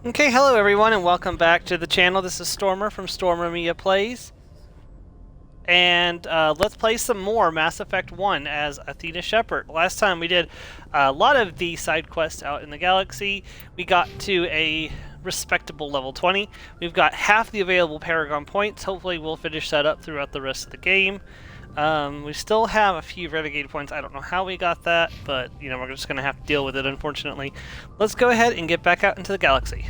Okay, hello everyone, and welcome back to the channel. This is Stormer from Stormer Media Plays, and let's play some more Mass Effect 1 as Athena Shepard. Last time we did a lot of the side quests out in the galaxy. We got to a respectable level 20. We've got half the available Paragon points. Hopefully we'll finish that up throughout the rest of the game. We still have a few Renegade points. I don't know how we got that, but you know, we're just going to have to deal with it, unfortunately. Let's go ahead and get back out into the galaxy.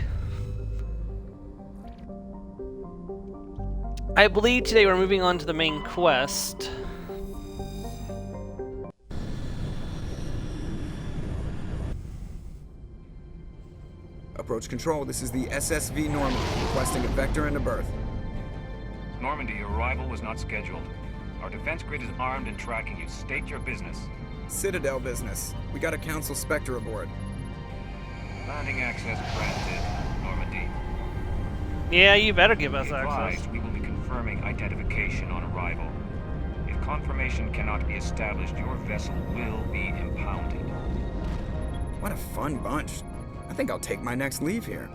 I believe today we're moving on to the main quest. Approach control, this is the SSV Normandy, requesting a vector and a berth. Normandy, your arrival was not scheduled. Our defense grid is armed and tracking you. State your business. Citadel business. We got a Council Spectre aboard. Landing access granted, Normandy. Yeah, you better give us Be access. advised, we will be confirming identification on arrival. If confirmation cannot be established, your vessel will be impounded. What a fun bunch. I think I'll take my next leave here.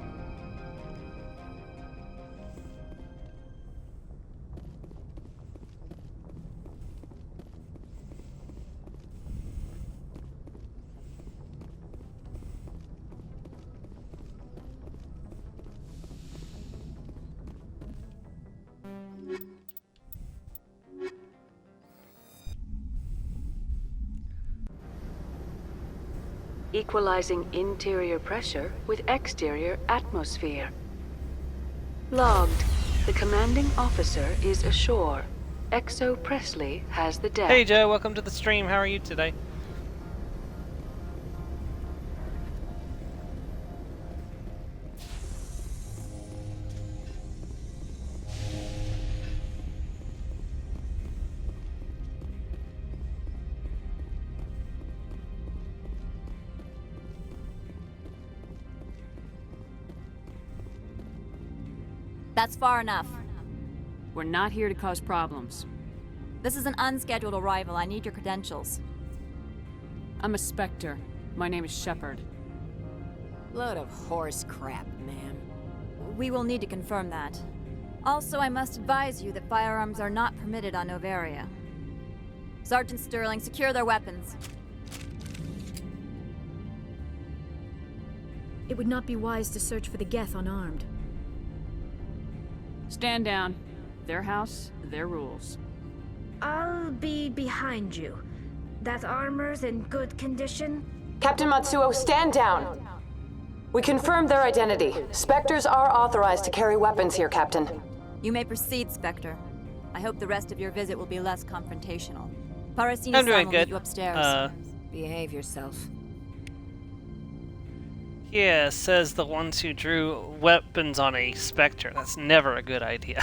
Equalizing interior pressure with exterior atmosphere. Logged. The commanding officer is ashore. Exo Presley has the deck. Hey Joe, welcome to the stream. How are you today? That's far enough. We're not here to cause problems. This is an unscheduled arrival. I need your credentials. I'm a Spectre. My name is Shepard. Load of horse crap, ma'am. We will need to confirm that. Also, I must advise you that firearms are not permitted on Novaria. Sergeant Sterling, secure their weapons. It would not be wise to search for the Geth unarmed. Stand down. Their house, their rules. I'll be behind you. That armor's in good condition? Captain Matsuo, stand down! We confirmed their identity. Spectres are authorized to carry weapons here, Captain. You may proceed, Spectre. I hope the rest of your visit will be less confrontational. I'm Parasini-san doing will good. meet you upstairs. Behave yourself. Yeah, says the ones who drew weapons on a Spectre. That's never a good idea.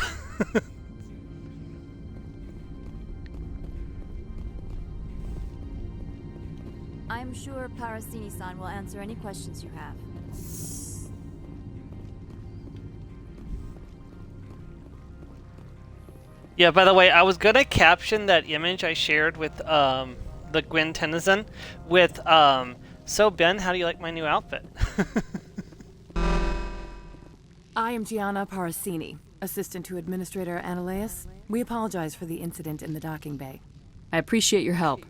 I'm sure Parasini-san will answer any questions you have. Yeah, by the way, I was gonna caption that image I shared with the Gwen Tennyson with so Ben, how do you like my new outfit? I am Gianna Parasini, assistant to Administrator Ananias. We apologize for the incident in the docking bay. I appreciate your help.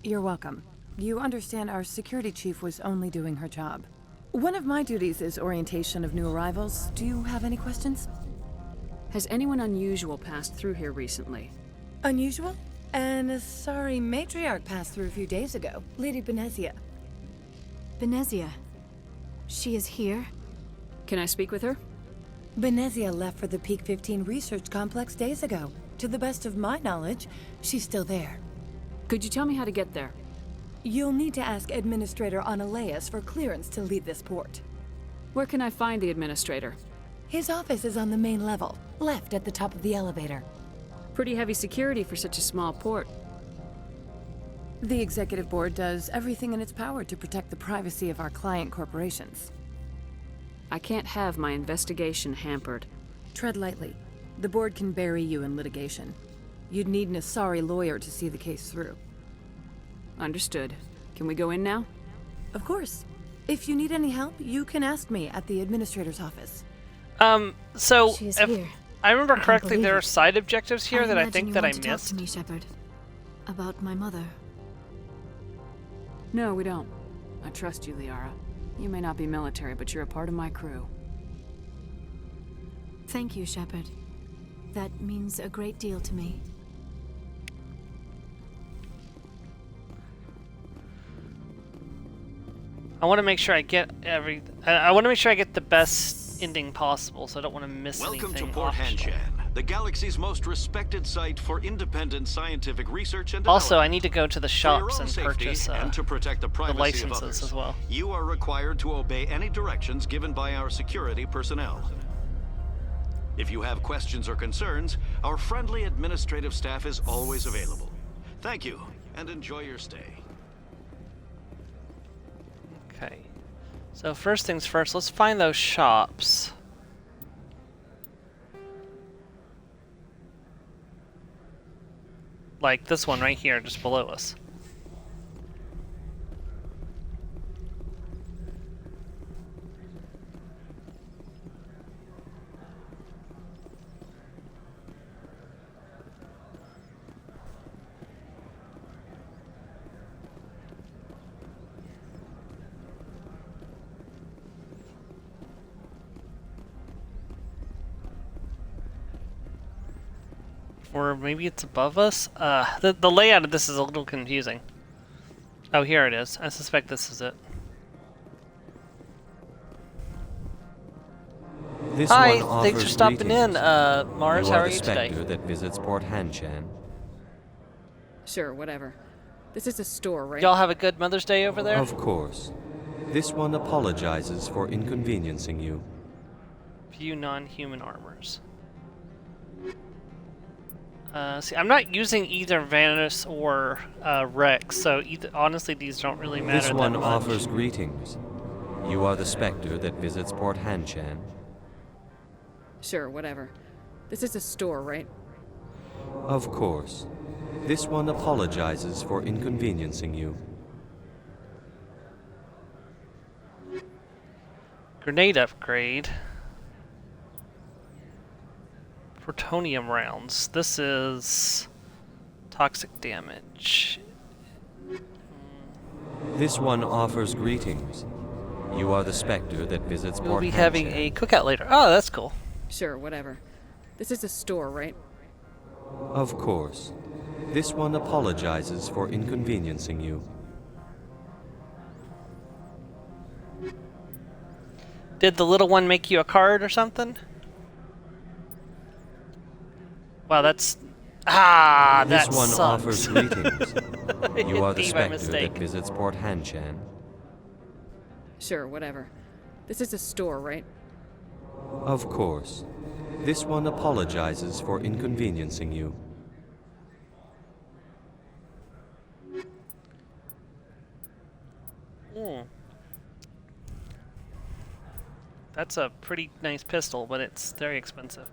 You're welcome. You understand our security chief was only doing her job. One of my duties is orientation of new arrivals. Do you have any questions? Has anyone unusual passed through here recently? Unusual? And a sorry matriarch passed through a few days ago, Lady Benezia. Benezia. She is here? Can I speak with her? Benezia left for the Peak 15 research complex days ago. To the best of my knowledge, she's still there. Could you tell me how to get there? You'll need to ask Administrator Ananias for clearance to leave this port. Where can I find the administrator? His office is on the main level, left at the top of the elevator. Pretty heavy security for such a small port. The Executive Board does everything in its power to protect the privacy of our client corporations. I can't have my investigation hampered. Tread lightly. The Board can bury you in litigation. You'd need an Asari lawyer to see the case through. Understood. Can we go in now? Of course. If you need any help, you can ask me at the administrator's office. So She's if here. I remember I can't correctly, believe there are it. side objectives here that I imagine think you that I want to talk missed. to me, Shepard. About my mother. No, we don't. I trust you, Liara. You may not be military, but you're a part of my crew. Thank you, Shepard. That means a great deal to me. I want to make sure I get I want to make sure I get the best ending possible, so I don't want to miss Welcome to anything. Port optional. Hanshan, the galaxy's most respected site for independent scientific research and Also, development. I need to go to the For your shops own and safety purchase and to protect the the privacy of licenses others, as well. you are required to obey any directions given by our security personnel. If you have questions or concerns, our friendly administrative staff is always available. Thank you, and enjoy your stay. Okay. So first things first, let's find those shops. Like this one right here, just below us. Or maybe it's above us? The layout of this is a little confusing. Oh, here it is. I suspect this is it. This Hi, one thanks for offers stopping greetings. in. Mars, You how are are the you today? specter that visits Port Hanshan. Sure, whatever. This is a store, right? Y'all have a good Mother's Day over there? Of course. This one apologizes for inconveniencing you. View non-human armors. See, I'm not using either Vanus or Rex, so honestly, these don't really matter This that one much. offers greetings. You are the specter that visits Port Hanshan. Sure, whatever. This is a store, right? Of course. This one apologizes for inconveniencing you. Grenade upgrade. Plutonium rounds. This is toxic damage. This one offers greetings. You are the specter that visits We'll Port be Hanshan. having a cookout later. Oh, that's cool. Sure, whatever. This is a store, right? Of course. This one apologizes for inconveniencing you. Did the little one make you a card or something? Wow, that's... Ah, This that one sucks. offers greetings. You are the Hit me by specter mistake. that visits Port Hanshan. Sure, whatever. This is a store, right? Of course. This one apologizes for inconveniencing you. That's a pretty nice pistol, but it's very expensive.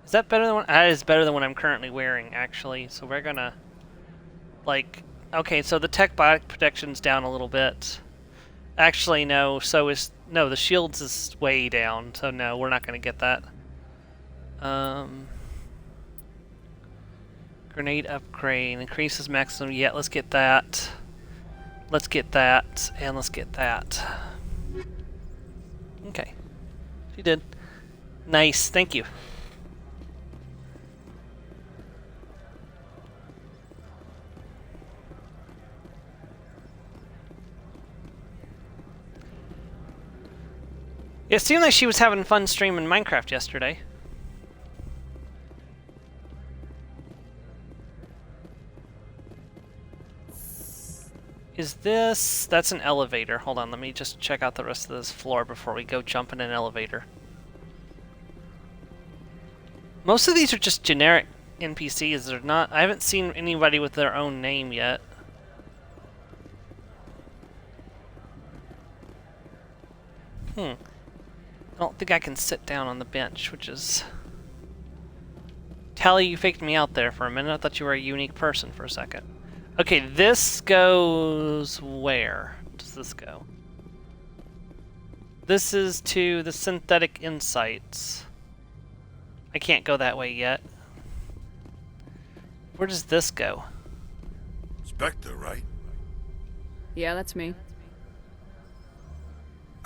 Is that better than one? That is better than what I'm currently wearing, actually. So we're gonna, like, okay. So the tech biotic protection's down a little bit. Actually, no. So is no. The shields is way down. So no, we're not gonna get that. Grenade upgrade increases maximum. Yeah, let's get that. Let's get that, and let's get that. Okay. She did. Nice, thank you. It seemed like she was having fun streaming Minecraft yesterday. Is this... That's an elevator. Hold on, let me just check out the rest of this floor before we go jump in an elevator. Most of these are just generic NPCs. They're not... I haven't seen anybody with their own name yet. I don't think I can sit down on the bench, which is... Tally, you faked me out there for a minute. I thought you were a unique person for a second. Okay, this goes where? Does this go? This is to the synthetic insights. I can't go that way yet. Where does this go? Spectre, right? Yeah, that's me.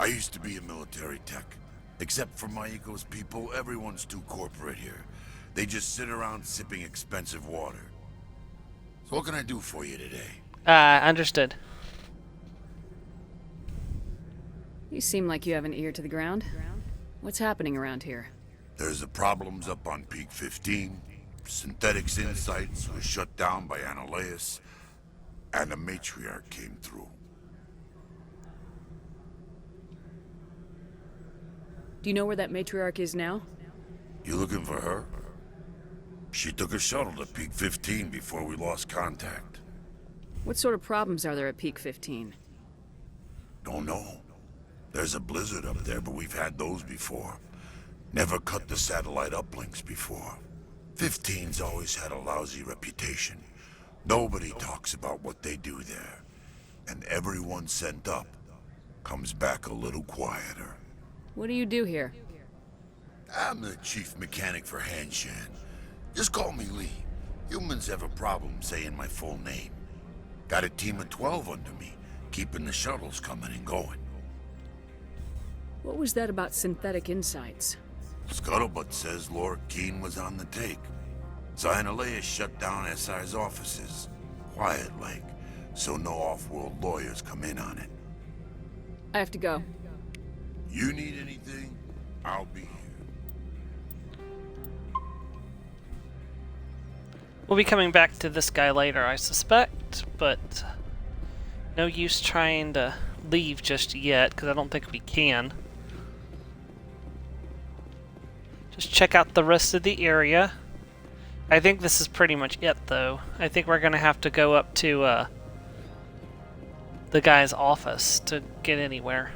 I used to be a military tech. Except for my eco's people, everyone's too corporate here. They just sit around sipping expensive water. So what can I do for you today? Understood. You seem like you have an ear to the ground. What's happening around here? There's the problems up on Peak 15. Synthetics Insights was shut down by Annihilus. And the Matriarch came through. Do you know where that matriarch is now? You looking for her? She took a shuttle to Peak 15 before we lost contact. What sort of problems are there at Peak 15? Don't know. There's a blizzard up there, but we've had those before. Never cut the satellite uplinks before. 15's always had a lousy reputation. Nobody talks about what they do there. And everyone sent up comes back a little quieter. What do you do here? I'm the chief mechanic for Hanshan. Just call me Lee. Humans have a problem saying my full name. Got a team of 12 under me, keeping the shuttles coming and going. What was that about synthetic insights? Scuttlebutt says Laura Keene was on the take. Annihilus shut down SI's offices. Quiet like, so no off-world lawyers come in on it. I have to go. You need anything, I'll be here. We'll be coming back to this guy later, I suspect, but no use trying to leave just yet, because I don't think we can. Just check out the rest of the area. I think this is pretty much it, though. I think we're going to have to go up to the guy's office to get anywhere.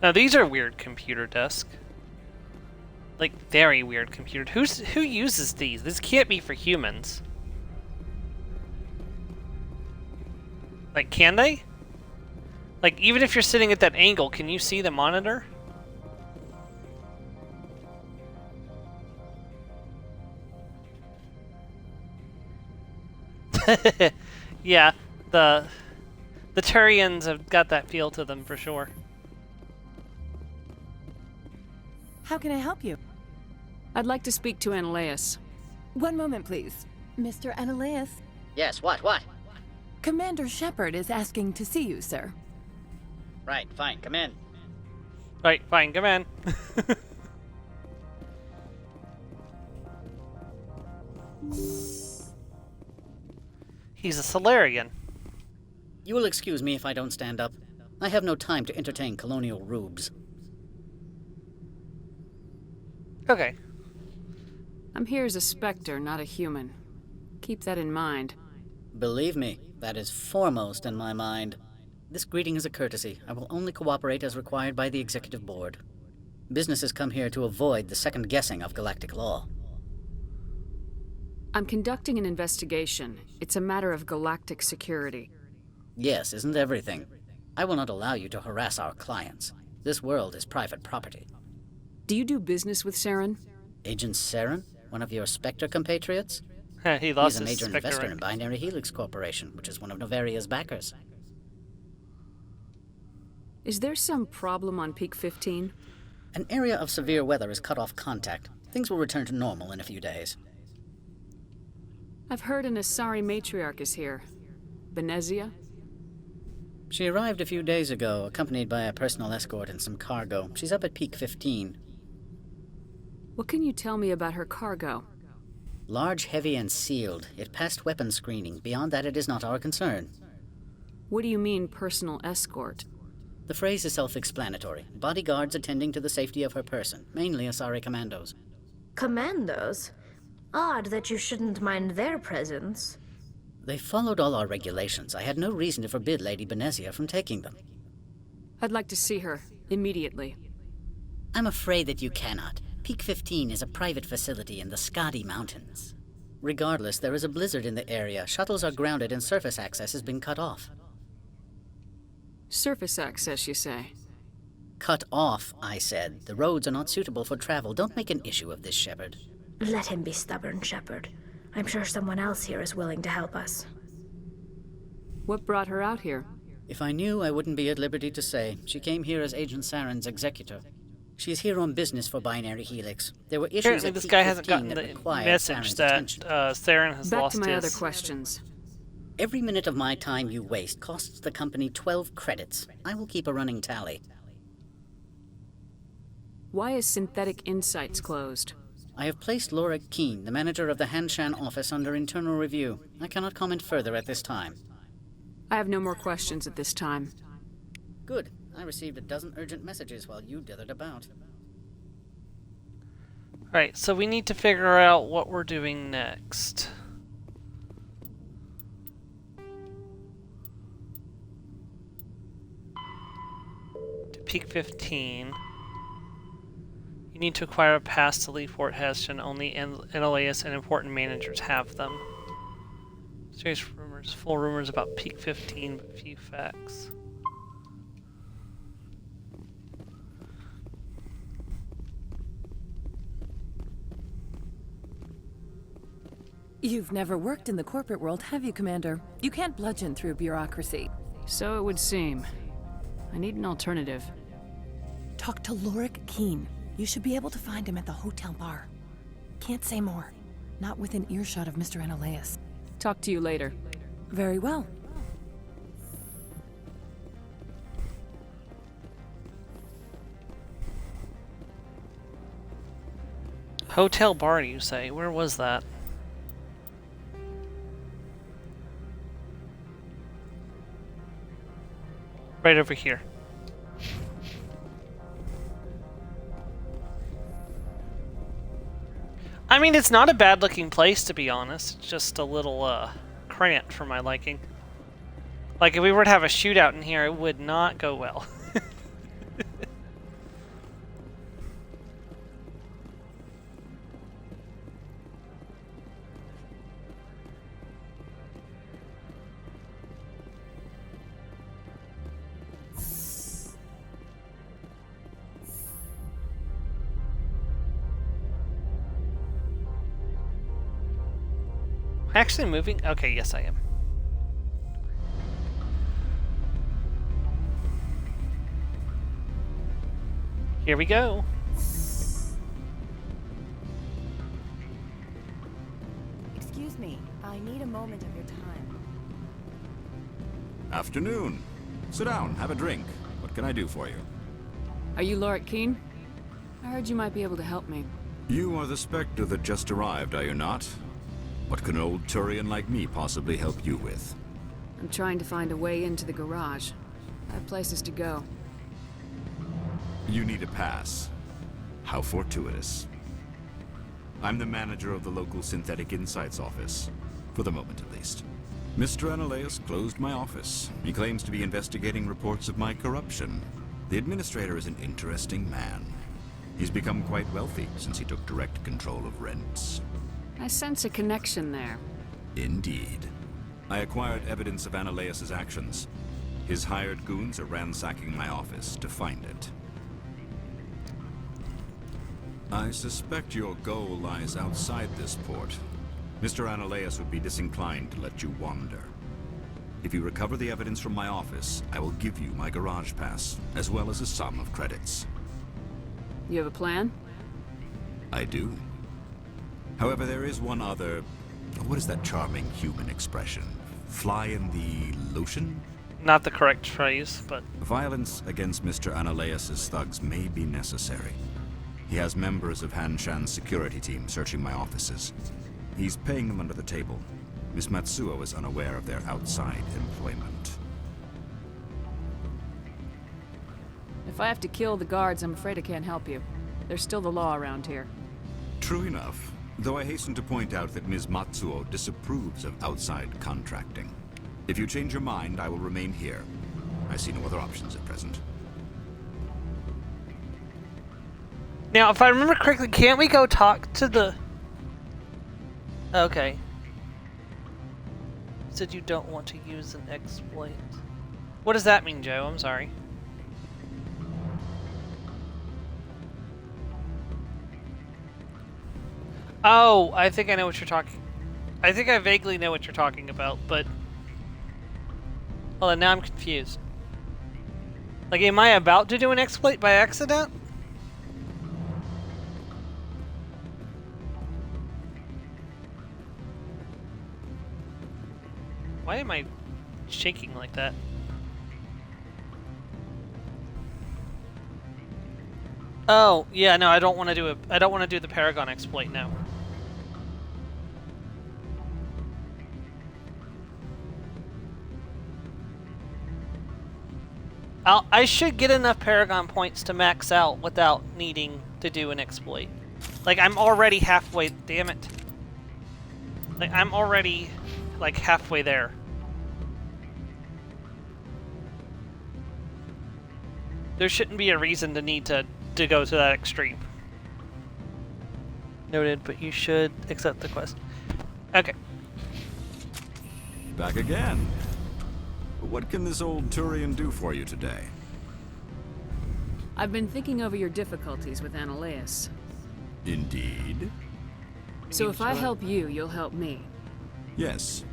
Now these are weird computer desks. Like very weird computer. Who uses these? This can't be for humans. Like, can they? Like, even if you're sitting at that angle, can you see the monitor? Yeah, the Turians have got that feel to them for sure. How can I help you? I'd like to speak to Annihilus. One moment, please. Mr. Annihilus? Yes, what? Commander Shepard is asking to see you, sir. Right, fine, come in. Right, fine, come in. He's a Solarian. You will excuse me if I don't stand up. I have no time to entertain colonial rubes. Okay. I'm here as a Spectre, not a human. Keep that in mind. Believe me, that is foremost in my mind. This greeting is a courtesy. I will only cooperate as required by the Executive Board. Businesses come here to avoid the second guessing of galactic law. I'm conducting an investigation. It's a matter of galactic security. Yes, isn't everything? I will not allow you to harass our clients. This world is private property. Do you do business with Saren? Agent Saren? One of your Spectre compatriots? He lost He's a his major Spectre investor rank. in Binary Helix Corporation, which is one of Novaria's backers. Is there some problem on Peak 15? An area of severe weather has cut off contact. Things will return to normal in a few days. I've heard an Asari matriarch is here. Benezia? She arrived a few days ago, accompanied by a personal escort and some cargo. She's up at Peak 15. What can you tell me about her cargo? Large, heavy, and sealed. It passed weapons screening. Beyond that, it is not our concern. What do you mean, personal escort? The phrase is self-explanatory. Bodyguards attending to the safety of her person, mainly Asari commandos. Commandos? Odd that you shouldn't mind their presence. They followed all our regulations. I had no reason to forbid Lady Benezia from taking them. I'd like to see her. Immediately. I'm afraid that you cannot. Peak 15 is a private facility in the Scotty Mountains. Regardless, there is a blizzard in the area. Shuttles are grounded and surface access has been cut off. Surface access, you say? Cut off, I said. The roads are not suitable for travel. Don't make an issue of this, Shepard. Let him be stubborn, Shepard. I'm sure someone else here is willing to help us. What brought her out here? If I knew, I wouldn't be at liberty to say. She came here as Agent Saren's executor. She's here on business for Binary Helix. There were issues Apparently at this Peak guy hasn't 15 gotten that the required message Saren's that attention. Saren has Back lost to my his... other questions. Every minute of my time you waste costs the company 12 credits. I will keep a running tally. Why is Synthetic Insights closed? I have placed Laura Keene, the manager of the Hanshan office, under internal review. I cannot comment further at this time. I have no more questions at this time. Good. I received a dozen urgent messages while you dithered about. Right, so we need to figure out what we're doing next. To Peak 15. You need to acquire a pass to leave Fort Heston. Only NLAS and important managers have them. Serious rumors, full rumors about Peak 15, but few facts. You've never worked in the corporate world, have you, Commander? You can't bludgeon through bureaucracy. So it would seem. I need an alternative. Talk to Lorik Keene. You should be able to find him at the hotel bar. Can't say more. Not within earshot of Mr. Analaeus. Talk to you later. Very well. Hotel bar, you say? Where was that? Right over here. I mean, it's not a bad looking place, to be honest. It's just a little cramped for my liking. Like, if we were to have a shootout in here, it would not go well. Actually moving? Okay, yes I am. Here we go. Excuse me, I need a moment of your time. Afternoon. Sit down, have a drink. What can I do for you? Are you Lorik Keene? I heard you might be able to help me. You are the Spectre that just arrived, are you not? What can an old Turian like me possibly help you with? I'm trying to find a way into the garage. I have places to go. You need a pass. How fortuitous. I'm the manager of the local Synthetic Insights office. For the moment, at least. Mr. Analaeus closed my office. He claims to be investigating reports of my corruption. The administrator is an interesting man. He's become quite wealthy since he took direct control of rents. I sense a connection there. Indeed. I acquired evidence of Analaeus' actions. His hired goons are ransacking my office to find it. I suspect your goal lies outside this port. Mr. Analaeus would be disinclined to let you wander. If you recover the evidence from my office, I will give you my garage pass, as well as a sum of credits. You have a plan? I do. However, there is one other... What is that charming human expression? Fly in the lotion? Not the correct phrase, but... Violence against Mr. Analaeus' thugs may be necessary. He has members of Hanshan's security team searching my offices. He's paying them under the table. Miss Matsuo is unaware of their outside employment. If I have to kill the guards, I'm afraid I can't help you. There's still the law around here. True enough. Though I hasten to point out that Ms. Matsuo disapproves of outside contracting. If you change your mind, I will remain here. I see no other options at present. Now, if I remember correctly, can't we go talk to the... Okay. You said you don't want to use an exploit. What does that mean, Joe? I'm sorry. Oh, I think I know what you're talking... I think I vaguely know what you're talking about, but... Hold on, now I'm confused. Like, am I about to do an exploit by accident? Why am I shaking like that? Oh, yeah, no, I don't want to do I don't want to do the Paragon exploit now. I should get enough Paragon points to max out without needing to do an exploit. Like, I'm already halfway, damn it. Like, I'm already, like, halfway there. There shouldn't be a reason to need to go to that extreme. Noted, but you should accept the quest. Okay. Back again. What can this old Turian do for you today? I've been thinking over your difficulties with Analeus. Indeed. So if I help you, you'll help me. Yes.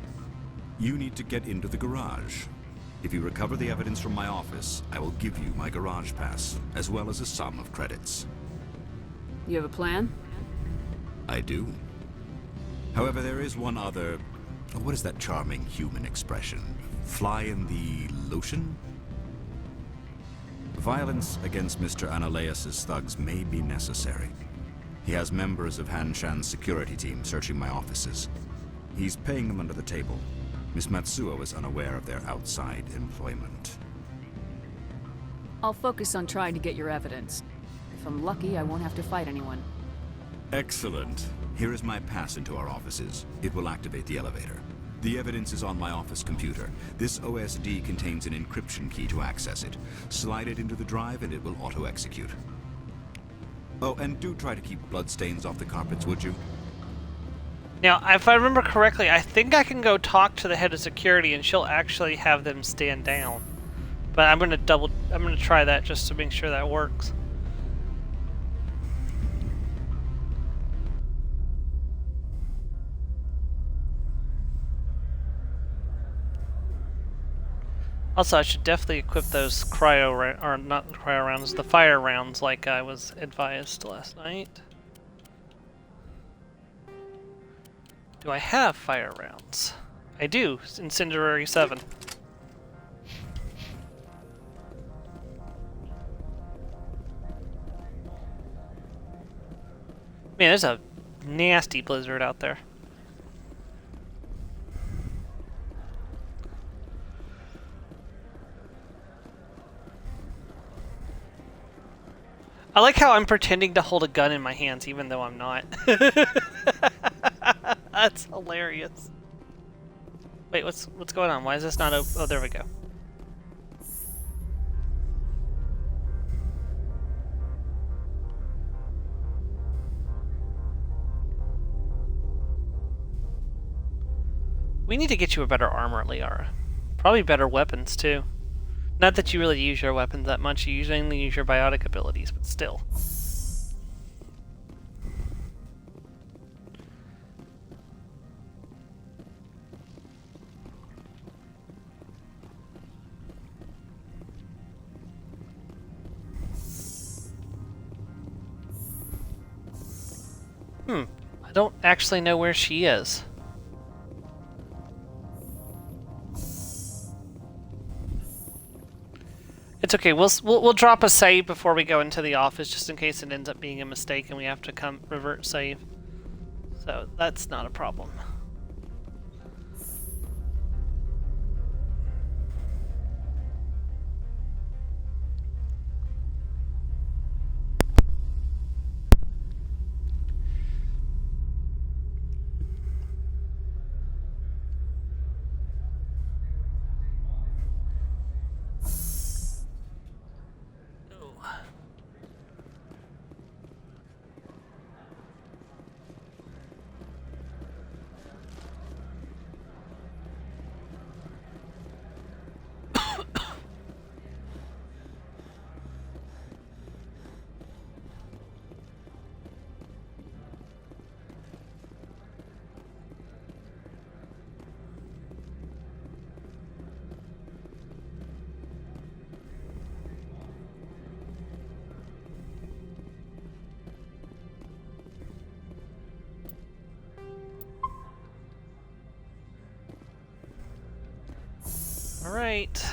You need to get into the garage. If you recover the evidence from my office, I will give you my garage pass, as well as a sum of credits. You have a plan? I do. However, there is one other... What is that charming human expression? Fly in the lotion? Violence against Mr. Analeus' thugs may be necessary. He has members of Han Shan's security team searching my offices. He's paying them under the table. Miss Matsuo is unaware of their outside employment. I'll focus on trying to get your evidence. If I'm lucky, I won't have to fight anyone. Excellent. Here is my pass into our offices. It will activate the elevator. The evidence is on my office computer. This OSD contains an encryption key to access it. Slide it into the drive and it will auto-execute. Oh, and do try to keep bloodstains off the carpets, would you? Now, if I remember correctly, I think I can go talk to the head of security and she'll actually have them stand down. But I'm gonna try that just to make sure that works. Also, I should definitely equip those or not the cryo rounds, the fire rounds like I was advised last night. Do I have fire rounds? I do, Incendiary 7. Man, there's a nasty blizzard out there. I like how I'm pretending to hold a gun in my hands even though I'm not. That's hilarious. Wait, what's going on? Why is this not open? Oh, there we go. We need to get you a better armor, Liara. Probably better weapons, too. Not that you really use your weapons that much, you usually only use your biotic abilities, but still. I don't actually know where she is. It's okay. We'll drop a save before we go into the office, just in case it ends up being a mistake and we have to revert save. So that's not a problem. Alright.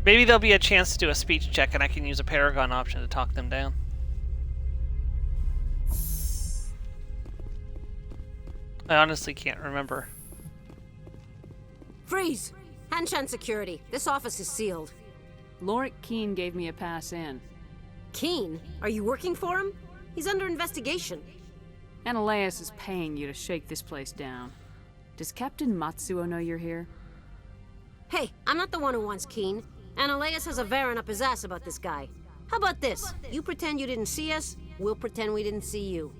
Maybe there'll be a chance to do a speech check and I can use a Paragon option to talk them down. I honestly can't remember. Freeze! Hanshan security. This office is sealed. Lorik Keene gave me a pass in. Keene? Are you working for him? He's under investigation. Ananias is paying you to shake this place down. Does Captain Matsuo know you're here? Hey, I'm not the one who wants Keene. Ananias has a Varen up his ass about this guy. How about this? You pretend you didn't see us, we'll pretend we didn't see you.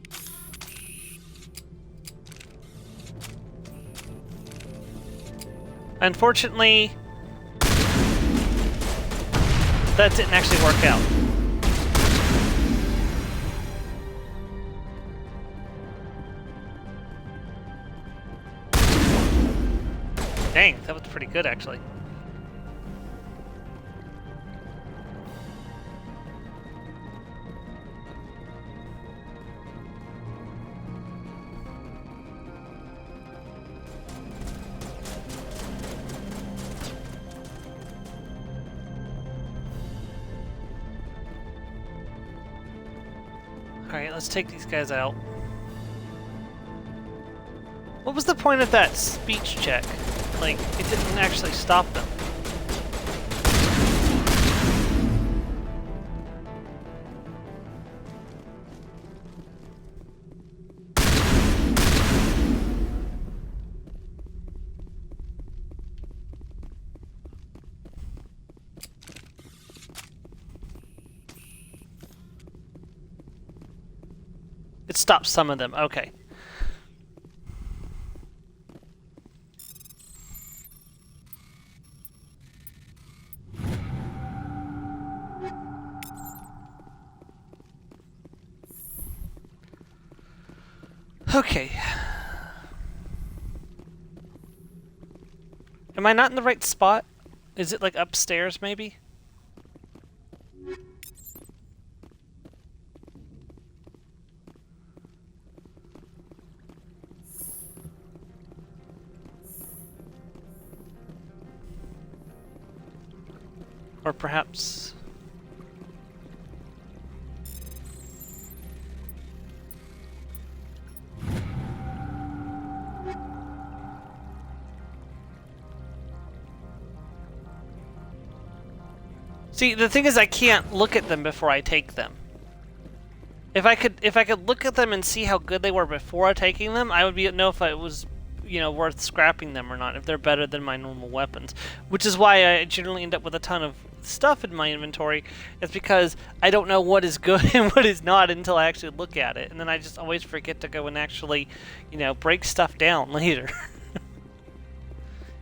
Unfortunately, that didn't actually work out. Dang, that was pretty good actually. Alright, let's take these guys out. What was the point of that speech check? Like, it didn't actually stop them. It stopped some of them, okay. Okay. Am I not in the right spot? Is it like upstairs maybe? Or perhaps... See, the thing is I can't look at them before I take them. If I could look at them and see how good they were before taking them, I would know if it was, you know, worth scrapping them or not, if they're better than my normal weapons. Which is why I generally end up with a ton of stuff in my inventory. It's because I don't know what is good and what is not until I actually look at it. And then I just always forget to go and actually, you know, break stuff down later.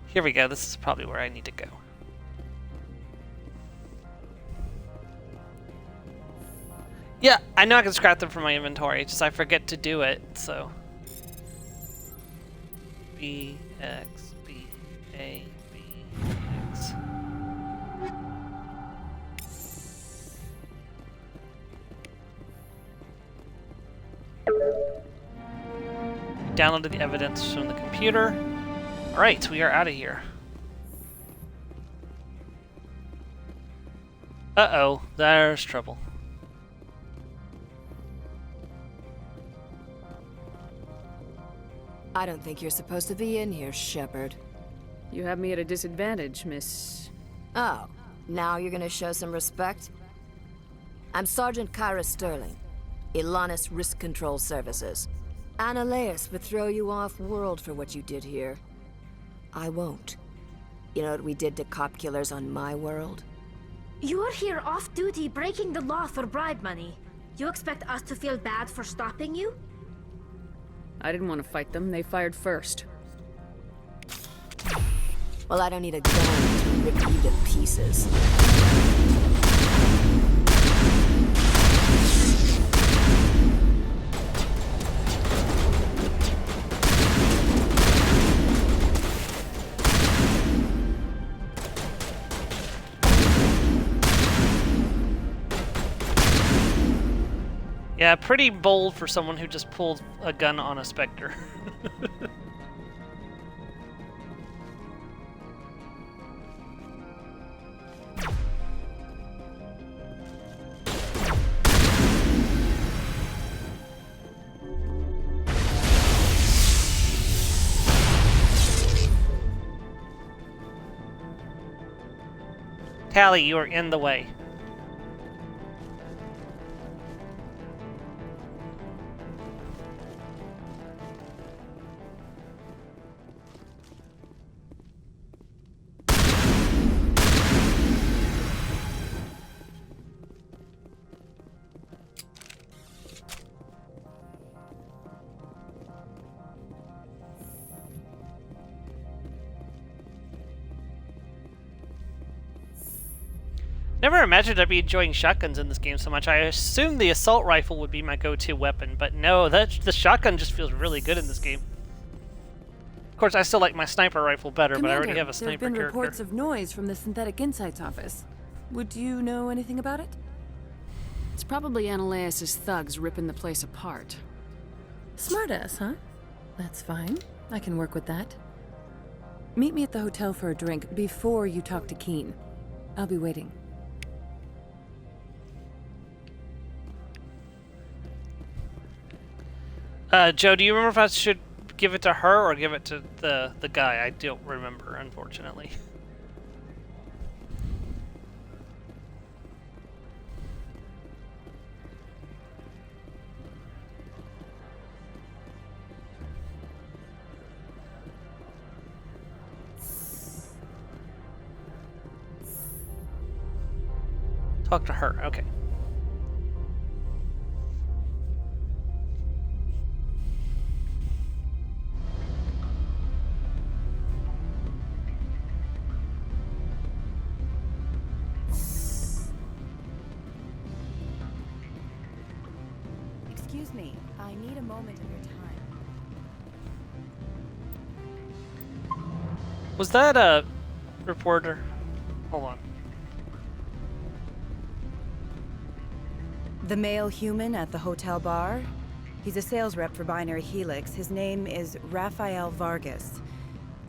Here we go. This is probably where I need to go. Yeah, I know I can scrap them from my inventory, it's just I forget to do it, so. B, X, B, A, B, X. Downloaded the evidence from the computer. Alright, we are out of here. Uh-oh, there's trouble. I don't think you're supposed to be in here, Shepard. You have me at a disadvantage, Miss... Oh, now you're gonna show some respect? I'm Sergeant Kyra Sterling, Ilanis Risk Control Services. Ananias would throw you off-world for what you did here. I won't. You know what we did to cop killers on my world? You're here off-duty breaking the law for bribe money. You expect us to feel bad for stopping you? I didn't want to fight them. They fired first. Well, I don't need a gun to rip you to pieces. Yeah, pretty bold for someone who just pulled a gun on a Spectre. Tally, you are in the way. Never imagined I'd be enjoying shotguns in this game so much. I assumed the assault rifle would be my go-to weapon, but no, the shotgun just feels really good in this game. Of course, I still like my sniper rifle better, but I already have a sniper there have been character. reports of noise from the Synthetic Insights office. Would you know anything about it? It's probably Ananias' thugs ripping the place apart. Smartass, huh? That's fine. I can work with that. Meet me at the hotel for a drink before you talk to Keen. I'll be waiting. Joe, do you remember if I should give it to her or give it to the guy? I don't remember, unfortunately. Talk to her, okay. Excuse me, I need a moment of your time. Was that a reporter? Hold on. The male human at the hotel bar? He's a sales rep for Binary Helix. His name is Rafael Vargas.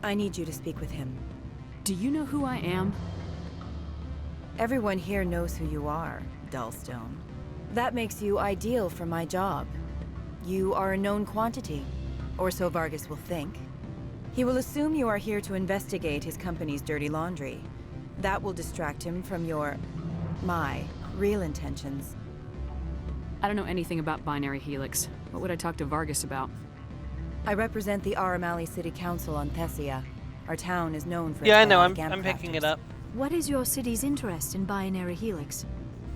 I need you to speak with him. Do you know who I am? Everyone here knows who you are, Dullstone. That makes you ideal for my job. You are a known quantity, or so Vargas will think. He will assume you are here to investigate his company's dirty laundry. That will distract him from my real intentions. I don't know anything about Binary Helix. What would I talk to Vargas about? I represent the Aramali City Council on Thessia. Our town is known for Yeah, I its know. bionic I'm amp picking it crafters. up. What is your city's interest in Binary Helix?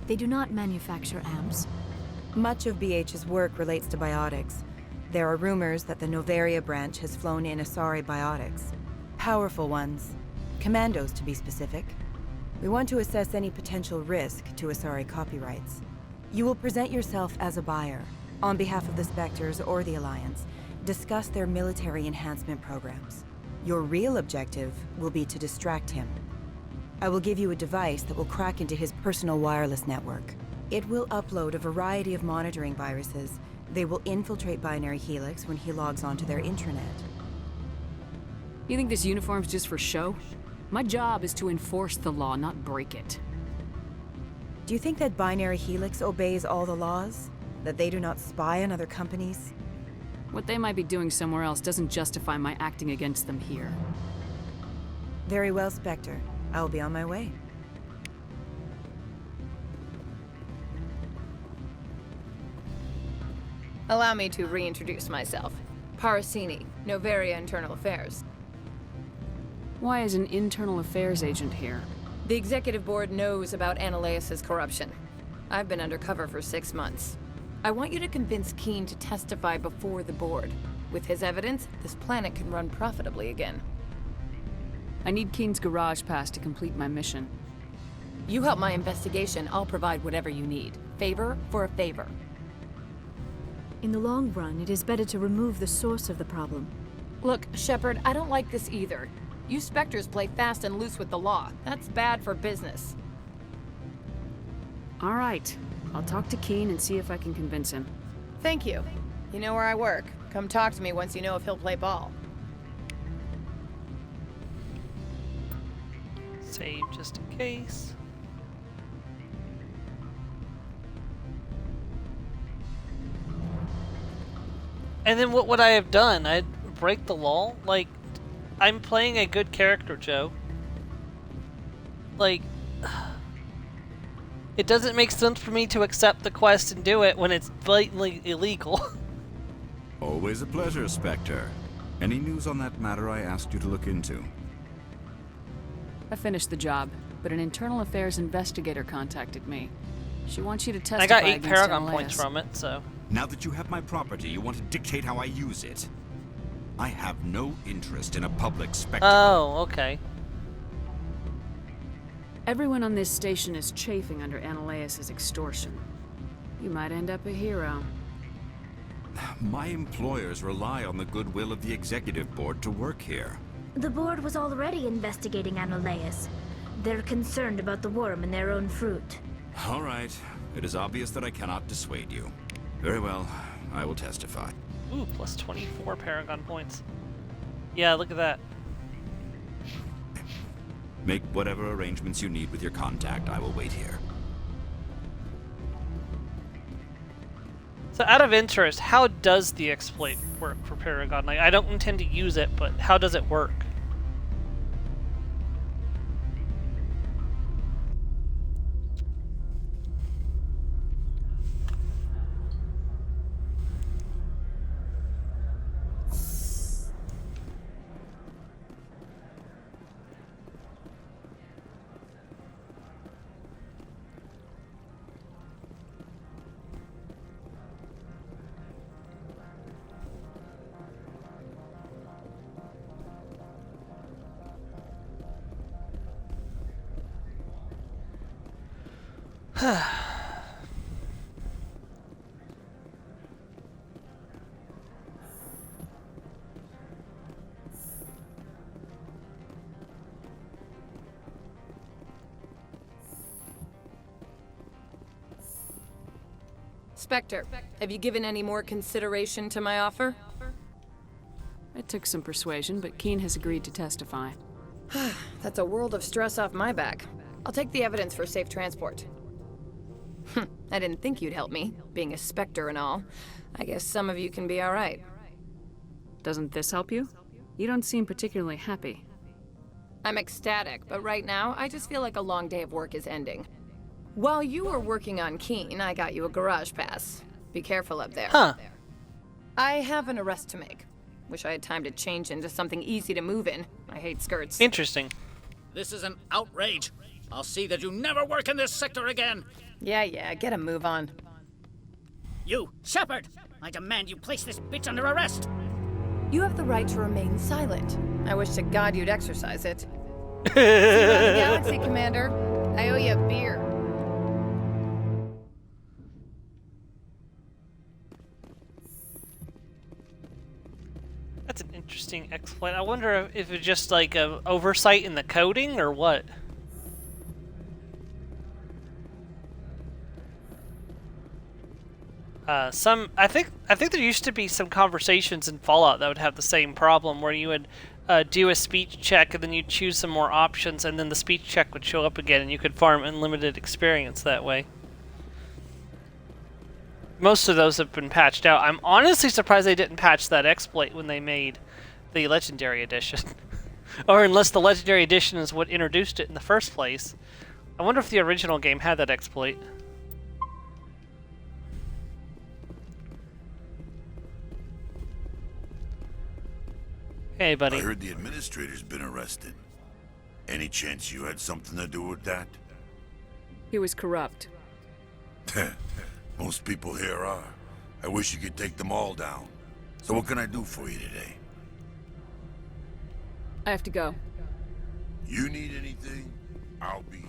They do not manufacture amps. Much of BH's work relates to biotics. There are rumors that the Novaria branch has flown in Asari biotics. Powerful ones. Commandos, to be specific. We want to assess any potential risk to Asari copyrights. You will present yourself as a buyer, on behalf of the Spectres or the Alliance. Discuss their military enhancement programs. Your real objective will be to distract him. I will give you a device that will crack into his personal wireless network. It will upload a variety of monitoring viruses. They will infiltrate Binary Helix when he logs onto their intranet. You think this uniform's just for show? My job is to enforce the law, not break it. Do you think that Binary Helix obeys all the laws? That they do not spy on other companies? What they might be doing somewhere else doesn't justify my acting against them here. Very well, Spectre. I will be on my way. Allow me to reintroduce myself. Parasini, Novaria Internal Affairs. Why is an internal affairs agent here? The executive board knows about Ananias' corruption. I've been undercover for 6 months. I want you to convince Keen to testify before the board. With his evidence, this planet can run profitably again. I need Keen's garage pass to complete my mission. You help my investigation, I'll provide whatever you need. Favor for a favor. In the long run, it is better to remove the source of the problem. Look, Shepard, I don't like this either. You Spectres play fast and loose with the law. That's bad for business. All right. I'll talk to Keen and see if I can convince him. Thank you. You know where I work. Come talk to me once you know if he'll play ball. Save just in case. And then what would I have done? I'd break the law? Like, I'm playing a good character, Joe. Like, It doesn't make sense for me to accept the quest and do it when it's blatantly illegal. Always a pleasure, Spectre. Any news on that matter I asked you to look into? I finished the job, but an internal affairs investigator contacted me. She wants you to testify. I got 8 against Paragon Analaeus. points from it, so... Now that you have my property, you want to dictate how I use it. I have no interest in a public spectacle. Oh, okay. Everyone on this station is chafing under Analaeus' extortion. You might end up a hero. My employers rely on the goodwill of the executive board to work here. The board was already investigating Analaeus. They're concerned about the worm in their own fruit. All right. It is obvious that I cannot dissuade you. Very well. I will testify. Ooh, plus 24 Paragon points. Yeah, look at that. Make whatever arrangements you need with your contact. I will wait here. So out of interest, how does the exploit work for Paragon? Like, I don't intend to use it, but how does it work? Spectre, have you given any more consideration to my offer? It took some persuasion, but Keen has agreed to testify. That's a world of stress off my back. I'll take the evidence for safe transport. I didn't think you'd help me, being a Spectre and all. I guess some of you can be alright. Doesn't this help you? You don't seem particularly happy. I'm ecstatic, but right now, I just feel like a long day of work is ending. While you were working on Keen, I got you a garage pass. Be careful up there. Huh. I have an arrest to make. Wish I had time to change into something easy to move in. I hate skirts. Interesting. This is an outrage. I'll see that you never work in this sector again. Yeah, get a move on. You, Shepard! I demand you place this bitch under arrest! You have the right to remain silent. I wish to God you'd exercise it. See you around the galaxy, Commander. I owe you a beer. That's an interesting exploit. I wonder if it's just like an oversight in the coding or what. I think there used to be some conversations in Fallout that would have the same problem, where you would do a speech check and then you'd choose some more options, and then the speech check would show up again, and you could farm unlimited experience that way. Most of those have been patched out. I'm honestly surprised they didn't patch that exploit when they made the Legendary Edition. Or unless the Legendary Edition is what introduced it in the first place. I wonder if the original game had that exploit. Hey, buddy. I heard the administrator's been arrested. Any chance you had something to do with that? He was corrupt. Most people here are. I wish you could take them all down. So what can I do for you today? I have to go. You need anything? I'll be here.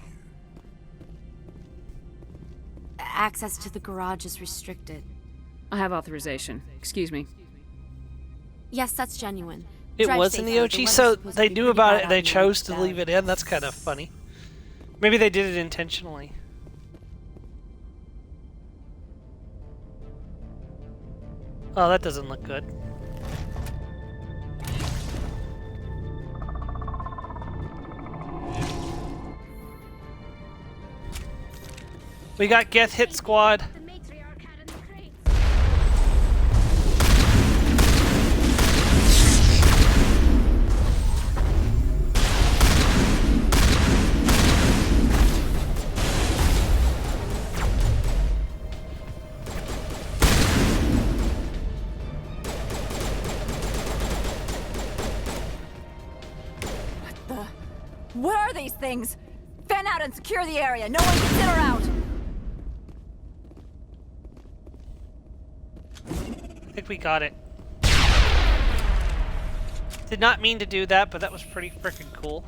Access to the garage is restricted. I have authorization. Excuse me. Yes, that's genuine. It Drive was in the safely. OG, The so weather's supposed to they be knew pretty about bad it and out they in the chose to valley. leave it in. That's kind of funny. Maybe they did it intentionally. Oh, that doesn't look good. We got Geth Hit Squad. What are these things? Fan out and secure the area. No one gets in or out. I think we got it. Did not mean to do that, but that was pretty freaking cool.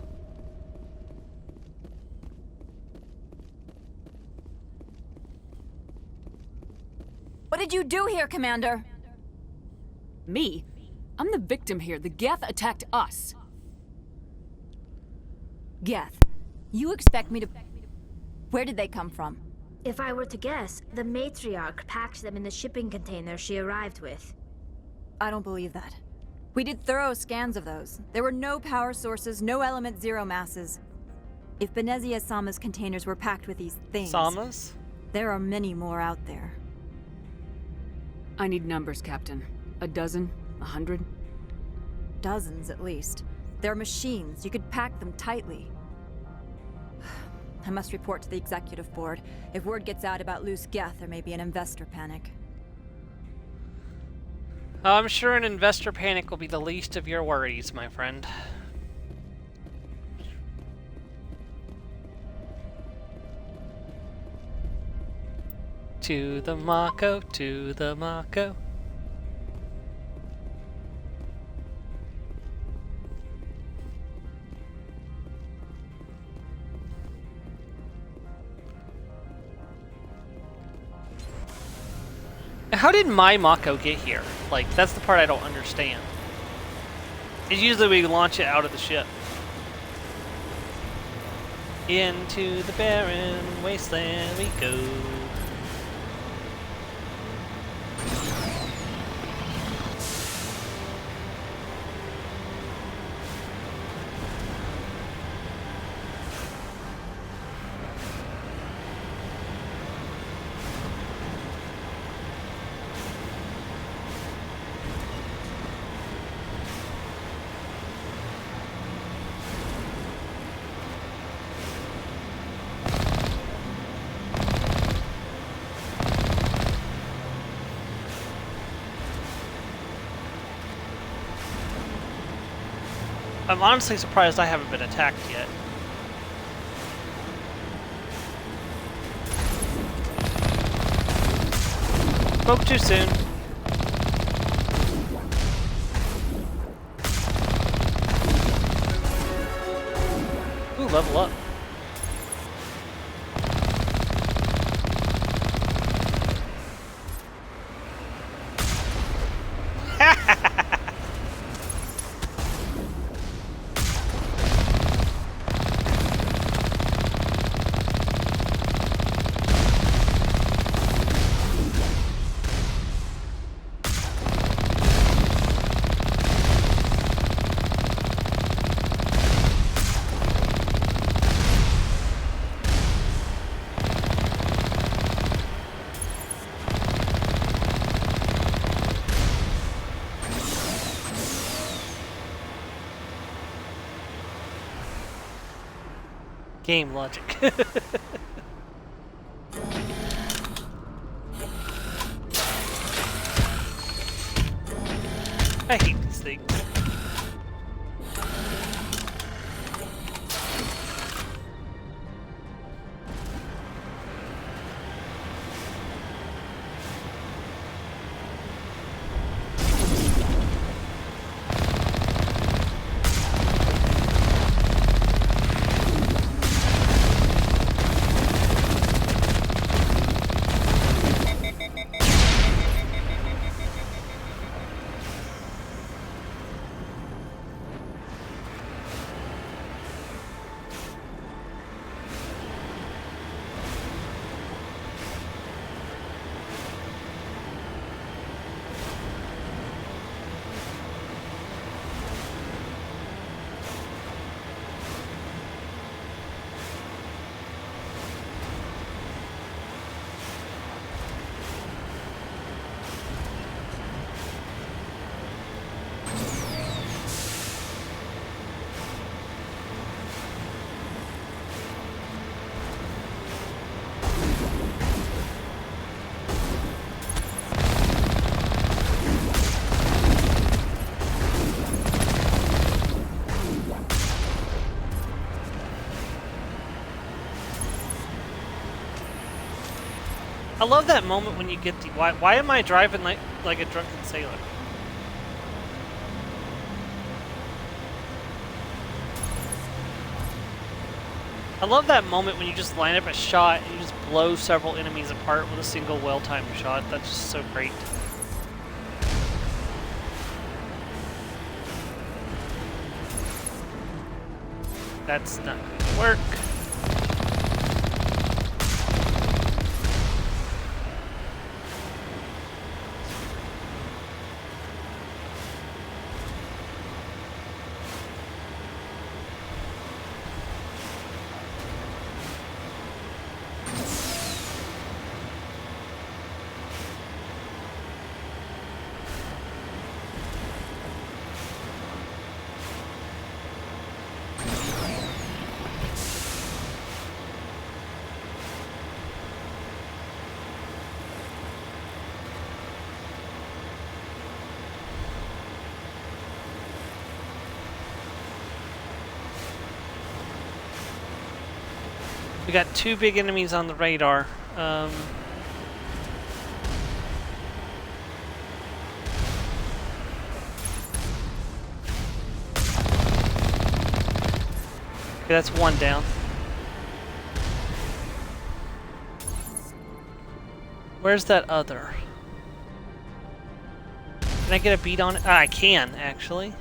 What did you do here, Commander? Me? I'm the victim here. The Geth attacked us. Geth, you expect me to... Where did they come from? If I were to guess, the matriarch packed them in the shipping container she arrived with. I don't believe that. We did thorough scans of those. There were no power sources, no element zero masses. If Benezia Sama's containers were packed with these things... Samas? There are many more out there. I need numbers, Captain. A dozen? 100? Dozens, at least. They're machines. You could pack them tightly. I must report to the executive board. If word gets out about loose Geth, there may be an investor panic. I'm sure an investor panic will be the least of your worries, my friend. To the Mako, to the Mako. How did my Mako get here? Like, that's the part I don't understand. It's usually we launch it out of the ship. Into the barren wasteland we go. I'm honestly surprised I haven't been attacked yet. Spoke too soon. Ooh, level up. Game logic. I hate these things. I love that moment when you get the why am I driving like a drunken sailor? I love that moment when you just line up a shot and you just blow several enemies apart with a single well-timed shot. That's just so great. That's not going to work. We got two big enemies on the radar. Okay, that's one down. Where's that other? Can I get a beat on it? Ah, I can, actually.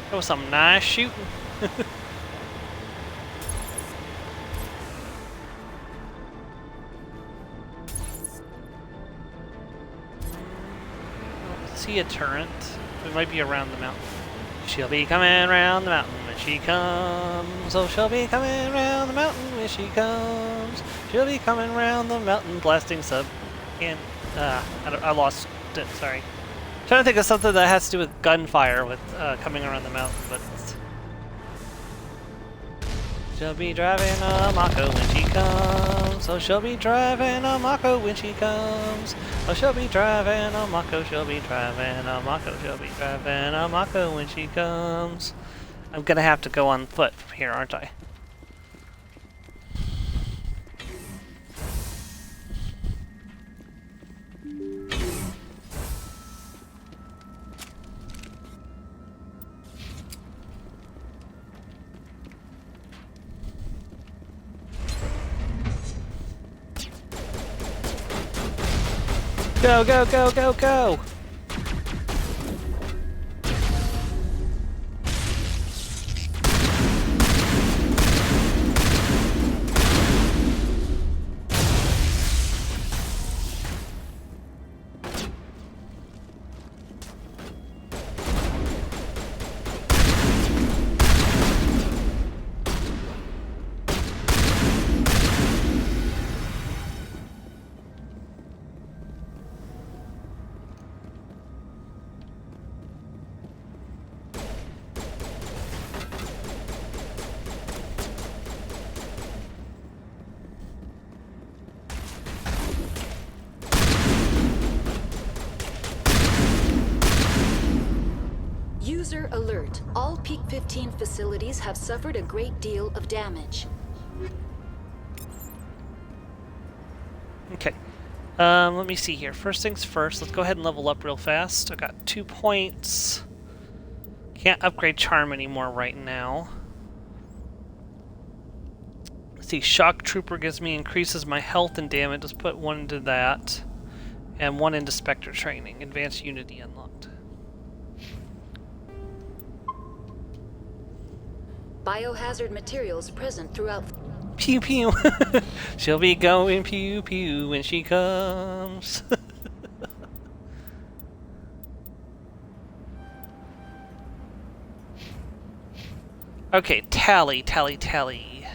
That was some nice shooting. See a turret. It might be around the mountain. She'll be coming around the mountain when she comes. Oh, she'll be coming around the mountain when she comes. She'll be coming around the mountain blasting sub. And I lost it. Sorry. Trying to think of something that has to do with gunfire with coming around the mountain, but she'll be driving a Mako when she comes. Oh, she'll be driving a Mako when she comes. Oh, she'll be driving a Mako. She'll be driving a Mako. She'll be driving a Mako when she comes. I'm gonna have to go on foot from here, aren't I? Go, go, go, go, go! User alert. All Peak 15 facilities have suffered a great deal of damage. Okay. Let me see here. First things first, let's go ahead and level up real fast. I got 2 points. Can't upgrade Charm anymore right now. Let's see, Shock Trooper gives me increases my health and damage. Let's put 1 into that. And 1 into Spectre Training. Advanced Unity unlocked. Biohazard materials present throughout. Pew pew. She'll be going pew pew when she comes. Okay, tally, tally, tally.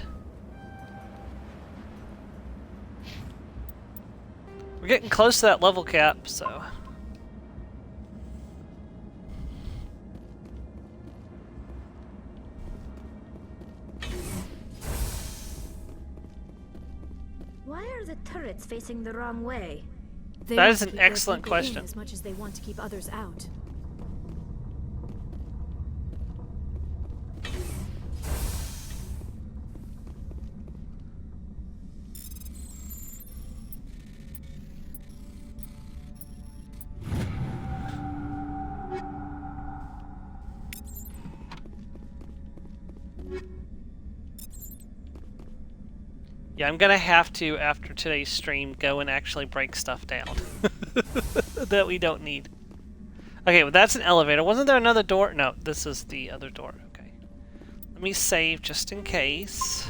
We're getting close to that level cap, so. it's facing the wrong way? They That want is to an keep their excellent people in question. as much as they want to keep others out. Yeah, I'm gonna have to, after today's stream, go and actually break stuff down that we don't need. Okay, well that's an elevator. Wasn't there another door? No, this is the other door. Okay. Let me save just in case.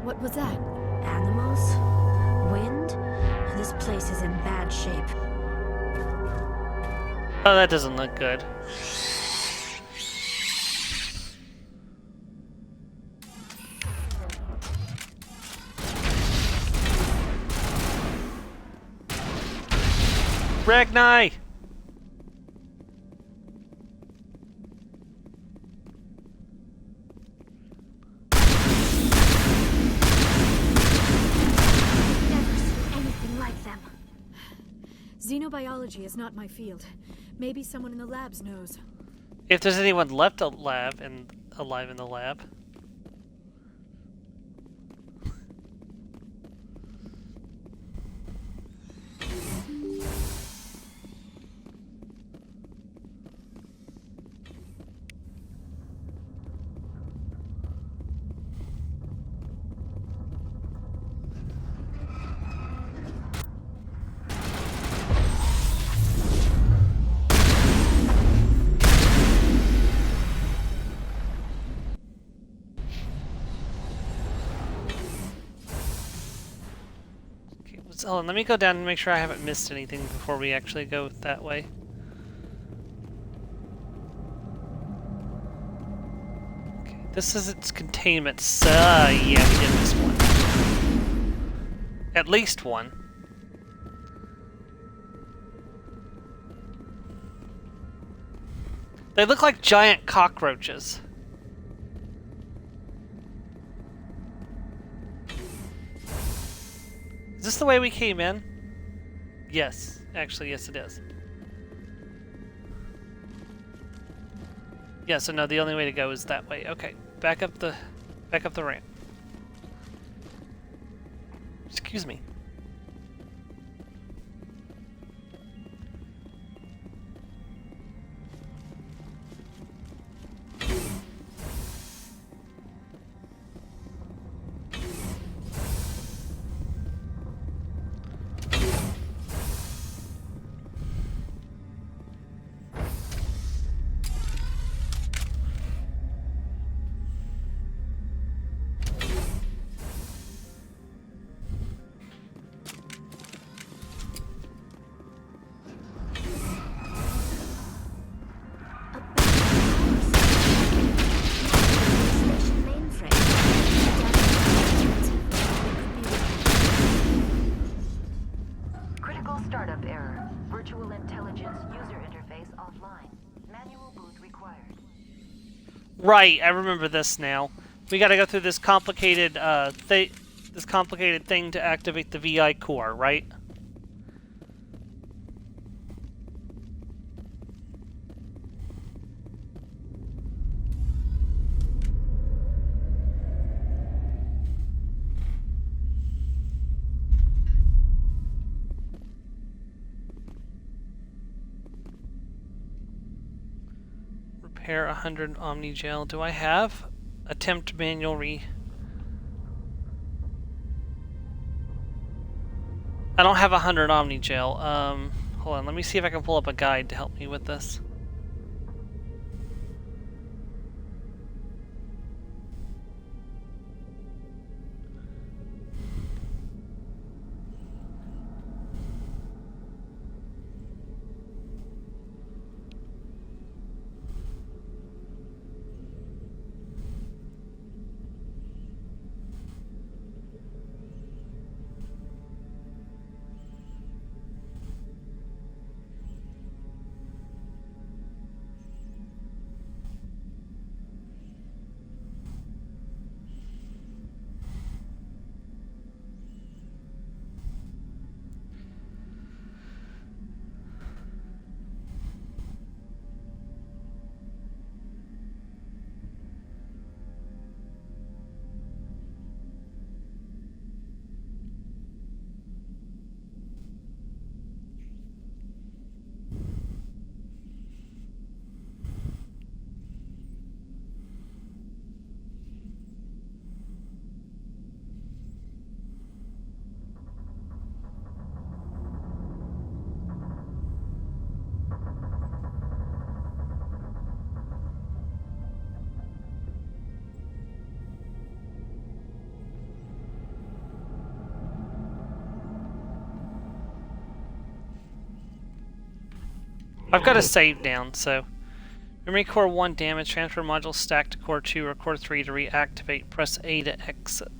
What was that? Animals? Wind? This place is in bad shape. Oh, that doesn't look good. Ragni! Anything like them. Xenobiology is not my field. Maybe someone in the labs knows. If there's anyone left alive in the lab. So hold on, let me go down and make sure I haven't missed anything before we actually go that way. Okay, this is its containment. So, yeah, we did miss one. At least one. They look like giant cockroaches. Is this the way we came in? Yes. Actually, yes it is. Yeah, so no, the only way to go is that way. Okay. Back up the ramp. Excuse me. Critical startup error. Virtual intelligence user interface offline. Manual boot required. Right, I remember this now. We gotta go through this complicated thing to activate the VI core, right? Repair 100 Omni Gel. Do I have? Attempt manual I don't have 100 Omni Gel. Hold on, let me see if I can pull up a guide to help me with this. I've got a save down, so memory core 1 damage, transfer module stack to core 2 or core 3 to reactivate. Press A to exit.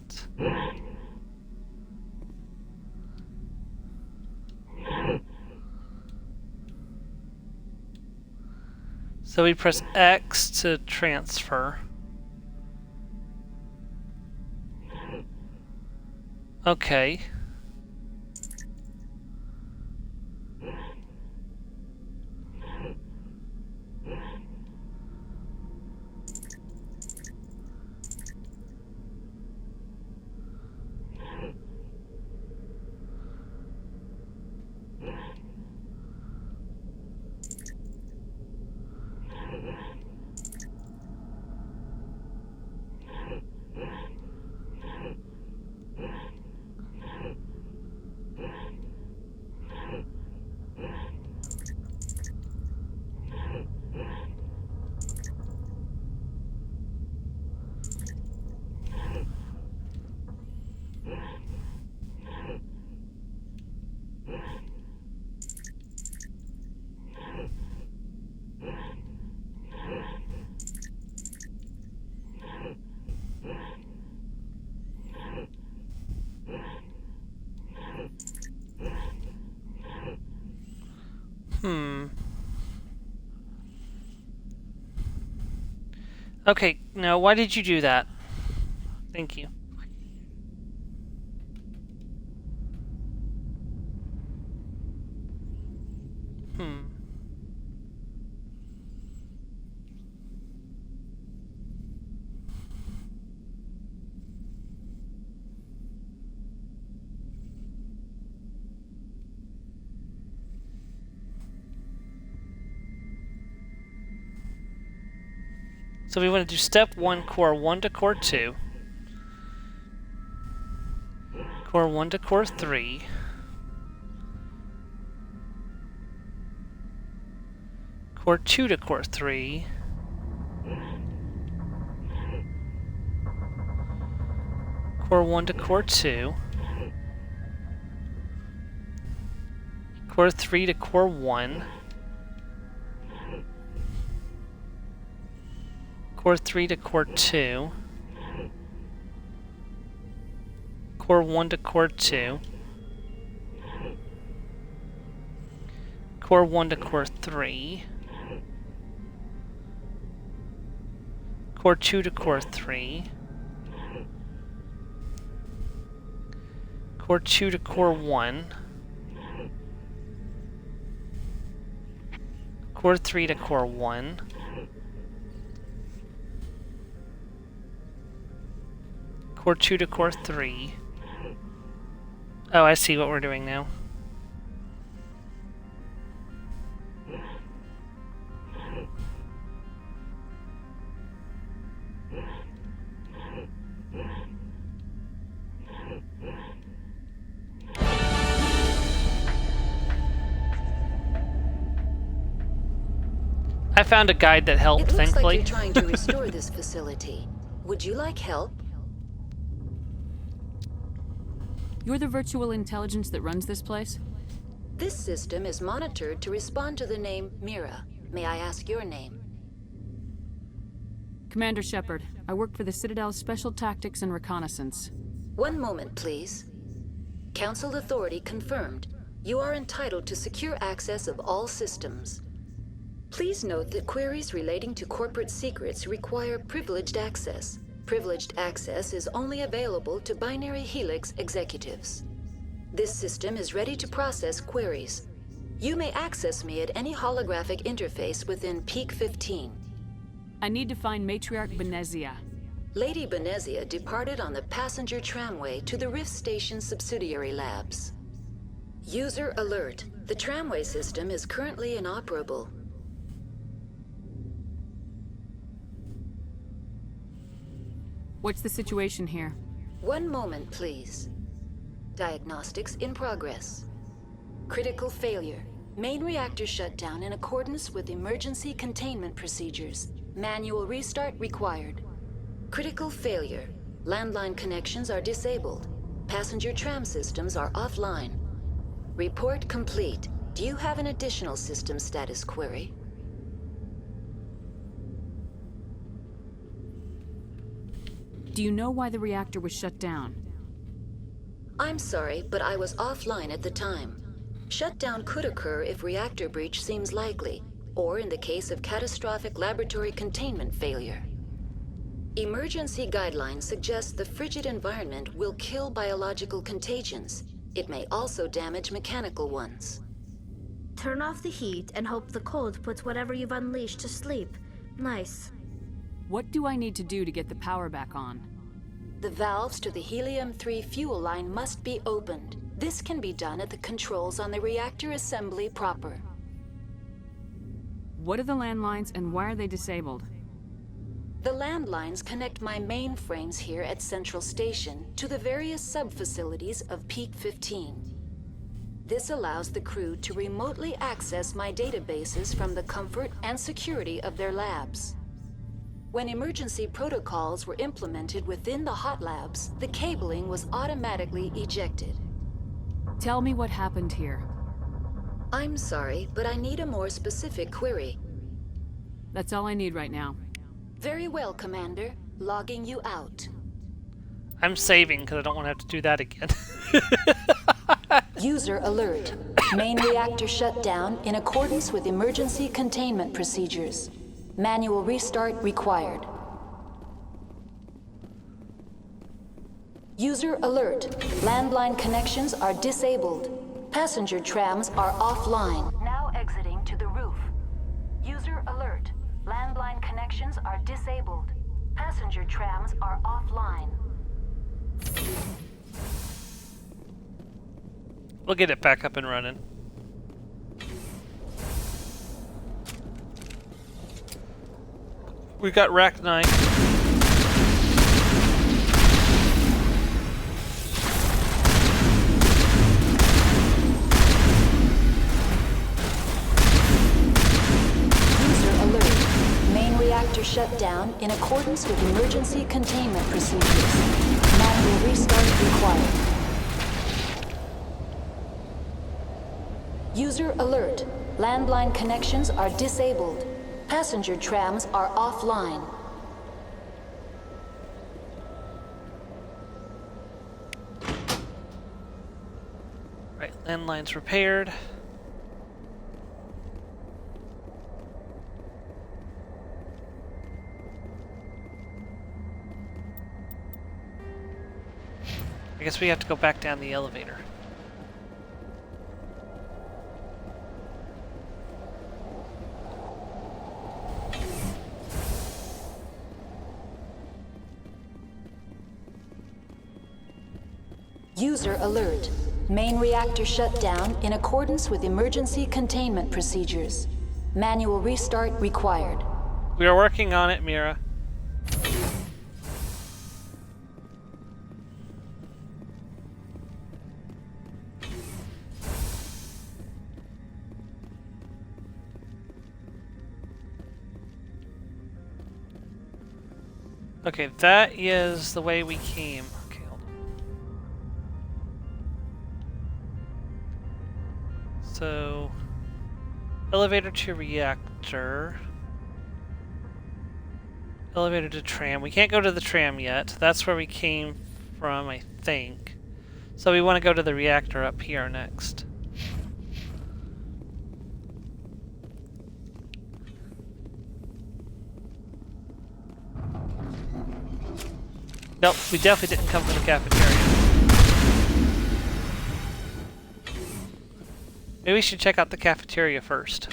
So we press X to transfer. Okay. Okay, now why did you do that? Thank you. So we want to do step 1, core 1 to core 2. Core 1 to core 3. Core 2 to core 3. Core 1 to core 2. Core 3 to core 1. Core 3 to core 2. Core 1 to core 2. Core 1 to core 3. Core 2 to core 3. Core 2 to core 1. Core 3 to core 1. Core 2 to core 3. Oh, I see what we're doing now. I found a guide that helped, It looks thankfully. like you're trying to restore this facility. Would you like help? You're the virtual intelligence that runs this place? This system is monitored to respond to the name Mira. May I ask your name? Commander Shepard. I work for the Citadel's Special Tactics and Reconnaissance. One moment, please. Council authority confirmed. You are entitled to secure access of all systems. Please note that queries relating to corporate secrets require privileged access. Privileged access is only available to Binary Helix executives. This system is ready to process queries. You may access me at any holographic interface within Peak 15. I need to find Matriarch Benezia. Lady Benezia departed on the passenger tramway to the Rift Station subsidiary labs. User alert. The tramway system is currently inoperable. What's the situation here? One moment, please. Diagnostics in progress. Critical failure. Main reactor shut down in accordance with emergency containment procedures. Manual restart required. Critical failure. Landline connections are disabled. Passenger tram systems are offline. Report complete. Do you have an additional system status query? Do you know why the reactor was shut down? I'm sorry, but I was offline at the time. Shutdown could occur if reactor breach seems likely, or in the case of catastrophic laboratory containment failure. Emergency guidelines suggest the frigid environment will kill biological contagions. It may also damage mechanical ones. Turn off the heat and hope the cold puts whatever you've unleashed to sleep. Nice. What do I need to do to get the power back on? The valves to the helium-3 fuel line must be opened. This can be done at the controls on the reactor assembly proper. What are the landlines and why are they disabled? The landlines connect my mainframes here at Central Station to the various sub-facilities of Peak 15. This allows the crew to remotely access my databases from the comfort and security of their labs. When emergency protocols were implemented within the hot labs, the cabling was automatically ejected. Tell me what happened here. I'm sorry, but I need a more specific query. That's all I need right now. Very well, Commander. Logging you out. I'm saving because I don't want to have to do that again. User alert. Main reactor shut down in accordance with emergency containment procedures. Manual restart required. User alert. Landline connections are disabled. Passenger trams are offline. Now exiting to the roof. User alert. Landline connections are disabled. Passenger trams are offline. We'll get it back up and running. We got Rack 9. Reactor shut down in accordance with emergency containment procedures. Manual restart required. User alert. Landline connections are disabled. Passenger trams are offline. Right, landlines repaired. I guess we have to go back down the elevator. User alert. Main reactor shut down in accordance with emergency containment procedures. Manual restart required. We are working on it, Mira. Okay, that is the way we came. Okay, hold on. So, elevator to reactor. Elevator to tram. We can't go to the tram yet. That's where we came from, I think. So we want to go to the reactor up here next. Nope, we definitely didn't come from the cafeteria. Maybe we should check out the cafeteria first.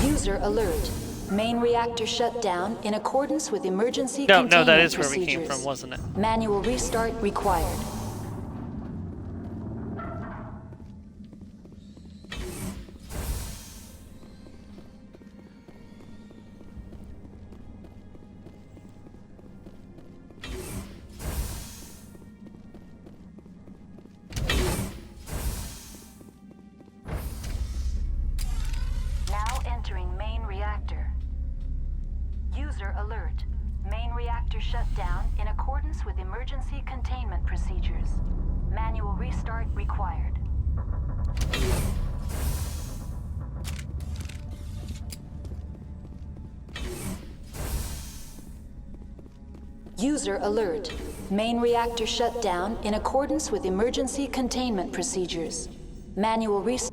User alert. Main reactor shut down in accordance with emergency containment No, that is procedures. where we came from, wasn't it? Manual restart required. Now entering main reactor. User alert. Main reactor shut down in accordance with emergency containment procedures. Manual restart required. User alert. Main reactor shut down in accordance with emergency containment procedures. Manual restart.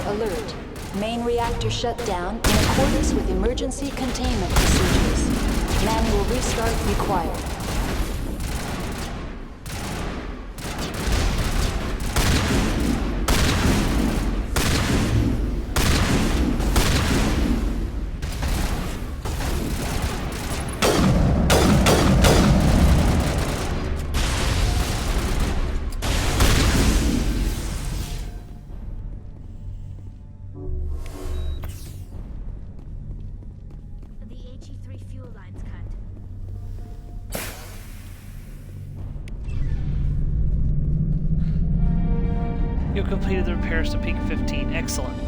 Alert. Main reactor shut down in accordance with emergency containment procedures. Manual restart required. The HE3 fuel line's cut. You completed the repairs to peak 15. Excellent.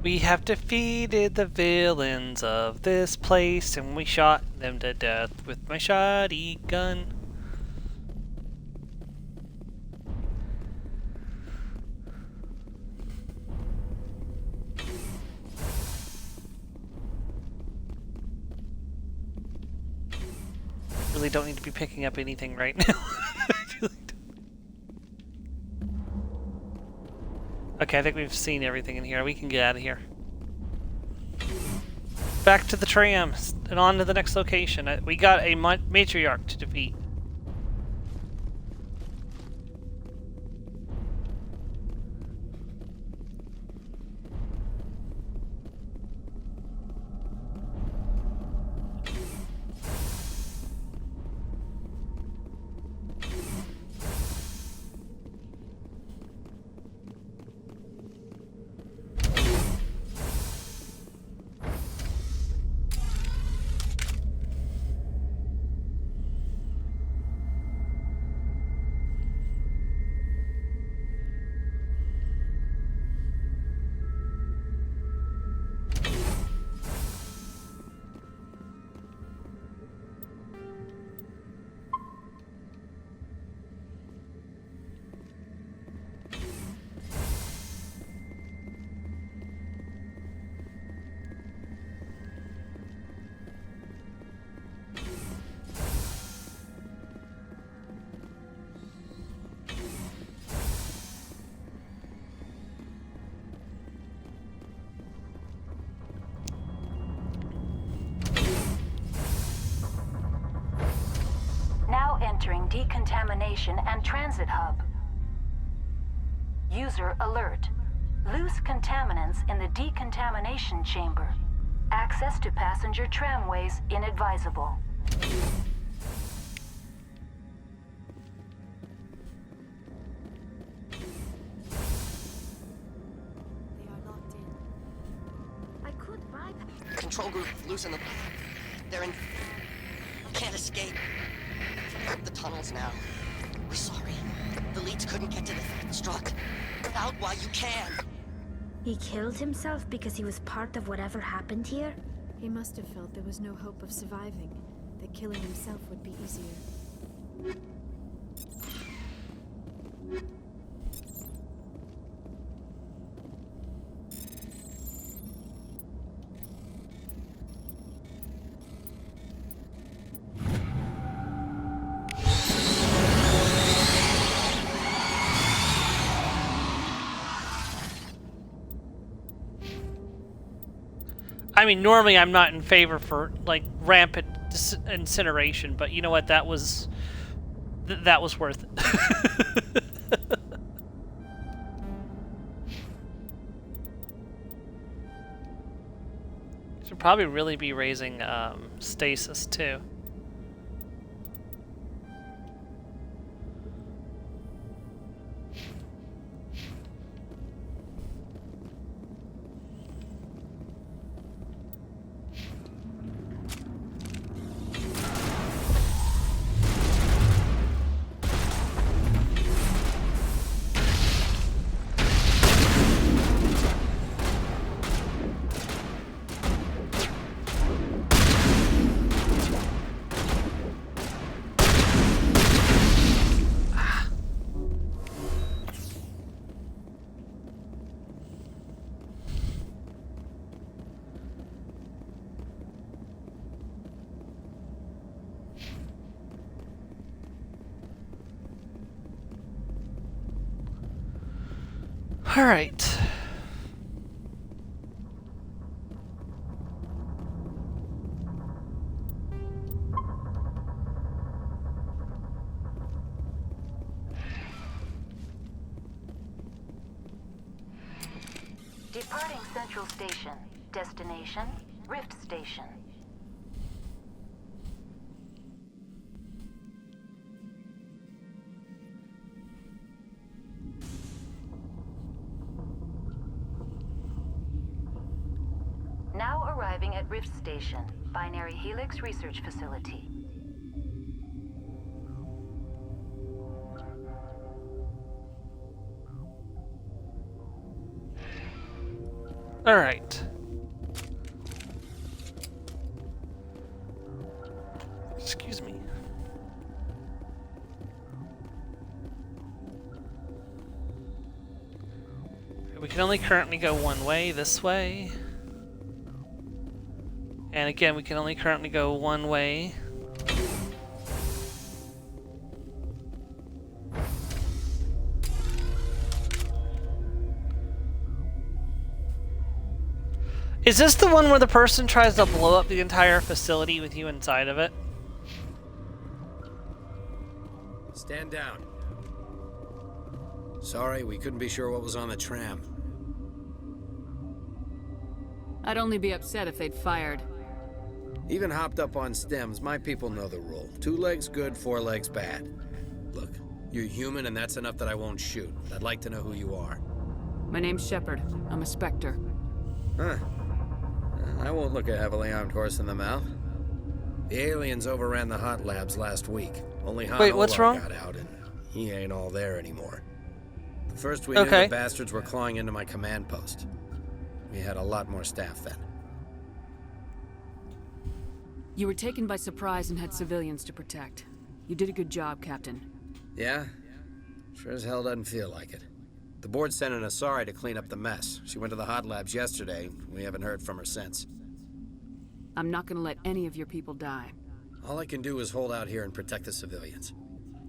We have defeated the villains of this place, and we shot them to death with my shotgun. Really don't need to be picking up anything right now. Okay, I think we've seen everything in here. We can get out of here. Back to the tram and on to the next location. We got a matriarch to defeat. decontamination and transit hub. User alert. Loose contaminants in the decontamination chamber. Access to passenger tramways inadvisable. I could buy them. Control group, loosen them. They're in... Can't escape. The tunnels now. We're sorry. The leads couldn't get to the struck. Get out while you can. He killed himself because he was part of whatever happened here? He must have felt there was no hope of surviving, that killing himself would be easier. I mean, normally I'm not in favor for like rampant incineration, but you know what? That was worth it. Should probably really be raising stasis too. All right. Departing Central Station. Destination, Rift Station. Now arriving at Rift Station, Binary Helix Research Facility. All right. Excuse me. We can only currently go one way, this way. And again, we can only currently go one way. Is this the one where the person tries to blow up the entire facility with you inside of it? Stand down. Sorry, we couldn't be sure what was on the tram. I'd only be upset if they'd fired. Even hopped up on stems, my people know the rule. 2 legs good, 4 legs bad. Look, you're human and that's enough that I won't shoot. I'd like to know who you are. My name's Shepard. I'm a Spectre. Huh. I won't look a heavily armed horse in the mouth. The aliens overran the hot labs last week. Only Han Wait, what's wrong? got out and he ain't all there anymore. The first we knew, the bastards were clawing into my command post. We had a lot more staff then. You were taken by surprise and had civilians to protect. You did a good job, Captain. Yeah? Sure as hell doesn't feel like it. The board sent an Asari to clean up the mess. She went to the hot labs yesterday. We haven't heard from her since. I'm not gonna let any of your people die. All I can do is hold out here and protect the civilians.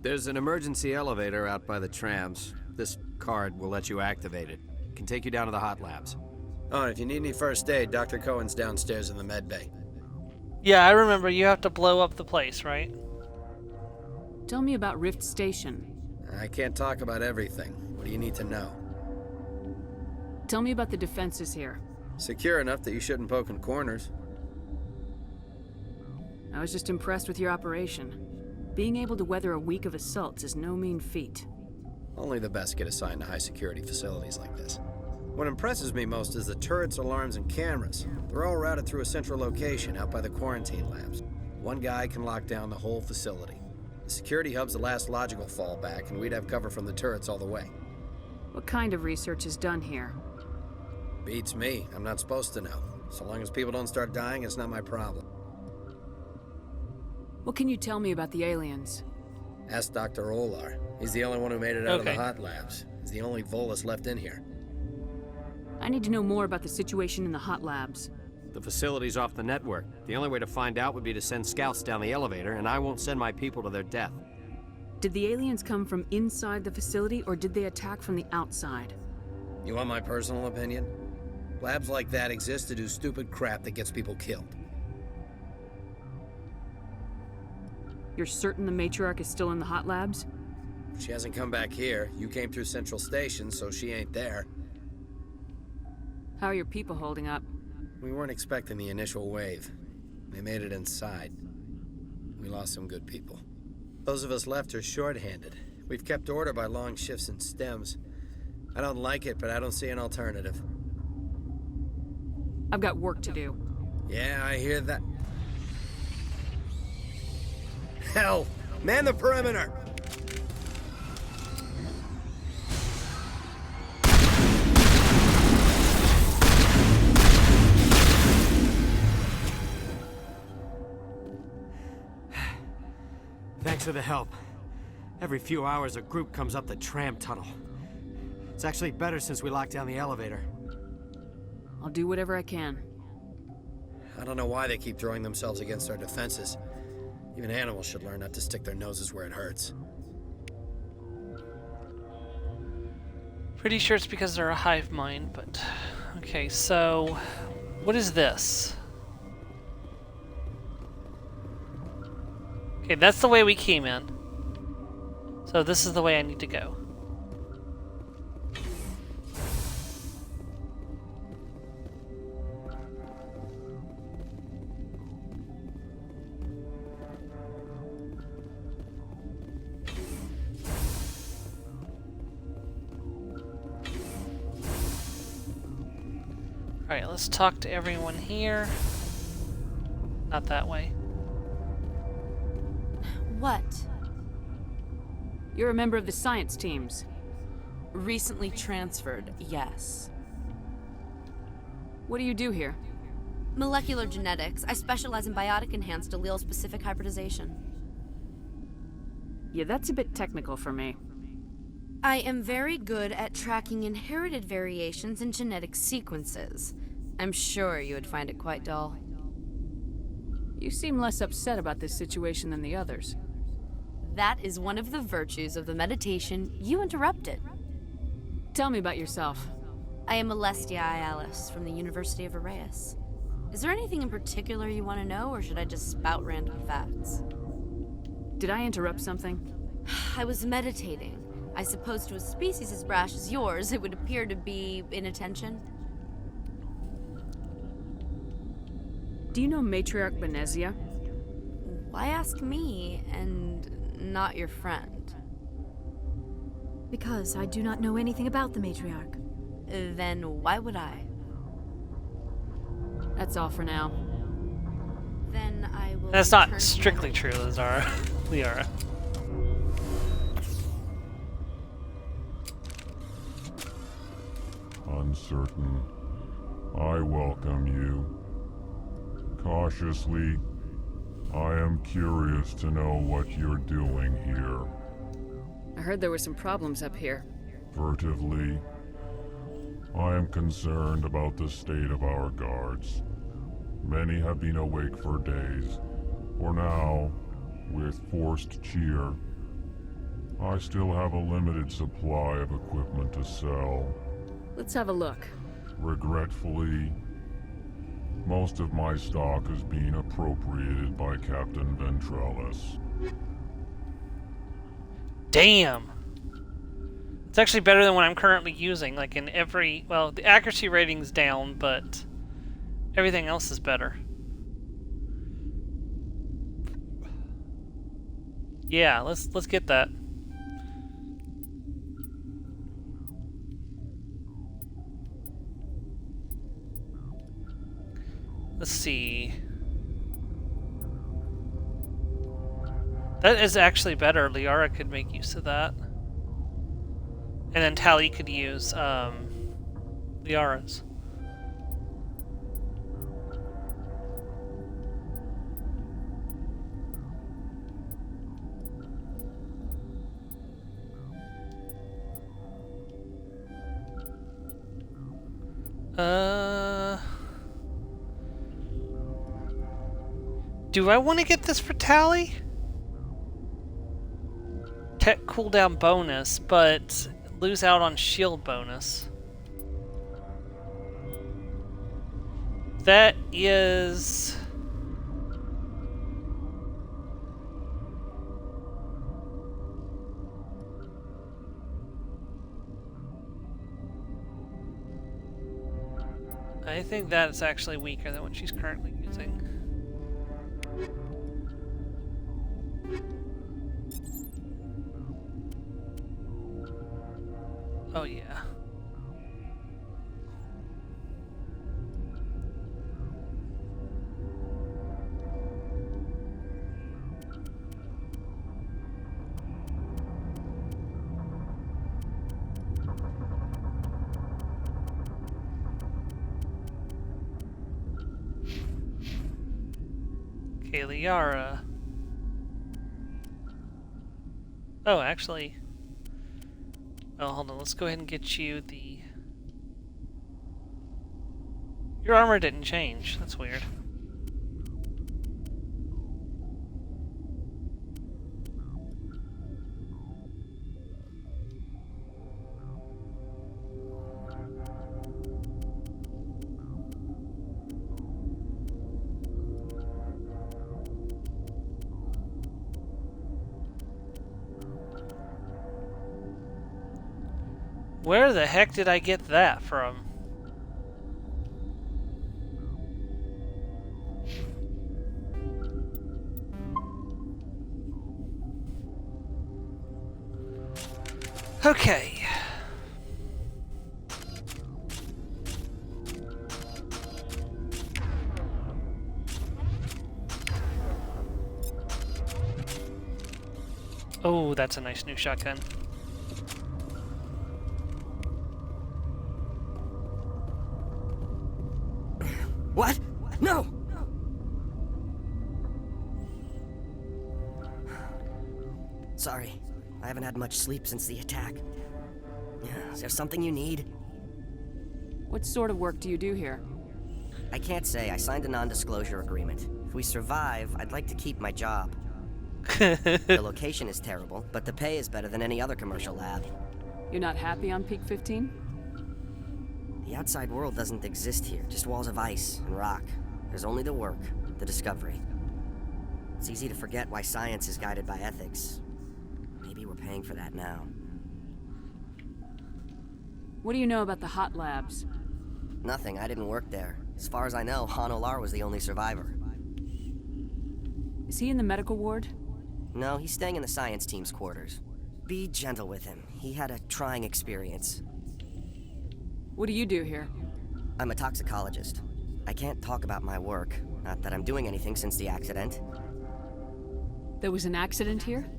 There's an emergency elevator out by the trams. This card will let you activate it. It can take you down to the hot labs. Oh, and if you need any first aid, Dr. Cohen's downstairs in the med bay. Yeah, I remember you have to blow up the place, right? Tell me about Rift Station. I can't talk about everything. What do you need to know? Tell me about the defenses here. Secure enough that you shouldn't poke in corners. I was just impressed with your operation. Being able to weather a week of assaults is no mean feat. Only the best get assigned to high-security facilities like this. What impresses me most is the turrets, alarms, and cameras. They're all routed through a central location out by the quarantine labs. One guy can lock down the whole facility. The security hub's the last logical fallback, and we'd have cover from the turrets all the way. What kind of research is done here? Beats me. I'm not supposed to know. So long as people don't start dying, it's not my problem. What can you tell me about the aliens? Ask Dr. Olar. He's the only one who made it out of the hot labs. He's the only Volus left in here. I need to know more about the situation in the hot labs. The facility's off the network. The only way to find out would be to send scouts down the elevator, and I won't send my people to their death. Did the aliens come from inside the facility, or did they attack from the outside? You want my personal opinion? Labs like that exist to do stupid crap that gets people killed. You're certain the matriarch is still in the hot labs? She hasn't come back here. You came through Central Station, so she ain't there. How are your people holding up? We weren't expecting the initial wave. They made it inside. We lost some good people. Those of us left are short-handed. We've kept order by long shifts in stems. I don't like it, but I don't see an alternative. I've got work to do. Yeah, I hear that. Hell! Man the perimeter! Thanks for the help. Every few hours, a group comes up the tram tunnel. It's actually better since we locked down the elevator. I'll do whatever I can. I don't know why they keep throwing themselves against our defenses. Even animals should learn not to stick their noses where it hurts. Pretty sure it's because they're a hive mind, but... Okay, so... What is this? Okay, that's the way we came in. So this is the way I need to go. Alright, let's talk to everyone here. Not that way. What? You're a member of the science teams. Recently transferred, yes. What do you do here? Molecular genetics. I specialize in biotic-enhanced allele-specific hybridization. Yeah, that's a bit technical for me. I am very good at tracking inherited variations in genetic sequences. I'm sure you would find it quite dull. You seem less upset about this situation than the others. That is one of the virtues of the meditation you interrupted. Tell me about yourself. I am Alestia Alice from the University of Arraeus. Is there anything in particular you want to know, or should I just spout random facts? Did I interrupt something? I was meditating. I suppose to a species as brash as yours, it would appear to be inattention. Do you know Matriarch Benezia? Why ask me, and not your friend? Because I do not know anything about the matriarch. Then why would I? That's all for now. Then I will. That's not strictly true, Liara. Uncertain. I welcome you. Cautiously, I am curious to know what you're doing here. I heard there were some problems up here. Furtively, I am concerned about the state of our guards. Many have been awake for days. For now, with forced cheer, I still have a limited supply of equipment to sell. Let's have a look. Regretfully, most of my stock is being appropriated by Captain Ventrellis. Damn! It's actually better than what I'm currently using. Like in every... Well, the accuracy rating's down, but everything else is better. Yeah, let's get that. Let's see. That is actually better. Liara could make use of that. And then Tally could use Liara's. Do I want to get this for Tally? Tech cooldown bonus, but lose out on shield bonus. That is... I think that's actually weaker than what she's currently using. Oh yeah. Okay, Liara. Oh, actually... Well, hold on, let's go ahead and get you the... Your armor didn't change. That's weird. Where the heck did I get that from? Okay. Oh, that's a nice new shotgun. What? No! Sorry, I haven't had much sleep since the attack. Is there something you need? What sort of work do you do here? I can't say. I signed a non-disclosure agreement. If we survive, I'd like to keep my job. The location is terrible, but the pay is better than any other commercial lab. You're not happy on Peak 15? The outside world doesn't exist here, just walls of ice and rock. There's only the work, the discovery. It's easy to forget why science is guided by ethics. Maybe we're paying for that now. What do you know about the hot labs? Nothing, I didn't work there. As far as I know, Han Olar was the only survivor. Is he in the medical ward? No, he's staying in the science team's quarters. Be gentle with him. He had a trying experience. What do you do here? I'm a toxicologist. I can't talk about my work. Not that I'm doing anything since the accident. There was an accident here?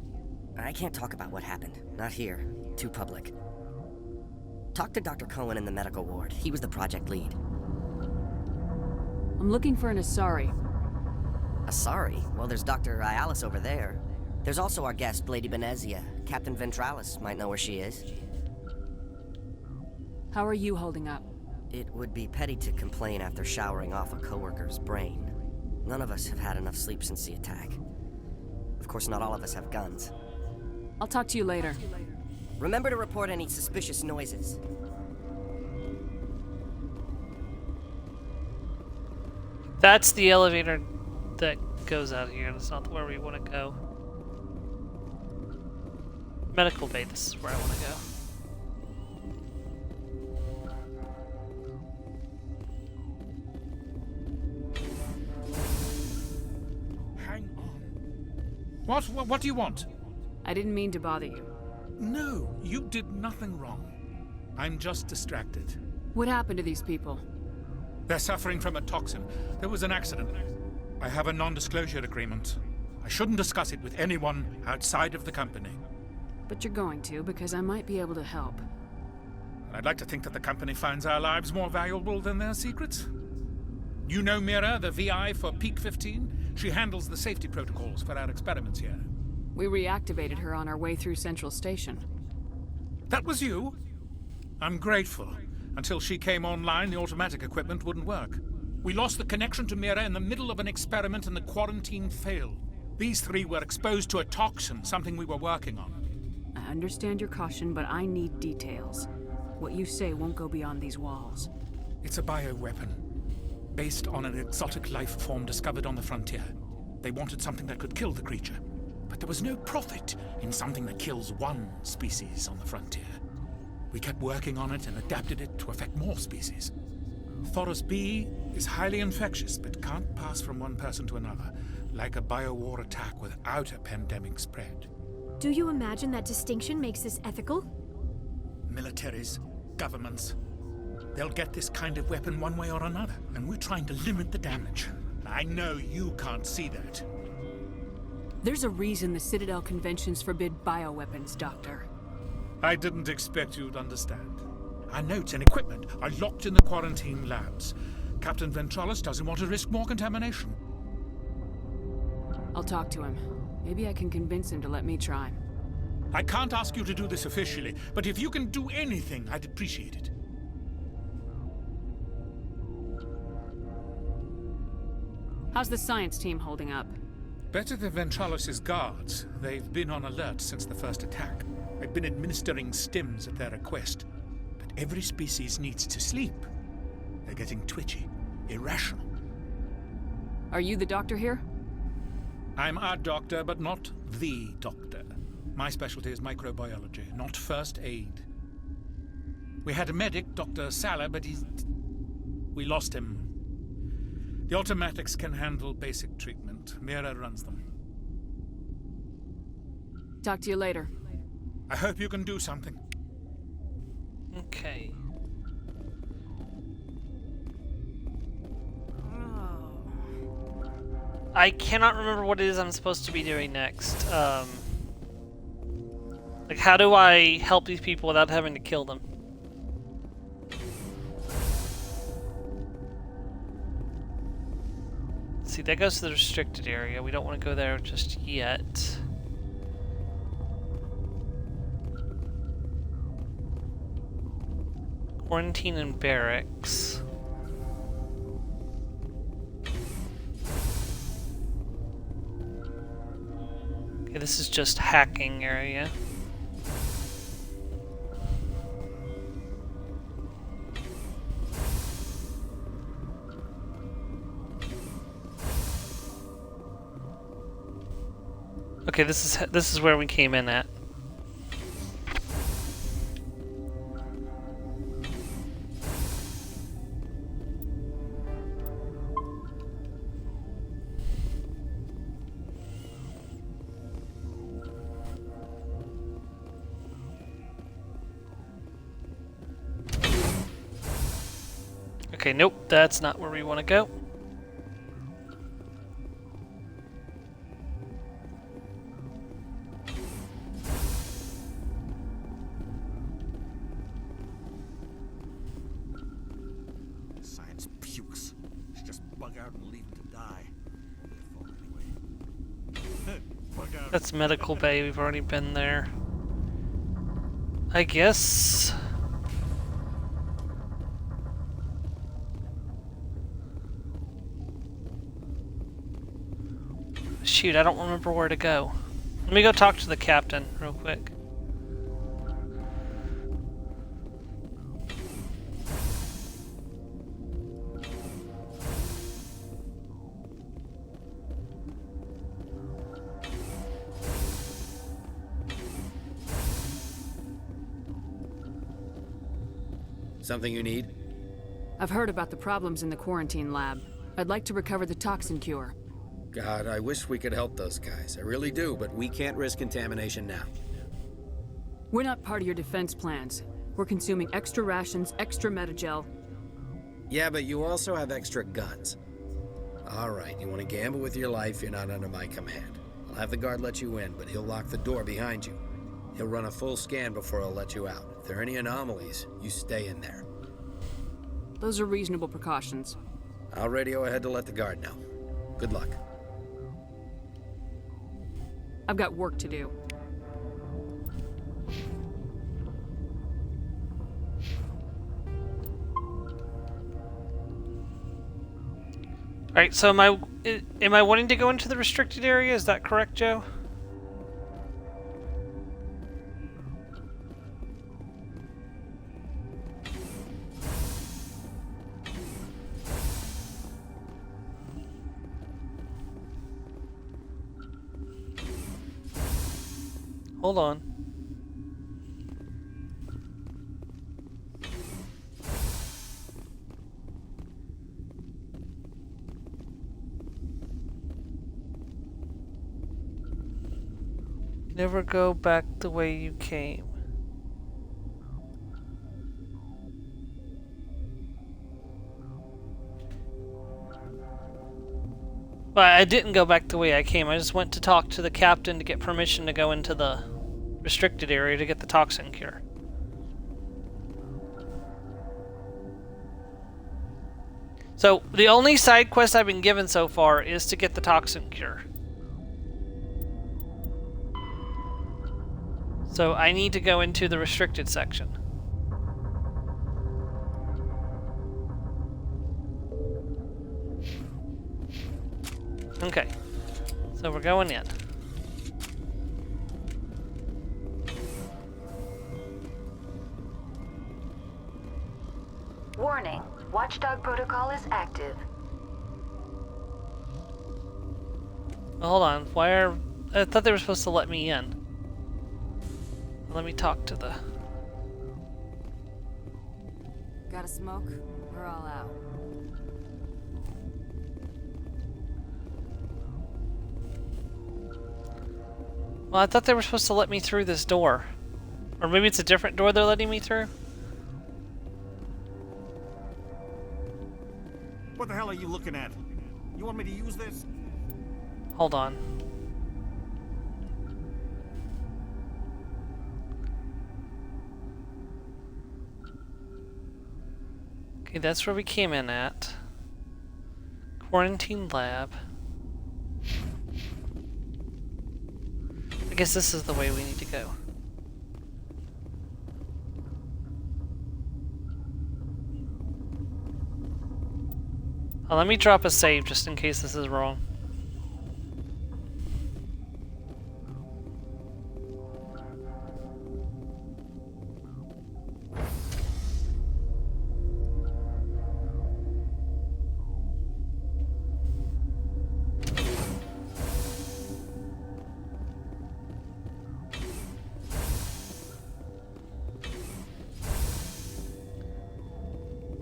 I can't talk about what happened. Not here. Too public. Talk to Dr. Cohen in the medical ward. He was the project lead. I'm looking for an Asari. Asari? Well, there's Dr. Ayalis over there. There's also our guest, Lady Benezia. Captain Ventralis might know where she is. How are you holding up? It would be petty to complain after showering off a coworker's brain. None of us have had enough sleep since the attack. Of course, not all of us have guns. I'll talk to you later. Remember to report any suspicious noises. That's the elevator that goes out here. That's not where we want to go. Medical bay, this is where I want to go. Hang on. What do you want? I didn't mean to bother you. No, you did nothing wrong. I'm just distracted. What happened to these people? They're suffering from a toxin. There was an accident. I have a non-disclosure agreement. I shouldn't discuss it with anyone outside of the company. But you're going to, because I might be able to help. I'd like to think that the company finds our lives more valuable than their secrets. You know Mira, the VI for Peak 15? She handles the safety protocols for our experiments here. We reactivated her on our way through Central Station. That was you? I'm grateful. Until she came online, the automatic equipment wouldn't work. We lost the connection to Mira in the middle of an experiment and the quarantine failed. These three were exposed to a toxin, something we were working on. I understand your caution, but I need details. What you say won't go beyond these walls. It's a bioweapon, based on an exotic life form discovered on the frontier. They wanted something that could kill the creature, but there was no profit in something that kills one species on the frontier. We kept working on it and adapted it to affect more species. Thoros B is highly infectious, but can't pass from one person to another, like a biowar attack without a pandemic spread. Do you imagine that distinction makes this ethical? Militaries, governments, they'll get this kind of weapon one way or another, and we're trying to limit the damage. I know you can't see that. There's a reason the Citadel conventions forbid bioweapons, Doctor. I didn't expect you'd understand. Our notes and equipment are locked in the quarantine labs. Captain Ventralis doesn't want to risk more contamination. I'll talk to him. Maybe I can convince him to let me try. I can't ask you to do this officially, but if you can do anything, I'd appreciate it. How's the science team holding up? Better than Ventralis' guards. They've been on alert since the first attack. I've been administering stims at their request. But every species needs to sleep. They're getting twitchy, irrational. Are you the doctor here? I'm a doctor, but not the doctor. My specialty is microbiology, not first aid. We had a medic, Dr. Salah, but we lost him. The automatics can handle basic treatment. Mira runs them. Talk to you later. I hope you can do something. Okay. I cannot remember what it is I'm supposed to be doing next. Like, how do I help these people without having to kill them? See, that goes to the restricted area. We don't want to go there just yet. Quarantine and barracks. Okay, this is just hacking area. Okay, this is where we came in at. Okay, nope, that's not where we want to go. Science pukes. Let's just bug out and leave them to die. Anyway. Bug out. That's medical bay, we've already been there. I guess. Shoot, I don't remember where to go. Let me go talk to the captain real quick. Something you need? I've heard about the problems in the quarantine lab. I'd like to recover the toxin cure. God, I wish we could help those guys. I really do, but we can't risk contamination now. We're not part of your defense plans. We're consuming extra rations, extra metagel. Yeah, but you also have extra guns. All right, you want to gamble with your life, you're not under my command. I'll have the guard let you in, but he'll lock the door behind you. He'll run a full scan before he'll let you out. If there are any anomalies, you stay in there. Those are reasonable precautions. I'll radio ahead to let the guard know. Good luck. I've got work to do. Alright, so am I wanting to go into the restricted area? Is that correct, Joe? Hold on. Never go back the way you came. Well, I didn't go back the way I came. I just went to talk to the captain to get permission to go into the restricted area to get the toxin cure. So, the only side quest I've been given so far is to get the toxin cure. So, I need to go into the restricted section. Okay. So, we're going in. Warning. Watchdog protocol is active. Well, hold on. Why are... I thought they were supposed to let me in. Let me talk to the... Got a smoke? We're all out. Well, I thought they were supposed to let me through this door. Or maybe it's a different door they're letting me through? What the hell are you looking at? You want me to use this? Hold on. Okay, that's where we came in at. Quarantine lab. I guess this is the way we need to go. Oh, let me drop a save just in case this is wrong.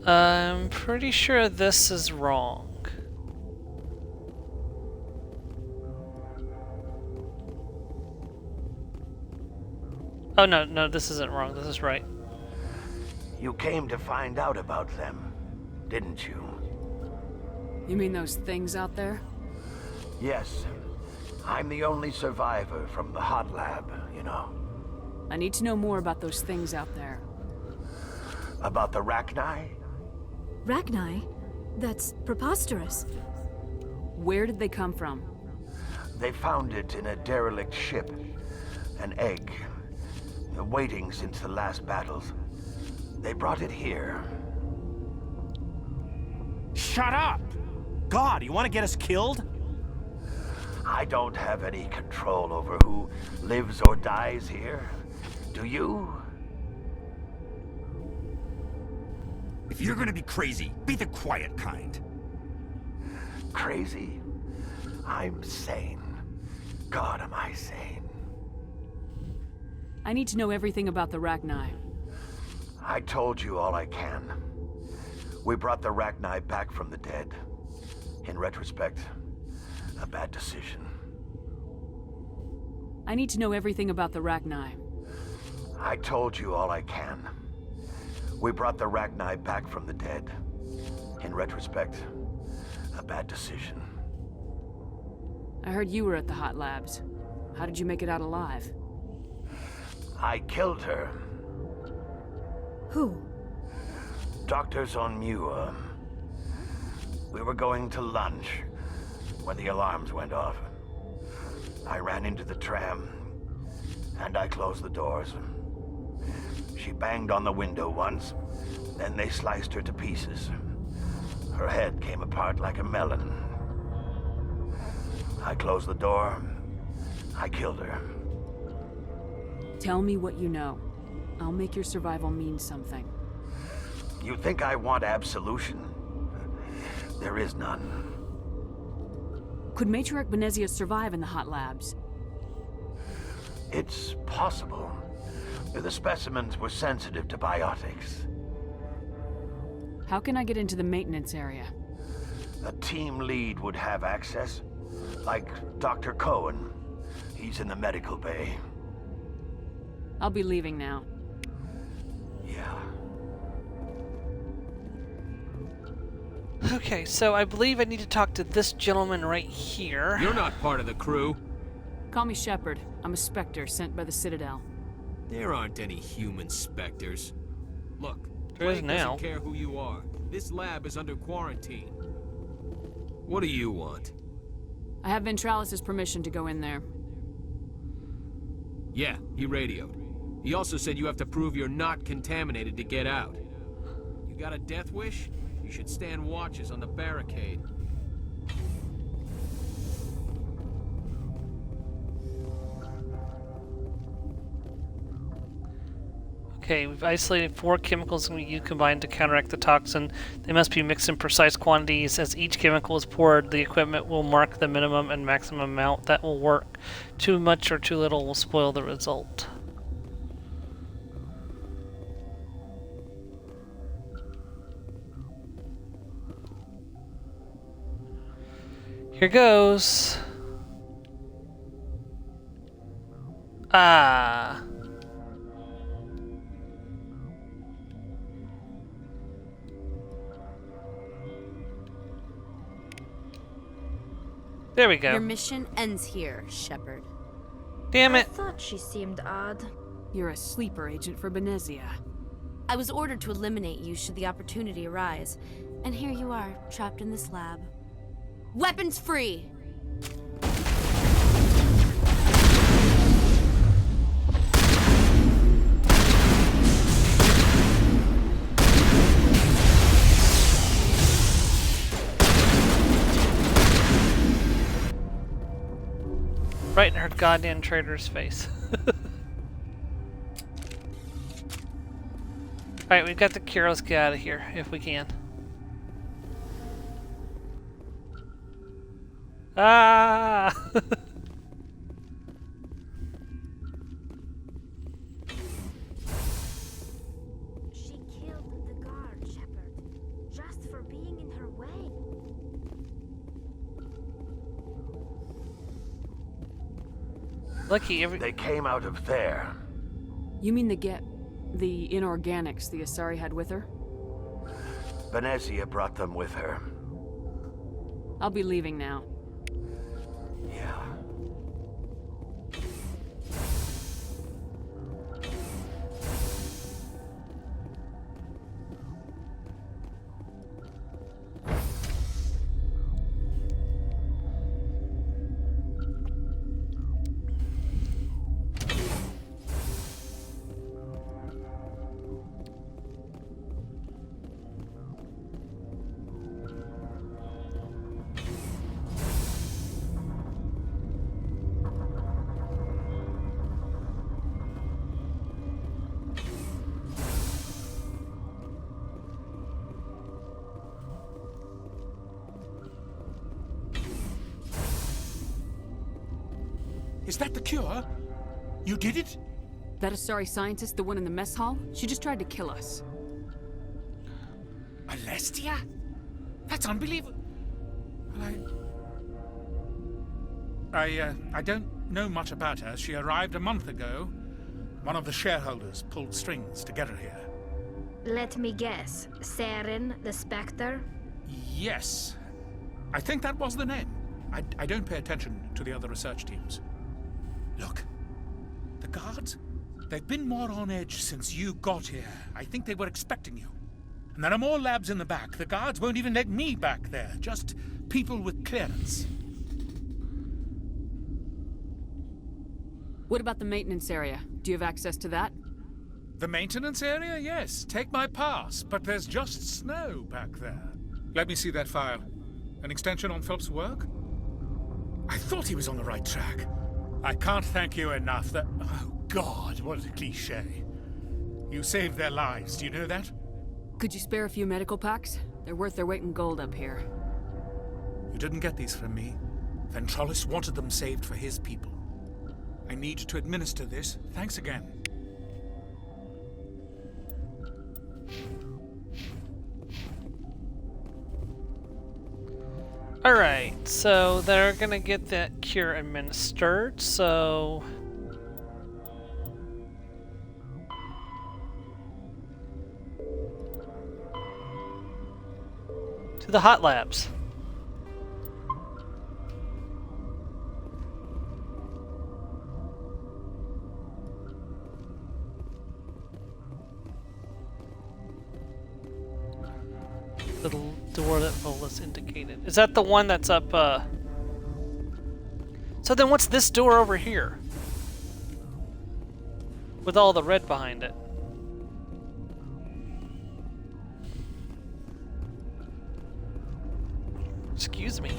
I'm pretty sure this is wrong. Oh no, this isn't wrong, this is right. You came to find out about them, didn't you? You mean those things out there? Yes. I'm the only survivor from the hot lab, you know. I need to know more about those things out there. About the Rachni? Rachni? That's preposterous. Where did they come from? They found it in a derelict ship. An egg. Waiting since the last battles. They brought it here. Shut up! God, you want to get us killed? I don't have any control over who lives or dies here. Do you? If you're gonna be crazy, be the quiet kind. Crazy? I'm sane. God, am I sane? I need to know everything about the Rachni. I told you all I can. We brought the Rachni back from the dead. In retrospect, a bad decision. I need to know everything about the Rachni. I told you all I can. We brought the Rachni back from the dead. In retrospect, a bad decision. I heard you were at the hot labs. How did you make it out alive? I killed her. Who? Doctors on Muir. We were going to lunch when the alarms went off. I ran into the tram, and I closed the doors. She banged on the window once, then they sliced her to pieces. Her head came apart like a melon. I closed the door. I killed her. Tell me what you know. I'll make your survival mean something. You think I want absolution? There is none. Could Matriarch Benezia survive in the hot labs? It's possible. The specimens were sensitive to biotics. How can I get into the maintenance area? A team lead would have access, like Dr. Cohen. He's in the medical bay. I'll be leaving now. Yeah. Okay, so I believe I need to talk to this gentleman right here. You're not part of the crew. Call me Shepard. I'm a Spectre sent by the Citadel. There aren't any human Spectres. Look, There is Blake now. doesn't care who you are. This lab is under quarantine. What do you want? I have Ventralis' permission to go in there. Yeah, he radioed. He also said you have to prove you're not contaminated to get out. You got a death wish? You should stand watches on the barricade. Okay, we've isolated 4 chemicals and you combined to counteract the toxin. They must be mixed in precise quantities. As each chemical is poured, the equipment will mark the minimum and maximum amount that will work. Too much or too little will spoil the result. Here goes. Ah. There we go. Your mission ends here, Shepard. Damn it. I thought she seemed odd. You're a sleeper agent for Benezia. I was ordered to eliminate you should the opportunity arise. And here you are, trapped in this lab. Weapons free! Right in her goddamn traitor's face. Alright, we've got the cure. Let's get out of here if we can. Ah! She killed the guard, Shepard, just for being in her way. Lucky They came out of there. You mean the inorganics the Asari had with her? Benezia brought them with her. I'll be leaving now. Yeah. Is that the cure? You did it? That Asari scientist, the one in the mess hall? She just tried to kill us. Alestia? That's unbelievable. I don't know much about her. She arrived a month ago. One of the shareholders pulled strings to get her here. Let me guess. Saren, the Spectre? Yes. I think that was the name. I don't pay attention to the other research teams. Look, the guards, they've been more on edge since you got here. I think they were expecting you. And there are more labs in the back. The guards won't even let me back there. Just people with clearance. What about the maintenance area? Do you have access to that? The maintenance area? Yes. Take my pass. But there's just snow back there. Let me see that file. An extension on Phelps' work? I thought he was on the right track. I can't thank you enough that... Oh, God, what a cliché. You saved their lives, do you know that? Could you spare a few medical packs? They're worth their weight in gold up here. You didn't get these from me. Ventrolis wanted them saved for his people. I need to administer this. Thanks again. Alright, so they're gonna get that cure administered, so... to the hot labs. The door that Volus indicated. Is that the one that's up, So then what's this door over here? With all the red behind it. Excuse me.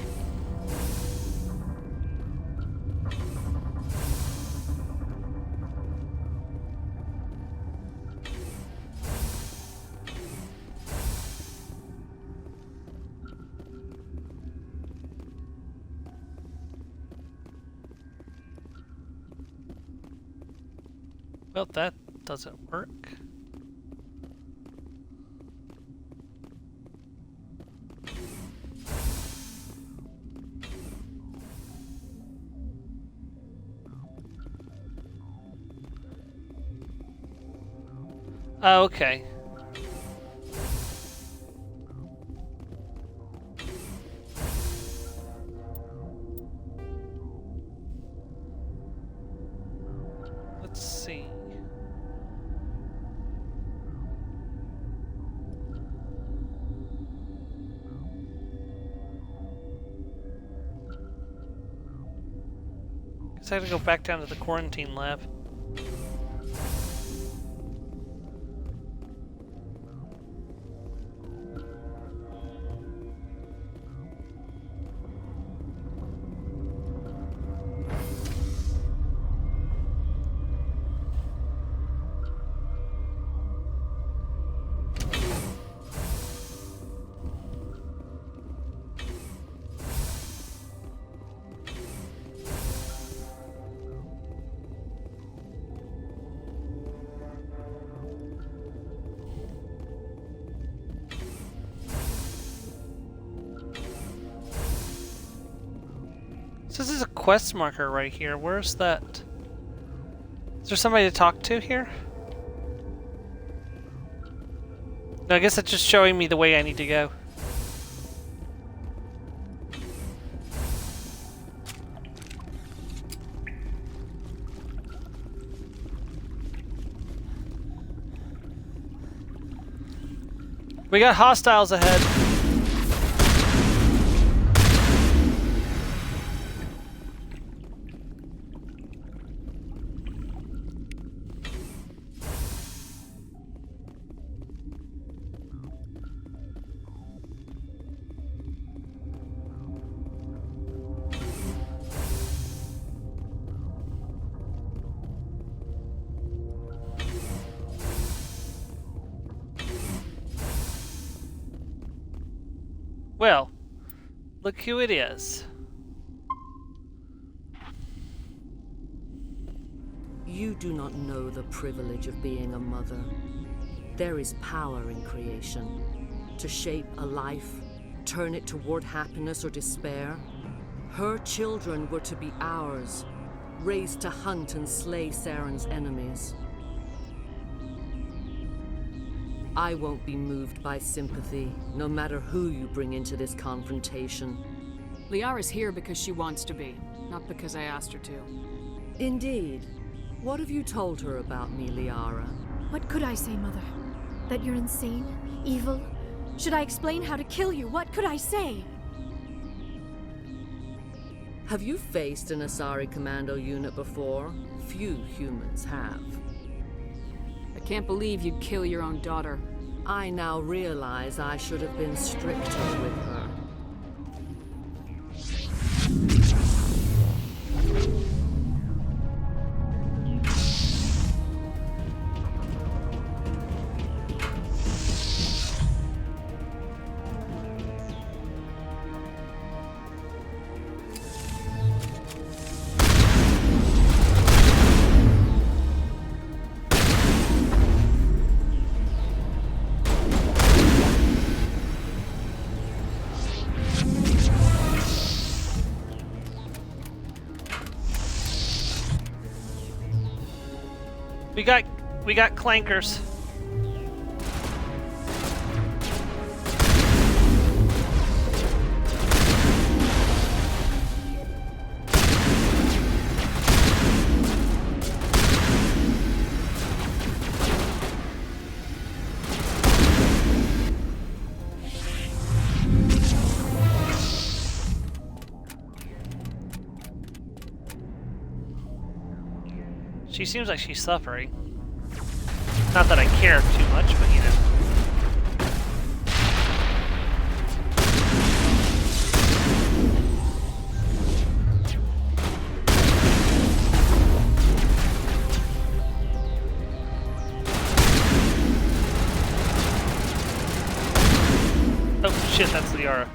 Well, that doesn't work. Oh, okay. Let's see. Guess I have to go back down to the quarantine lab. So this is a quest marker right here. Where's that? Is there somebody to talk to here? No, I guess it's just showing me the way I need to go. We got hostiles ahead. Well, look who it is. You do not know the privilege of being a mother. There is power in creation. To shape a life, turn it toward happiness or despair. Her children were to be ours, raised to hunt and slay Saren's enemies. I won't be moved by sympathy, no matter who you bring into this confrontation. Liara's here because she wants to be, not because I asked her to. Indeed. What have you told her about me, Liara? What could I say, Mother? That you're insane? Evil? Should I explain how to kill you? What could I say? Have you faced an Asari commando unit before? Few humans have. I can't believe you'd kill your own daughter. I now realize I should have been stricter with her. We got clankers. She seems like she's suffering. Not that I care too much, but you know. Oh shit, that's Liara.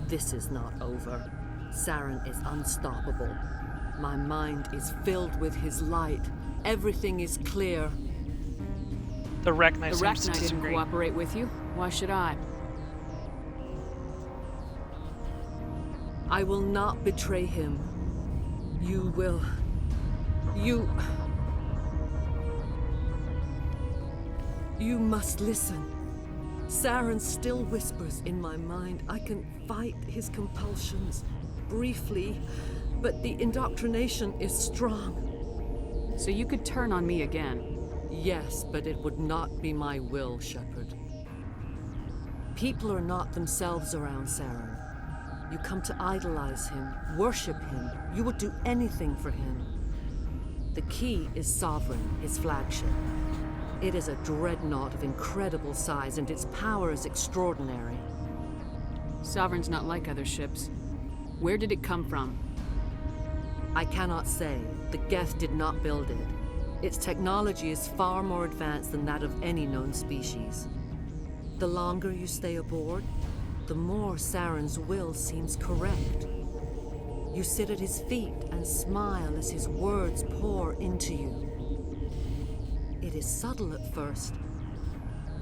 This is not over. Saren is unstoppable. My mind is filled with his light. Everything is clear. The Rek'Nai The Rek'Nai didn't cooperate with you. Why should I? I will not betray him. You will... You must listen. Saren still whispers in my mind. I can fight his compulsions, briefly, but the indoctrination is strong. So you could turn on me again? Yes, but it would not be my will, Shepard. People are not themselves around Saren. You come to idolize him, worship him. You would do anything for him. The key is Sovereign, his flagship. It is a dreadnought of incredible size, and its power is extraordinary. Sovereign's not like other ships. Where did it come from? I cannot say. The Geth did not build it. Its technology is far more advanced than that of any known species. The longer you stay aboard, the more Saren's will seems correct. You sit at his feet and smile as his words pour into you. It is subtle at first.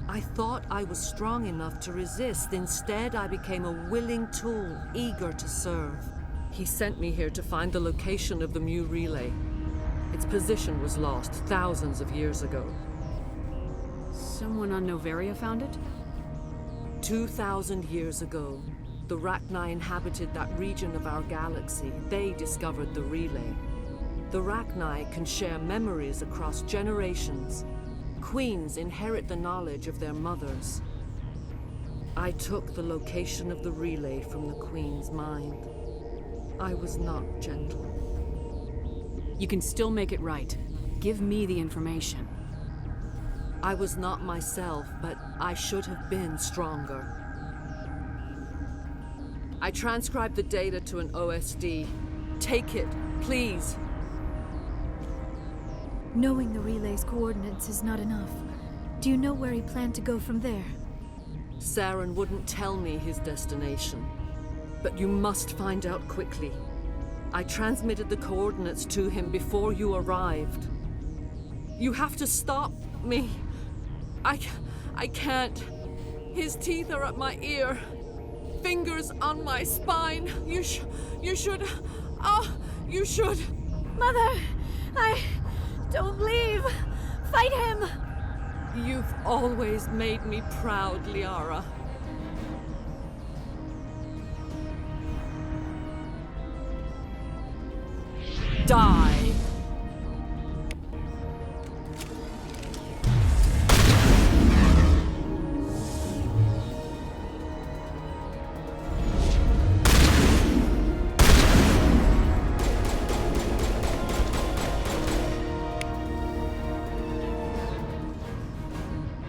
I thought I was strong enough to resist. Instead, I became a willing tool, eager to serve. He sent me here to find the location of the Mu relay. Its position was lost thousands of years ago. Someone on Noveria found it? 2,000 years ago, The Rachni inhabited that region of our galaxy. They discovered the relay. The Rachni can share memories across generations. Queens inherit the knowledge of their mothers. I took the location of the relay from the Queen's mind. I was not gentle. You can still make it right. Give me the information. I was not myself, but I should have been stronger. I transcribed the data to an OSD. Take it, please. Knowing the relay's coordinates is not enough. Do you know where he planned to go from there? Saren wouldn't tell me his destination. But you must find out quickly. I transmitted the coordinates to him before you arrived. You have to stop me. I can't. His teeth are at my ear. Fingers on my spine. You should. You should. Mother! Don't leave! Fight him! You've always made me proud, Liara. Die!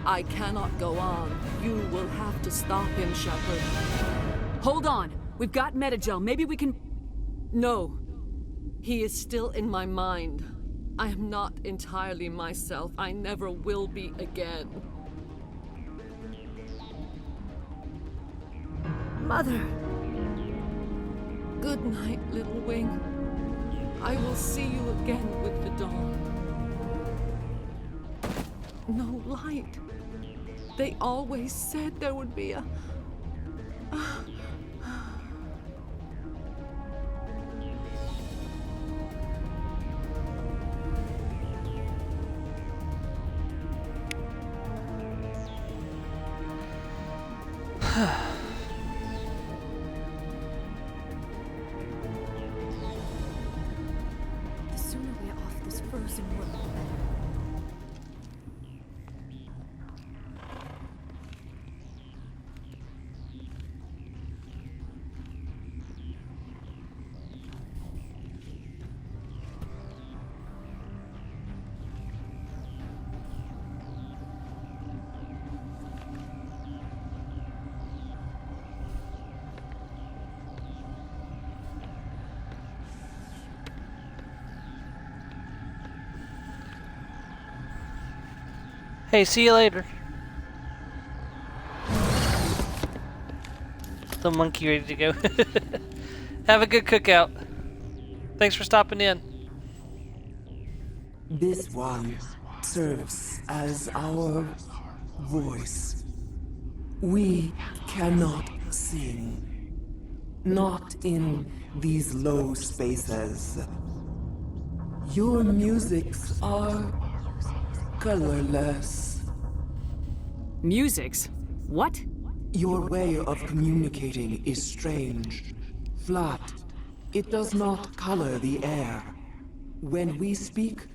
I cannot go on. You will have to stop him, Shepard. Hold on. We've got Metagel. Maybe we can... No. He is still in my mind. I am not entirely myself. I never will be again. Mother! Good night, little wing. I will see you again with the dawn. No light. They always said there would be a... The sooner we're off this frozen world, the better. Hey, see you later. The monkey ready to go. Have a good cookout. Thanks for stopping in. This one serves as our voice. We cannot sing. Not in these low spaces. Your musics are colorless. Musics? What? Your way of communicating is strange. Flat. It does not color the air. When we speak,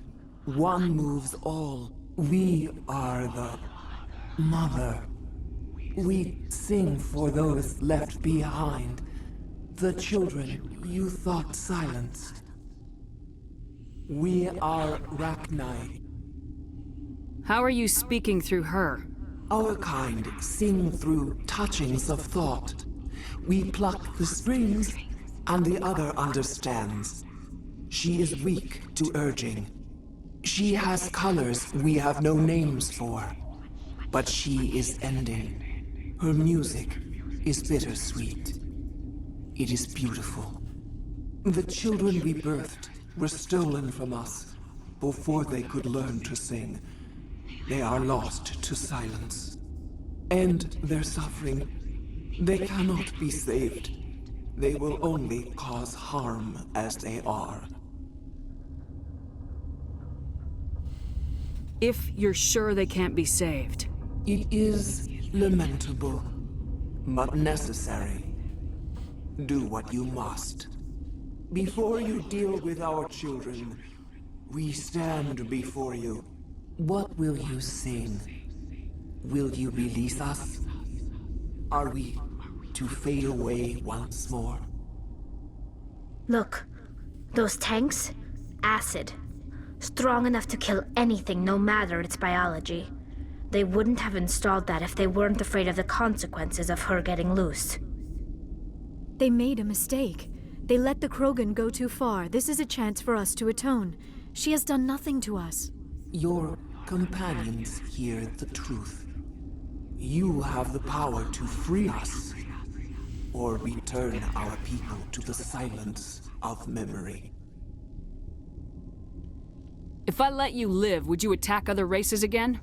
one moves all. We are the mother. We sing for those left behind. The children you thought silenced. We are Rachni. How are you speaking through her? Our kind sing through touchings of thought. We pluck the strings, and the other understands. She is weak to urging. She has colors we have no names for. But she is ending. Her music is bittersweet. It is beautiful. The children we birthed were stolen from us before they could learn to sing. They are lost to silence. And their suffering, they cannot be saved. They will only cause harm as they are. If you're sure they can't be saved. It is lamentable, but necessary. do what you must. Before you deal with our children, we stand before you. What will you sing? Will you release us? Are we to fade away once more? Look, those tanks? Acid. Strong enough to kill anything, no matter its biology. They wouldn't have installed that if they weren't afraid of the consequences of her getting loose. They made a mistake. They let the Krogan go too far. This is a chance for us to atone. She has done nothing to us. Your companions hear the truth. You have the power to free us, or return our people to the silence of memory. If I let you live, would you attack other races again?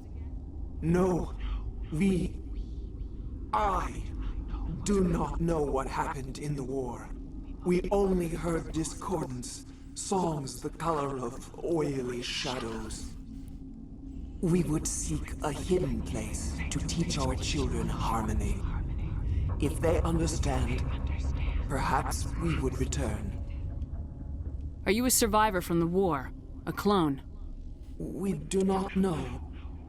No, I do not know what happened in the war. We only heard discordance, songs the color of oily shadows. We would seek a hidden place to teach our children harmony. If they understand, perhaps we would return. Are you a survivor from the war? A clone? We do not know.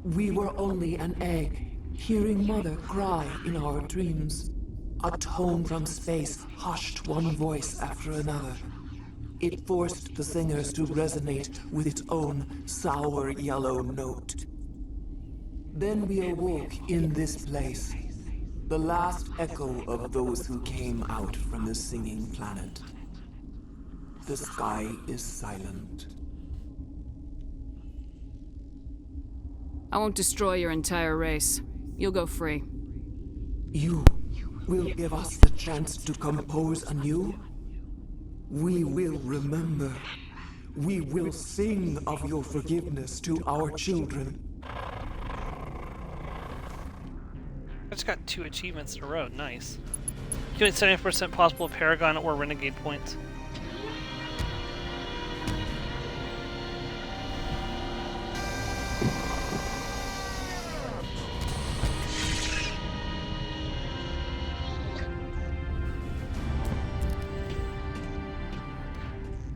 We were only an egg, hearing Mother cry in our dreams. A tone from space hushed one voice after another. It forced the singers to resonate with its own sour yellow note. Then we awoke in this place, the last echo of those who came out from the singing planet. The sky is silent. I won't destroy your entire race. You'll go free. You will give us the chance to compose anew? We will remember. We will sing of your forgiveness to our children. I just got 2 achievements in a row. Nice. Giving 70% possible Paragon or Renegade points.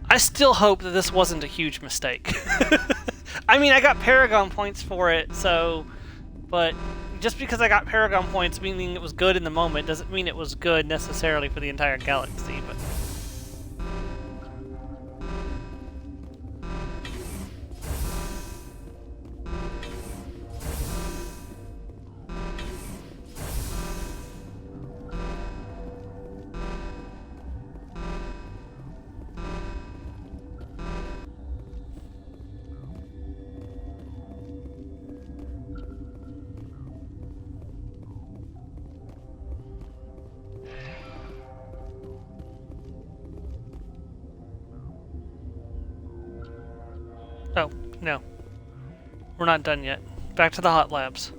I still hope that this wasn't a huge mistake. I mean, I got Paragon points for it, so... But just because I got Paragon points, meaning it was good in the moment, doesn't mean it was good necessarily for the entire galaxy, but... Oh, no. We're not done yet. Back to the hot labs.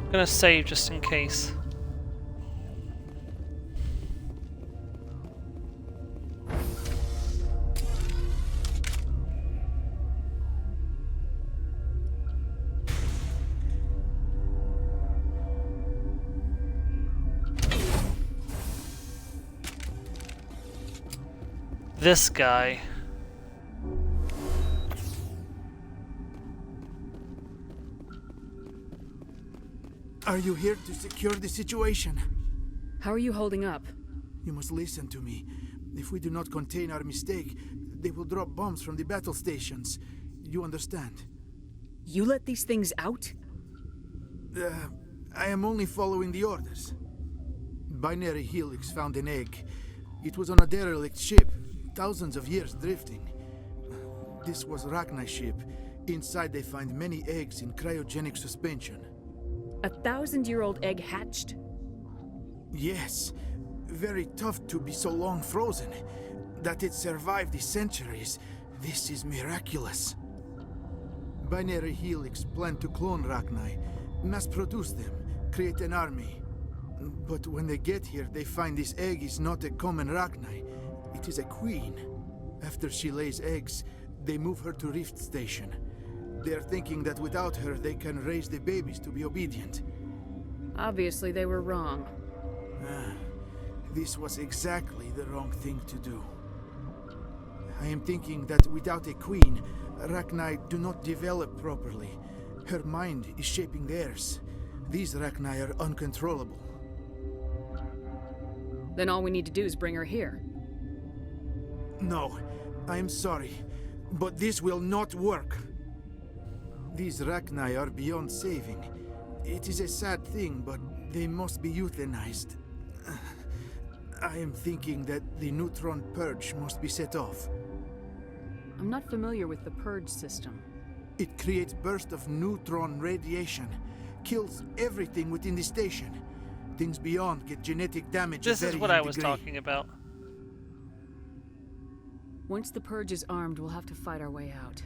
I'm gonna save just in case. This guy. Are you here to secure the situation? How are you holding up? You must listen to me. If we do not contain our mistake, they will drop bombs from the battle stations. You understand? You let these things out? I am only following the orders. Binary Helix found an egg. It was on a derelict ship, thousands of years drifting. This was Rachni's ship. Inside they find many eggs in cryogenic suspension. A 1,000-year-old egg hatched? Yes. Very tough to be so long frozen. That it survived the centuries, this is miraculous. Binary Helix planned to clone Rachni, mass produce them, create an army. But when they get here, they find this egg is not a common Rachni. It is a queen. After she lays eggs, they move her to Rift Station. They are thinking that without her, they can raise the babies to be obedient. Obviously, they were wrong. This was exactly the wrong thing to do. I am thinking that without a queen, Rachni do not develop properly. Her mind is shaping theirs. These Rachni are uncontrollable. Then all we need to do is bring her here. No, I am sorry, but this will not work. These Rachni are beyond saving. It is a sad thing, but they must be euthanized. I am thinking that the neutron purge must be set off. I'm not familiar with the purge system. It creates bursts of neutron radiation, kills everything within the station. Things beyond get genetic damage. This is what I was talking about. Once the purge is armed, we'll have to fight our way out.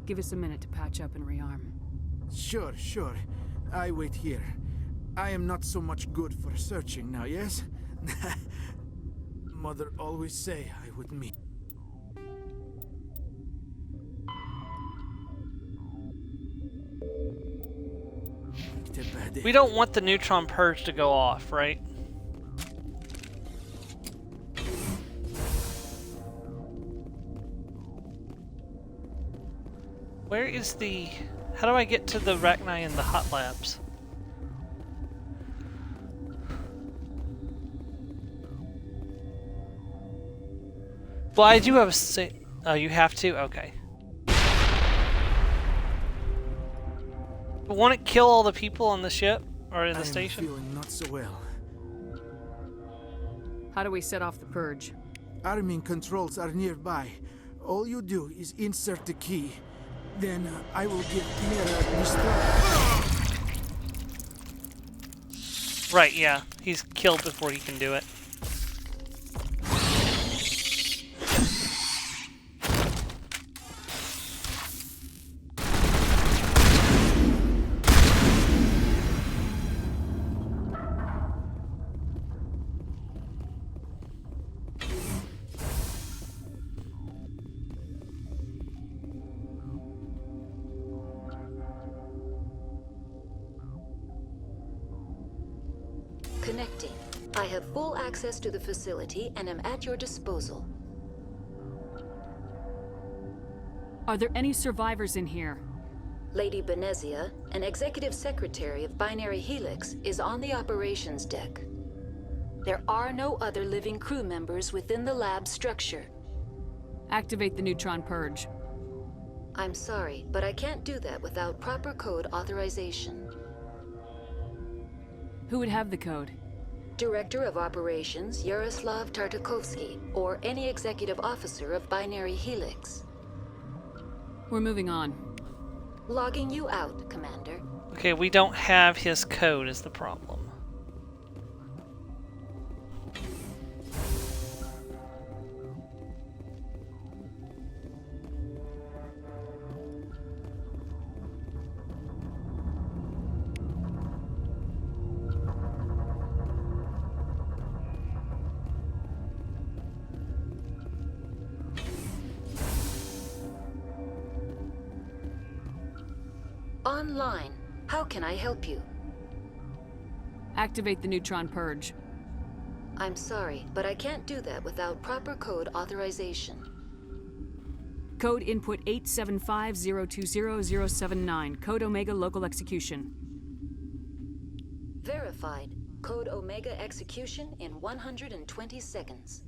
Give us a minute to patch up and rearm. Sure. I wait here. I am not so much good for searching now, yes? Mother always say I would meet. We don't want the neutron purge to go off, right? Where is the... How do I get to the Rachni in the hot labs? Well, I do have a... Oh, you have to? Okay. Won't it kill all the people on the ship? Or in the station? I'm feeling not so well. How do we set off the purge? Arming controls are nearby. All you do is insert the key. Then I will give Mira the Right, yeah. He's killed before he can do it. Connecting. I have full access to the facility and am at your disposal. Are there any survivors in here? Lady Benezia, an executive secretary of Binary Helix, is on the operations deck. There are no other living crew members within the lab structure. Activate the neutron purge. I'm sorry, but I can't do that without proper code authorization. Who would have the code? Director of Operations Yaroslav Tartakovsky, or any executive officer of Binary Helix. We're moving on. Logging you out, Commander. Okay, we don't have his code is the problem. Online. How can I help you? Activate the neutron purge. I'm sorry, but I can't do that without proper code authorization. Code input 875020079. Code Omega local execution. Verified. Code Omega execution in 120 seconds.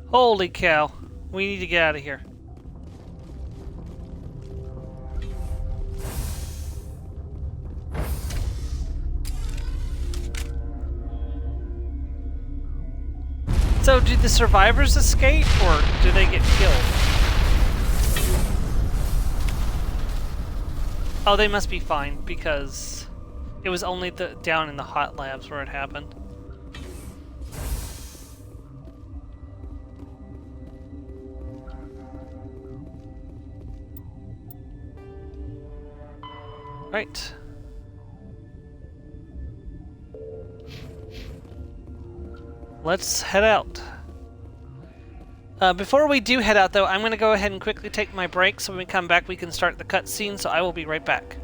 Holy cow. We need to get out of here. So, do the survivors escape, or do they get killed? Oh, they must be fine, because it was only down in the hot labs where it happened. Right. Let's head out. Before we do head out, though, I'm going to go ahead and quickly take my break, so when we come back we can start the cutscene, so I will be right back.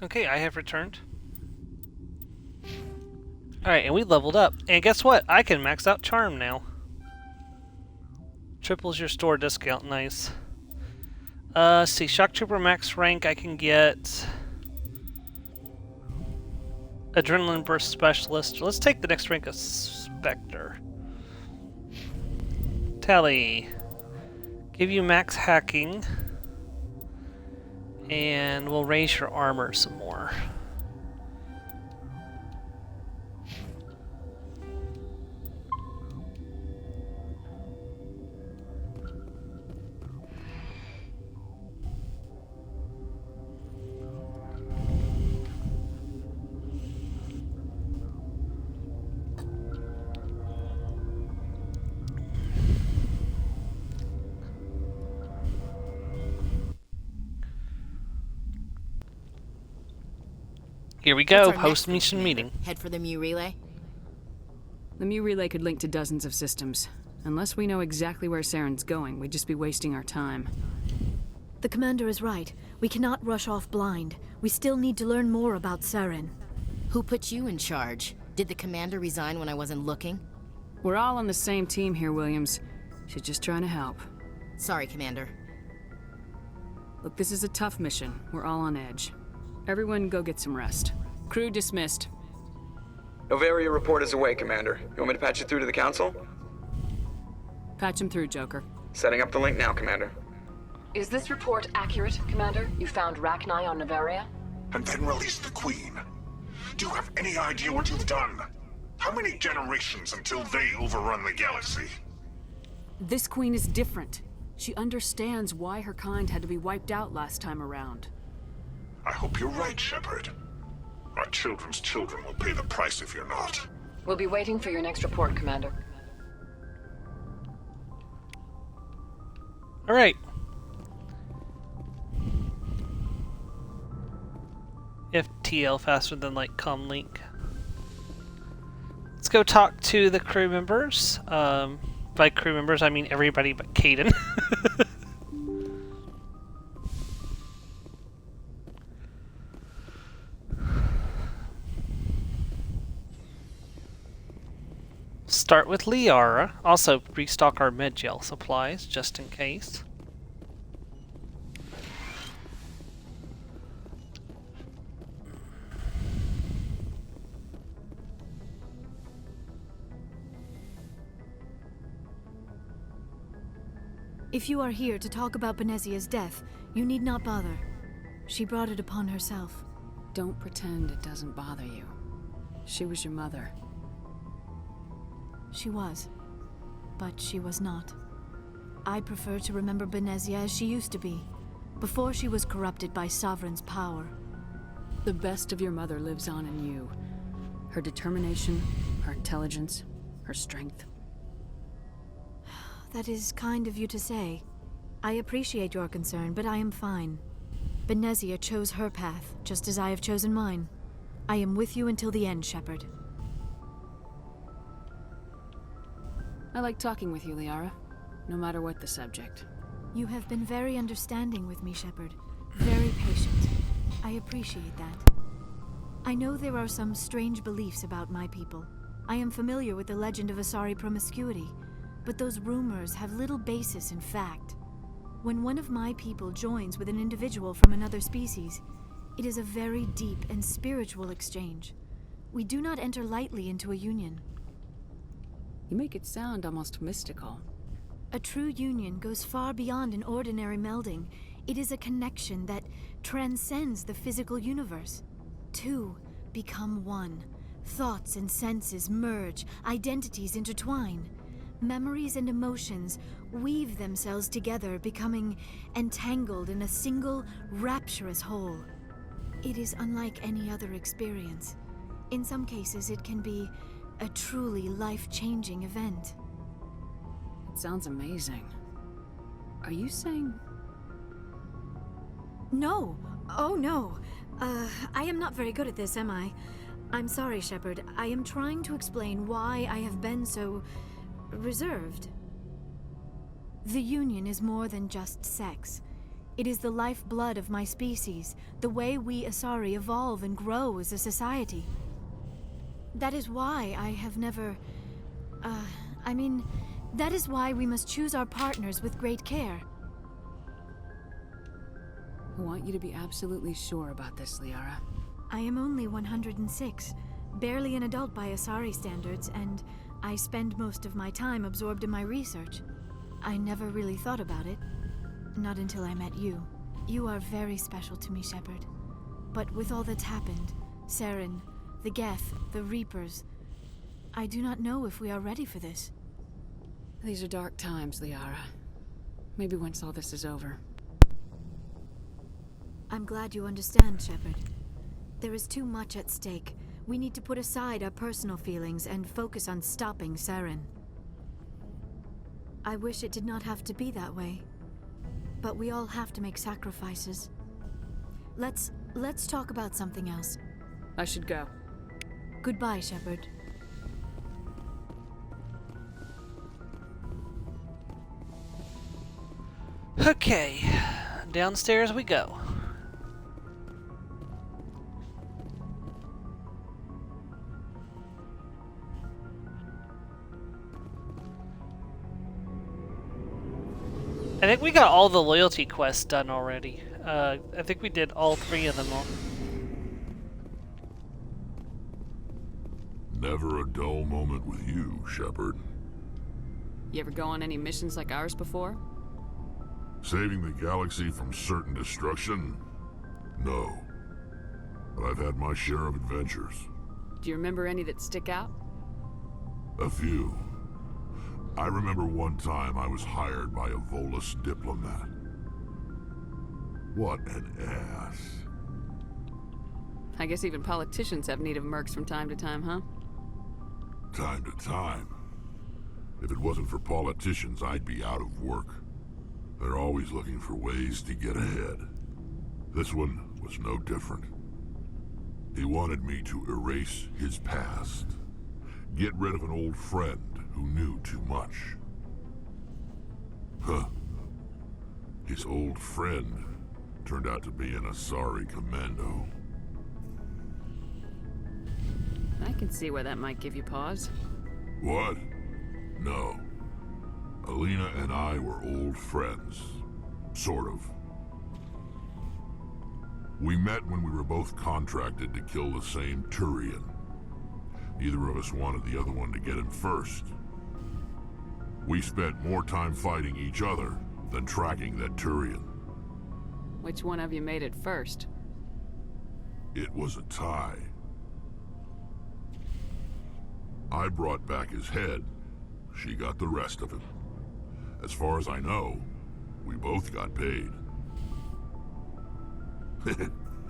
Okay, I have returned. Alright, and we leveled up. And guess what? I can max out Charm now. Triples your store discount. Nice. See, Shock Trooper max rank, I can get Adrenaline Burst Specialist. Let's take the next rank of Spectre. Tally. Give you max hacking. And we'll raise your armor some more. Here we go, post-mission meeting. Head for the Mu Relay? The Mu Relay could link to dozens of systems. Unless we know exactly where Saren's going, we'd just be wasting our time. The commander is right. We cannot rush off blind. We still need to learn more about Saren. Who put you in charge? Did the commander resign when I wasn't looking? We're all on the same team here, Williams. She's just trying to help. Sorry, Commander. Look, this is a tough mission. We're all on edge. Everyone go get some rest. Crew dismissed. Novaria report is away, Commander. You want me to patch you through to the Council? Patch him through, Joker. Setting up the link now, Commander. Is this report accurate, Commander? You found Rachni on Novaria? And then released the Queen. Do you have any idea what you've done? How many generations until they overrun the galaxy? This Queen is different. She understands why her kind had to be wiped out last time around. I hope you're right, Shepard. Our children's children will pay the price if you're not. We'll be waiting for your next report, Commander. Alright. FTL faster than like comlink. Let's go talk to the crew members. By crew members, I mean everybody but Caden. Start with Liara. Also, restock our med gel supplies just in case. If you are here to talk about Benezia's death, you need not bother. She brought it upon herself. Don't pretend it doesn't bother you. She was your mother. She was. But she was not. I prefer to remember Benezia as she used to be, before she was corrupted by Sovereign's power. The best of your mother lives on in you. Her determination, her intelligence, her strength. That is kind of you to say. I appreciate your concern, but I am fine. Benezia chose her path, just as I have chosen mine. I am with you until the end, Shepard. I like talking with you, Liara, no matter what the subject. You have been very understanding with me, Shepard. Very patient. I appreciate that. I know there are some strange beliefs about my people. I am familiar with the legend of Asari promiscuity, but those rumors have little basis in fact. When one of my people joins with an individual from another species, it is a very deep and spiritual exchange. We do not enter lightly into a union. You make it sound almost mystical. A true union goes far beyond an ordinary melding. It is a connection that transcends the physical universe. Two become one. Thoughts and senses merge, identities intertwine. Memories and emotions weave themselves together, becoming entangled in a single, rapturous whole. It is unlike any other experience. In some cases, it can be a truly life-changing event. It sounds amazing. Are you saying... No! Oh, no! I am not very good at this, am I? I'm sorry, Shepard. I am trying to explain why I have been so... reserved. The Union is more than just sex. It is the lifeblood of my species, the way we Asari evolve and grow as a society. That is why I have never... that is why we must choose our partners with great care. I want you to be absolutely sure about this, Liara. I am only 106, barely an adult by Asari standards, and I spend most of my time absorbed in my research. I never really thought about it. Not until I met you. You are very special to me, Shepard. But with all that's happened, Saren, the Geth, the Reapers, I do not know if we are ready for this. These are dark times, Liara. Maybe once all this is over. I'm glad you understand, Shepard. There is too much at stake. We need to put aside our personal feelings and focus on stopping Saren. I wish it did not have to be that way. But we all have to make sacrifices. Let's talk about something else. I should go. Goodbye, Shepard. Okay, downstairs we go. I think we got all the loyalty quests done already. I think we did all 3 of them all. Never a dull moment with you, Shepard. You ever go on any missions like ours before? Saving the galaxy from certain destruction? No. But I've had my share of adventures. Do you remember any that stick out? A few. I remember one time I was hired by a Volus diplomat. What an ass. I guess even politicians have need of mercs from time to time, huh? Time to time. If it wasn't for politicians, I'd be out of work. They're always looking for ways to get ahead. This one was no different. He wanted me to erase his past. Get rid of an old friend who knew too much. Huh. His old friend turned out to be an Asari commando. I can see why that might give you pause. What? No. Alina and I were old friends. Sort of. We met when we were both contracted to kill the same Turian. Neither of us wanted the other one to get him first. We spent more time fighting each other than tracking that Turian. Which one of you made it first? It was a tie. I brought back his head. She got the rest of him. As far as I know, we both got paid.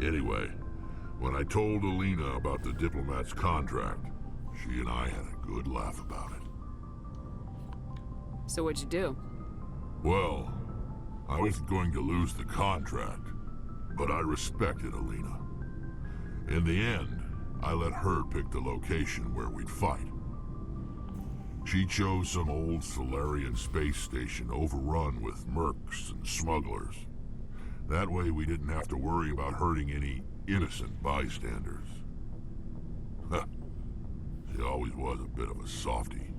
Anyway, when I told Alina about the diplomat's contract, she and I had a good laugh about it. So what'd you do? Well, I wasn't going to lose the contract, but I respected Alina. In the end, I let her pick the location where we'd fight. She chose some old Solarian space station overrun with mercs and smugglers. That way we didn't have to worry about hurting any innocent bystanders. She always was a bit of a softie.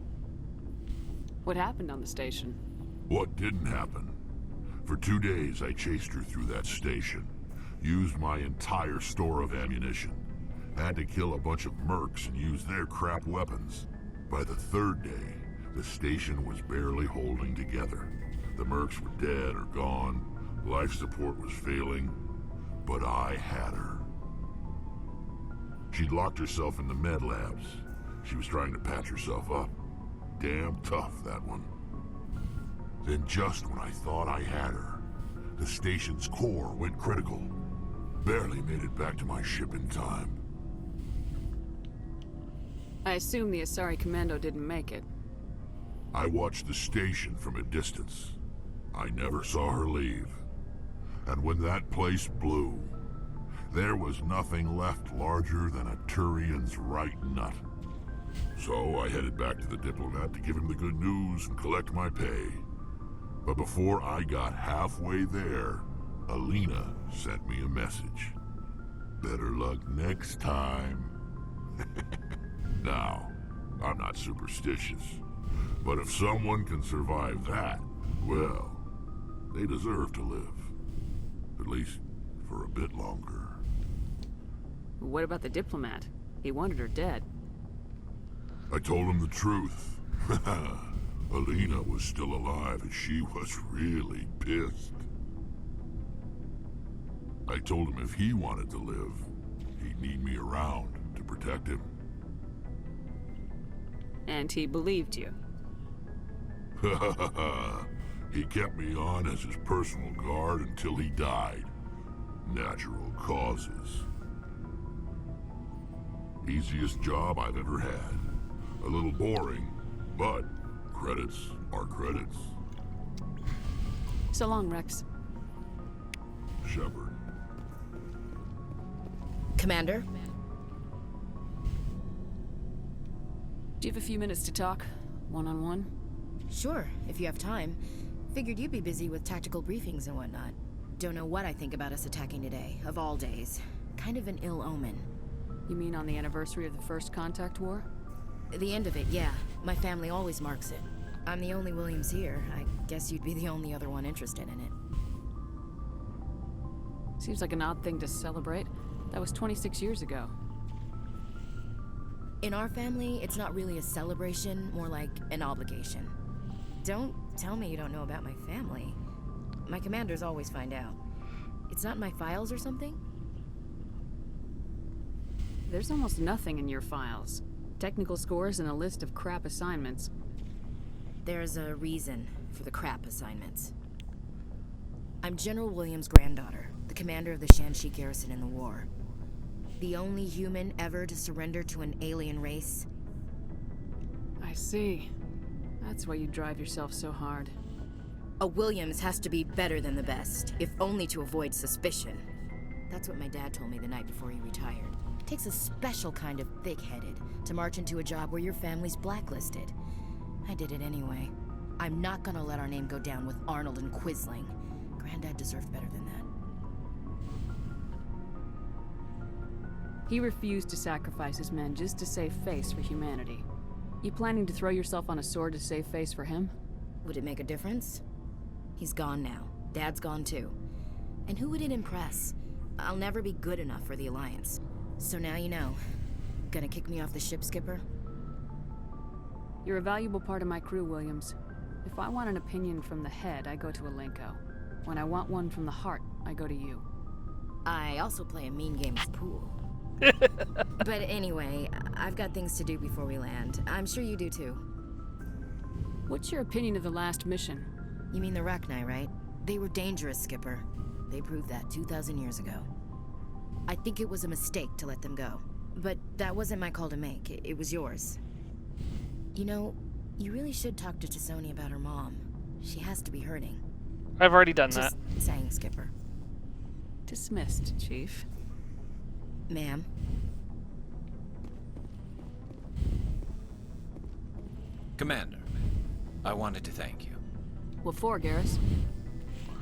What happened on the station? What didn't happen? For 2 days I chased her through that station. Used my entire store of ammunition. Had to kill a bunch of mercs and use their crap weapons. By the 3rd day, the station was barely holding together. The mercs were dead or gone. Life support was failing. But I had her. She'd locked herself in the med labs. She was trying to patch herself up. Damn tough, that one. Then just when I thought I had her, the station's core went critical. Barely made it back to my ship in time. I assume the Asari Commando didn't make it. I watched the station from a distance. I never saw her leave. And when that place blew, there was nothing left larger than a Turian's right nut. So I headed back to the diplomat to give him the good news and collect my pay. But before I got halfway there, Alina sent me a message. Better luck next time. Now, I'm not superstitious, but if someone can survive that, well, they deserve to live. At least for a bit longer. What about the diplomat? He wanted her dead. I told him the truth. Alina was still alive and she was really pissed. I told him if he wanted to live, he'd need me around to protect him. And he believed you. He kept me on as his personal guard until he died. Natural causes. Easiest job I've ever had. A little boring, but credits are credits. So long, Rex. Shepard. Commander? Do you have a few minutes to talk? One-on-one? Sure, if you have time. Figured you'd be busy with tactical briefings and whatnot. Don't know what I think about us attacking today, of all days. Kind of an ill omen. You mean on the anniversary of the first contact war? The end of it, yeah. My family always marks it. I'm the only Williams here. I guess you'd be the only other one interested in it. Seems like an odd thing to celebrate. That was 26 years ago. In our family, it's not really a celebration, more like an obligation. Don't tell me you don't know about my family. My commanders always find out. It's not in my files or something? There's almost nothing in your files. Technical scores and a list of crap assignments. There's a reason for the crap assignments. I'm General Williams' granddaughter, the commander of the Shanxi garrison in the war. The only human ever to surrender to an alien race. I see. That's why you drive yourself so hard. A Williams has to be better than the best, if only to avoid suspicion. That's what my dad told me the night before he retired. It takes a special kind of thick-headed to march into a job where your family's blacklisted. I did it anyway. I'm not gonna let our name go down with Arnold and Quisling. Granddad deserved better than that. He refused to sacrifice his men just to save face for humanity. You planning to throw yourself on a sword to save face for him? Would it make a difference? He's gone now. Dad's gone too. And who would it impress? I'll never be good enough for the Alliance. So now you know. Gonna kick me off the ship, Skipper? You're a valuable part of my crew, Williams. If I want an opinion from the head, I go to Alenko. When I want one from the heart, I go to you. I also play a mean game of pool. But anyway, I've got things to do before we land. I'm sure you do too. What's your opinion of the last mission? You mean the Rachni, right? They were dangerous, Skipper. They proved that 2,000 years ago. I think it was a mistake to let them go. But that wasn't my call to make. It was yours. You know, you really should talk to Tassoni about her mom. She has to be hurting. I've already done that. Just saying, Skipper. Dismissed, Chief. Ma'am. Commander, I wanted to thank you. What for, Garrus?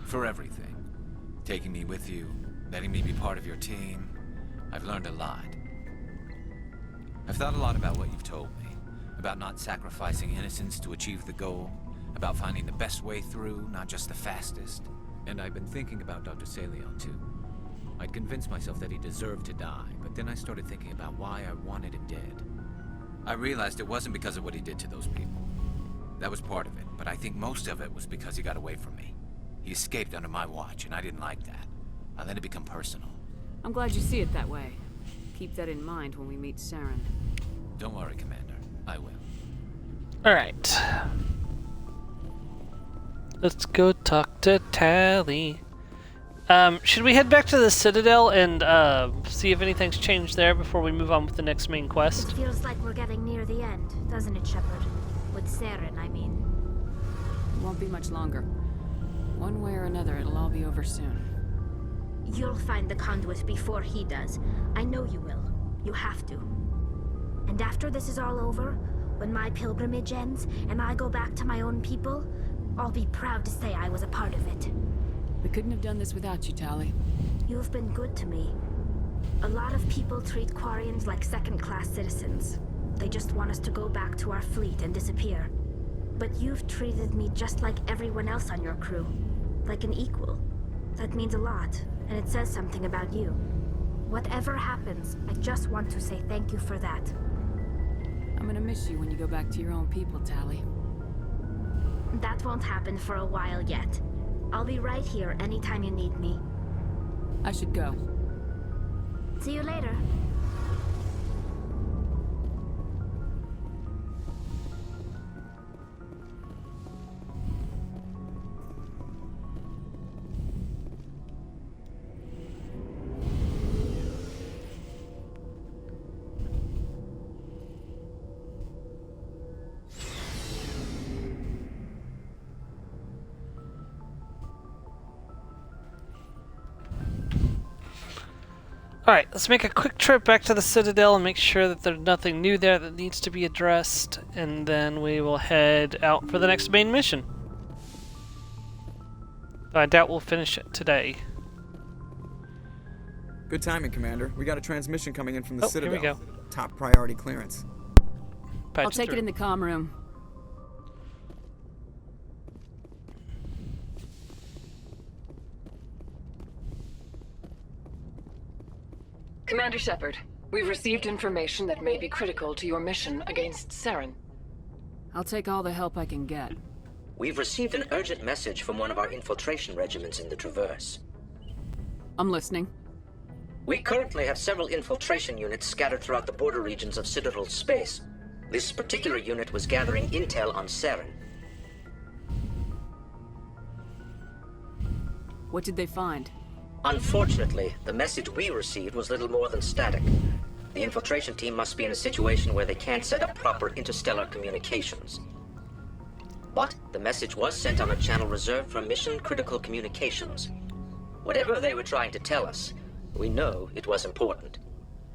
For everything. Taking me with you, letting me be part of your team. I've learned a lot. I've thought a lot about what you've told me. About not sacrificing innocence to achieve the goal. About finding the best way through, not just the fastest. And I've been thinking about Dr. Salion, too. I'd convinced myself that he deserved to die, but then I started thinking about why I wanted him dead. I realized it wasn't because of what he did to those people. That was part of it, but I think most of it was because he got away from me. He escaped under my watch, and I didn't like that. I let it become personal. I'm glad you see it that way. Keep that in mind when we meet Saren. Don't worry, Commander. I will. Alright. Let's go talk to Tally. Should we head back to the Citadel and see if anything's changed there before we move on with the next main quest? It feels like we're getting near the end, doesn't it, Shepard? With Saren, I mean. It won't be much longer. One way or another, it'll all be over soon. You'll find the conduit before he does. I know you will. You have to. And after this is all over, when my pilgrimage ends and I go back to my own people, I'll be proud to say I was a part of it. We couldn't have done this without you, Tally. You've been good to me. A lot of people treat Quarians like second-class citizens. They just want us to go back to our fleet and disappear. But you've treated me just like everyone else on your crew. Like an equal. That means a lot, and it says something about you. Whatever happens, I just want to say thank you for that. I'm gonna miss you when you go back to your own people, Tally. That won't happen for a while yet. I'll be right here anytime you need me. I should go. See you later. Alright, let's make a quick trip back to the Citadel and make sure that there's nothing new there that needs to be addressed, and then we will head out for the next main mission. I doubt we'll finish it today. Good timing, Commander. We got a transmission coming in from the Citadel. Here we go. Top priority clearance. I'll take it in the comm room. Commander Shepard, we've received information that may be critical to your mission against Saren. I'll take all the help I can get. We've received an urgent message from one of our infiltration regiments in the Traverse. I'm listening. We currently have several infiltration units scattered throughout the border regions of Citadel space. This particular unit was gathering intel on Saren. What did they find? Unfortunately, the message we received was little more than static. The infiltration team must be in a situation where they can't set up proper interstellar communications. But the message was sent on a channel reserved for mission-critical communications. Whatever they were trying to tell us, we know it was important.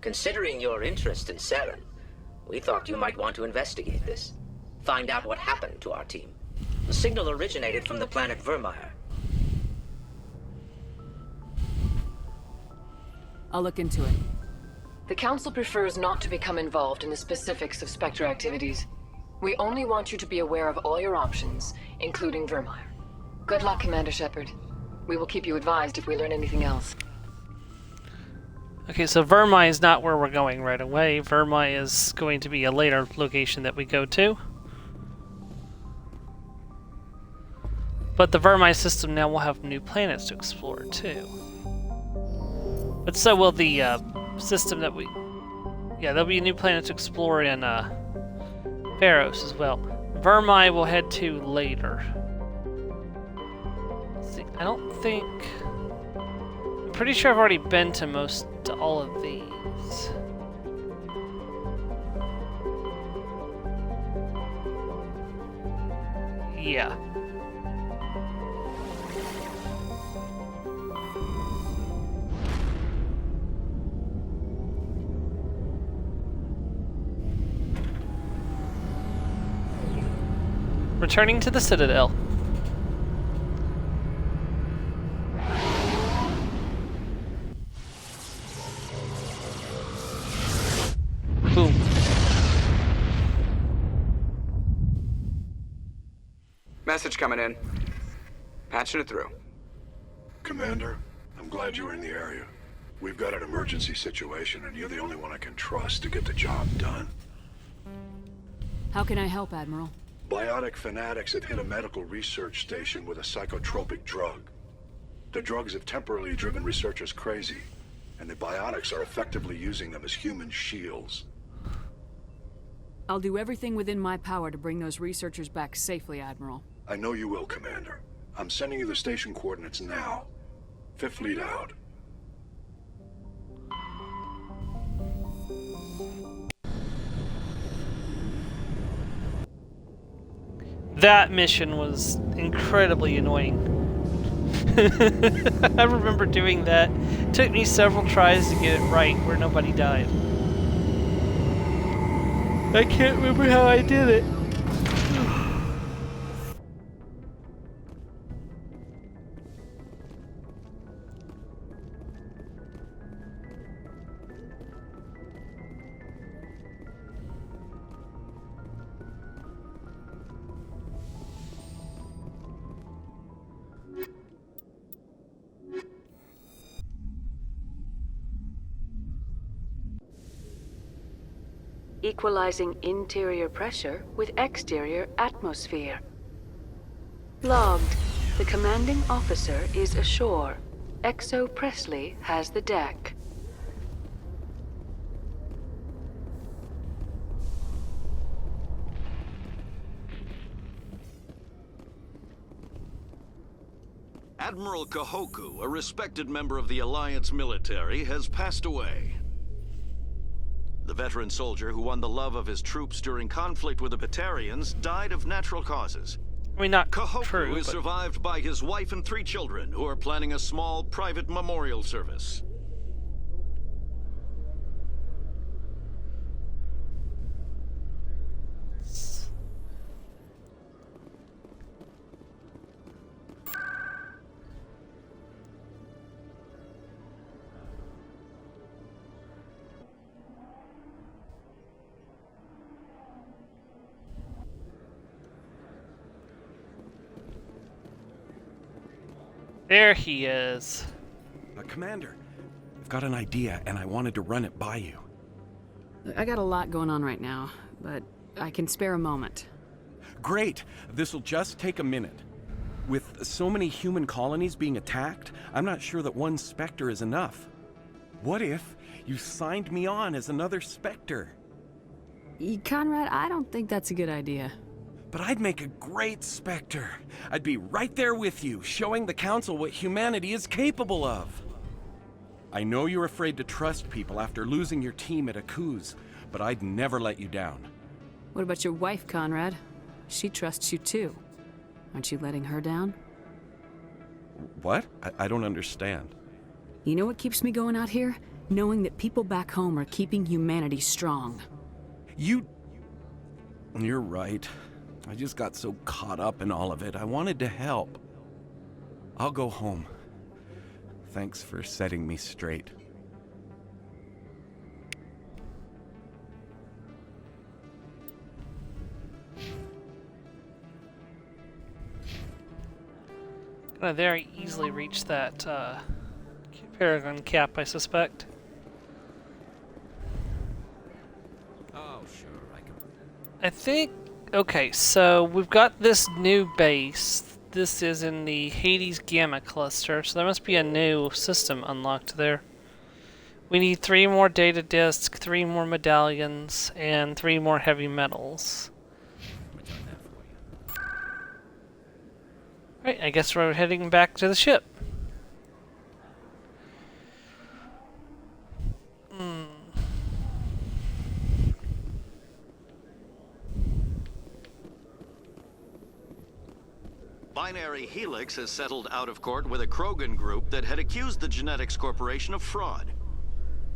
Considering your interest in Saren, we thought you might want to investigate this. Find out what happened to our team. The signal originated from the planet Vermeer. I'll look into it. The Council prefers not to become involved in the specifics of Spectre activities. We only want you to be aware of all your options, including Vermeer. Good luck, Commander Shepard. We will keep you advised if we learn anything else. Okay, so Vermeer is not where we're going right away. Vermeer is going to be a later location that we go to. But the Vermeer system now will have new planets to explore too. But so will the system that we... Yeah, there'll be a new planet to explore in Pharos as well. Vermeer we'll head to later. Let's see, I don't think... I'm pretty sure I've already been to all of these. Yeah. Returning to the Citadel. Boom. Message coming in. Patching it through. Commander, I'm glad you were in the area. We've got an emergency situation, and you're the only one I can trust to get the job done. How can I help, Admiral? Biotic fanatics have hit a medical research station with a psychotropic drug. The drugs have temporarily driven researchers crazy, and the biotics are effectively using them as human shields. I'll do everything within my power to bring those researchers back safely, Admiral. I know you will, Commander. I'm sending you the station coordinates now. Fifth Fleet out. That mission was incredibly annoying. I remember doing that. It took me several tries to get it right where nobody died. I can't remember how I did it. Equalizing interior pressure with exterior atmosphere. Logged. The commanding officer is ashore. Exo Presley has the deck. Admiral Kahoku, a respected member of the Alliance military, has passed away. The veteran soldier who won the love of his troops during conflict with the Batarians died of natural causes. I mean, not Kahoku true, is but... survived by his wife and 3 children, who are planning a small private memorial service. There he is. Commander, I've got an idea and I wanted to run it by you. I got a lot going on right now, but I can spare a moment. Great! This'll just take a minute. With so many human colonies being attacked, I'm not sure that one Spectre is enough. What if you signed me on as another Spectre? Conrad, I don't think that's a good idea. But I'd make a great Spectre. I'd be right there with you, showing the Council what humanity is capable of. I know you're afraid to trust people after losing your team at Akuz, but I'd never let you down. What about your wife, Conrad? She trusts you too. Aren't you letting her down? What? I don't understand. You know what keeps me going out here? Knowing that people back home are keeping humanity strong. You're right. I just got so caught up in all of it. I wanted to help. I'll go home. Thanks for setting me straight. Gonna very easily reach that Paragon cap, I suspect. Oh, sure, I can. I think. Okay, so we've got this new base. This is in the Hades Gamma cluster, so there must be a new system unlocked there. We need 3 more data disks, 3 more medallions, and 3 more heavy metals. Right, I guess we're heading back to the ship. Binary Helix has settled out of court with a Krogan group that had accused the Genetics Corporation of fraud.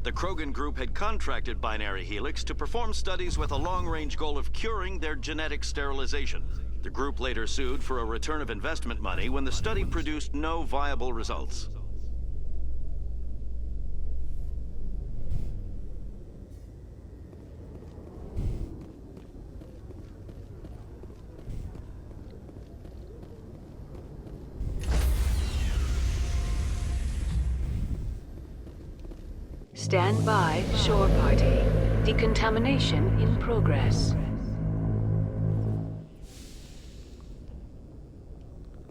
The Krogan group had contracted Binary Helix to perform studies with a long-range goal of curing their genetic sterilization. The group later sued for a return of investment money when the study produced no viable results. Stand by, shore party. Decontamination in progress.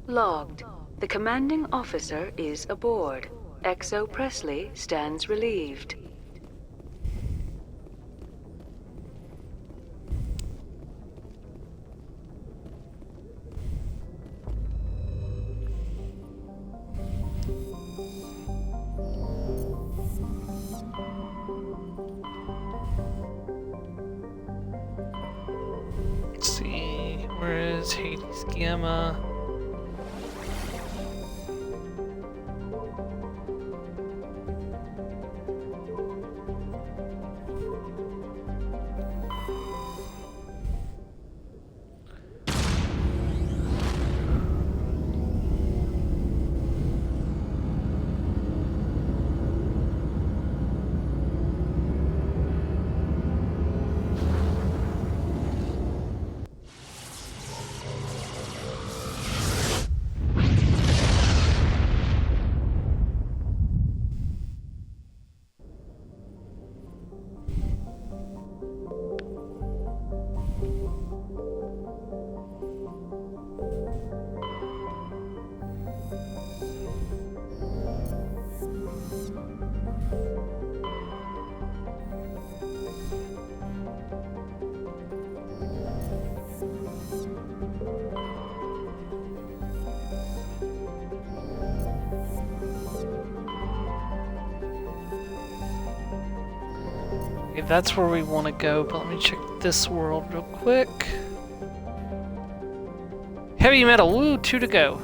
Logged. The commanding officer is aboard. XO Presley stands relieved. Let's see, where is Hades Gamma? Okay, that's where we want to go, but let me check this world real quick. Heavy metal, woo, 2 to go.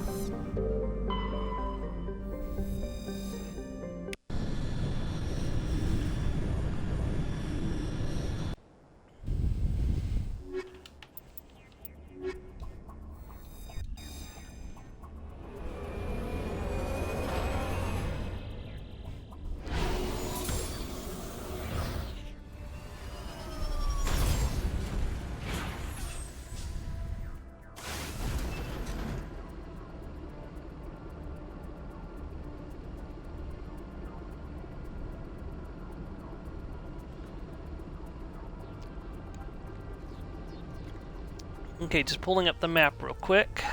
Okay, just pulling up the map real quick.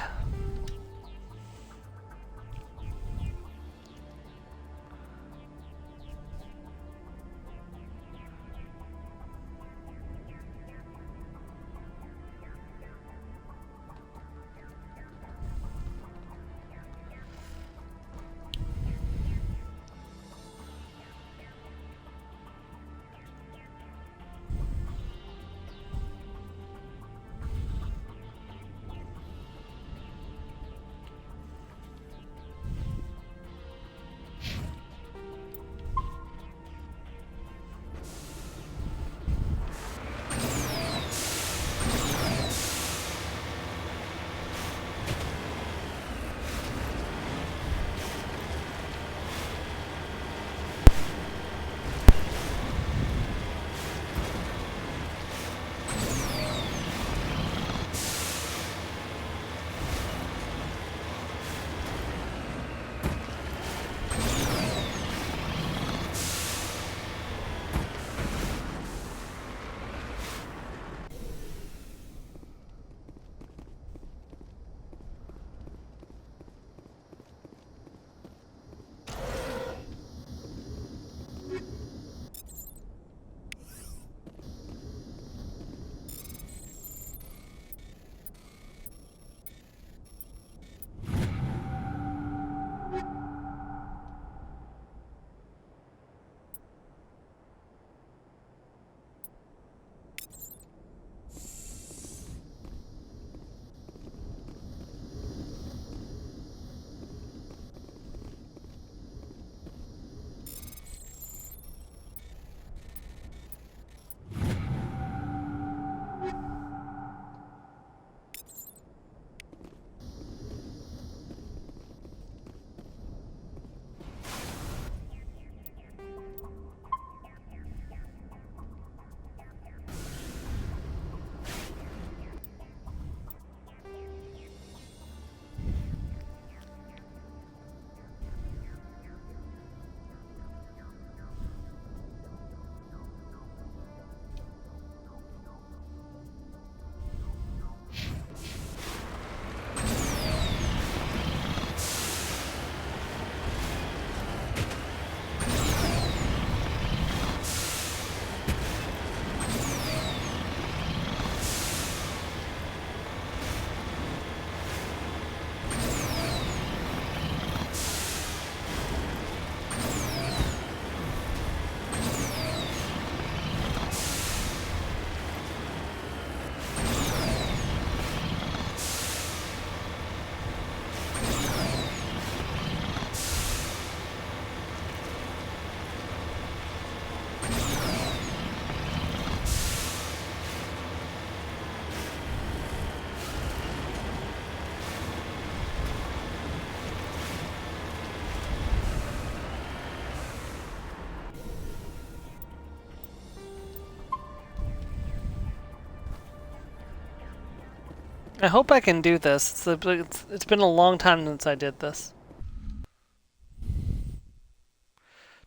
I hope I can do this. It's been a long time since I did this.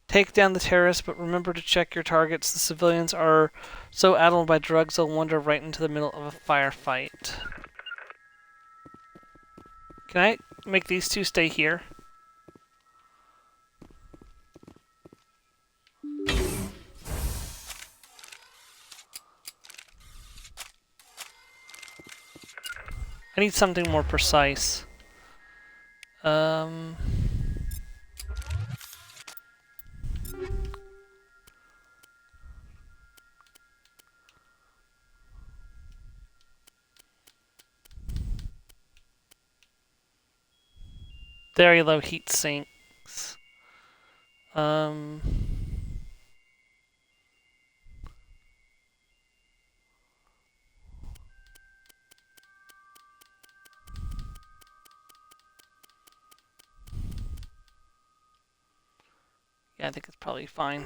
Take down the terrorists, but remember to check your targets. The civilians are so addled by drugs they'll wander right into the middle of a firefight. Can I make these two stay here? I need something more precise. Very low heat sinks. Yeah, I think it's probably fine.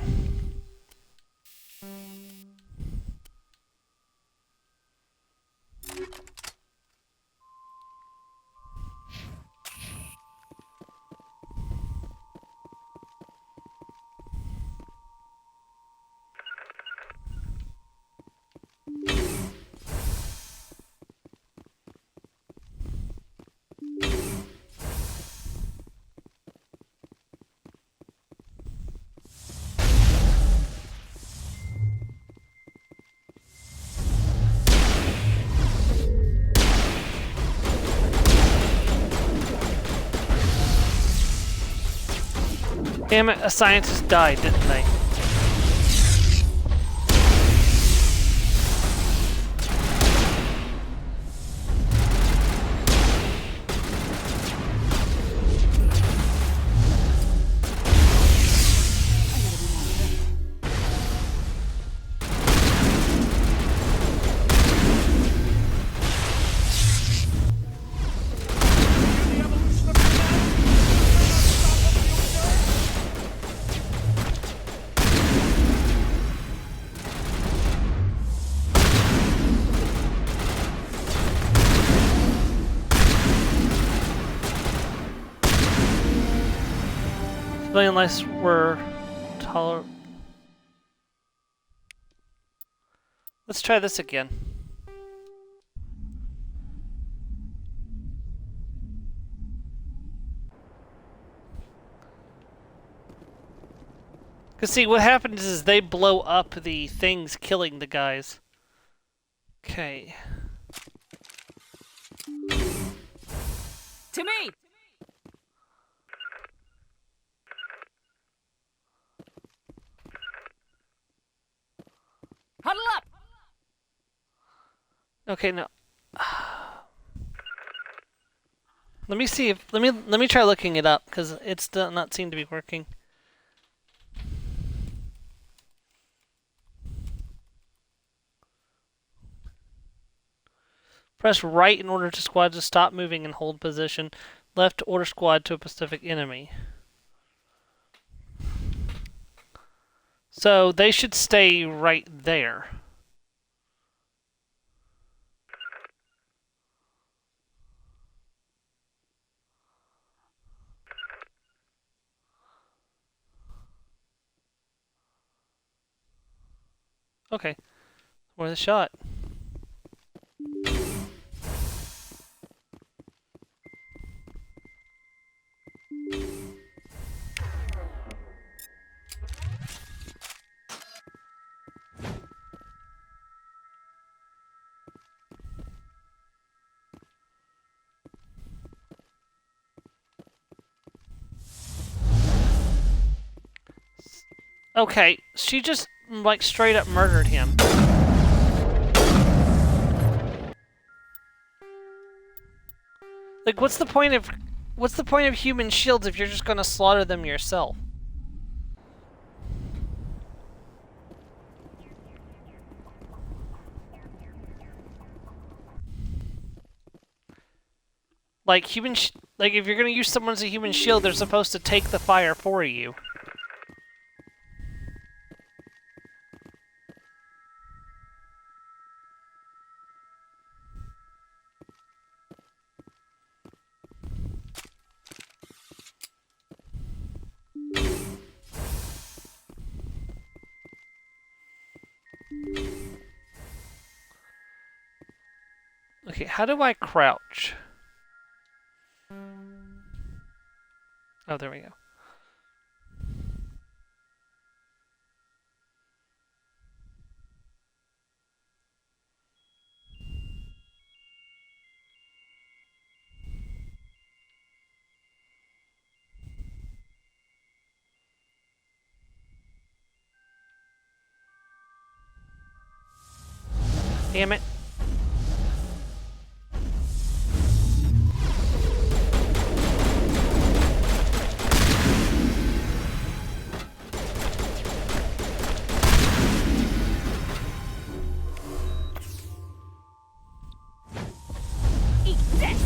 Damn it, a scientist died, didn't they? Civilian lives were tolerable. Let's try this again. Because see, what happens is they blow up the things killing the guys. Okay. To me! Huddle up! Okay, no. Let me see if let me try looking it up because it's still not seem to be working. Press right in order to squad to stop moving and hold position. Left to order squad to a specific enemy. So they should stay right there. Okay, worth a shot. Okay, she just like straight up murdered him. Like, what's the point of human shields if you're just gonna slaughter them yourself? Like like if you're gonna use someone as a human shield, they're supposed to take the fire for you. Okay, how do I crouch? Oh, there we go. Damn it. Eat this!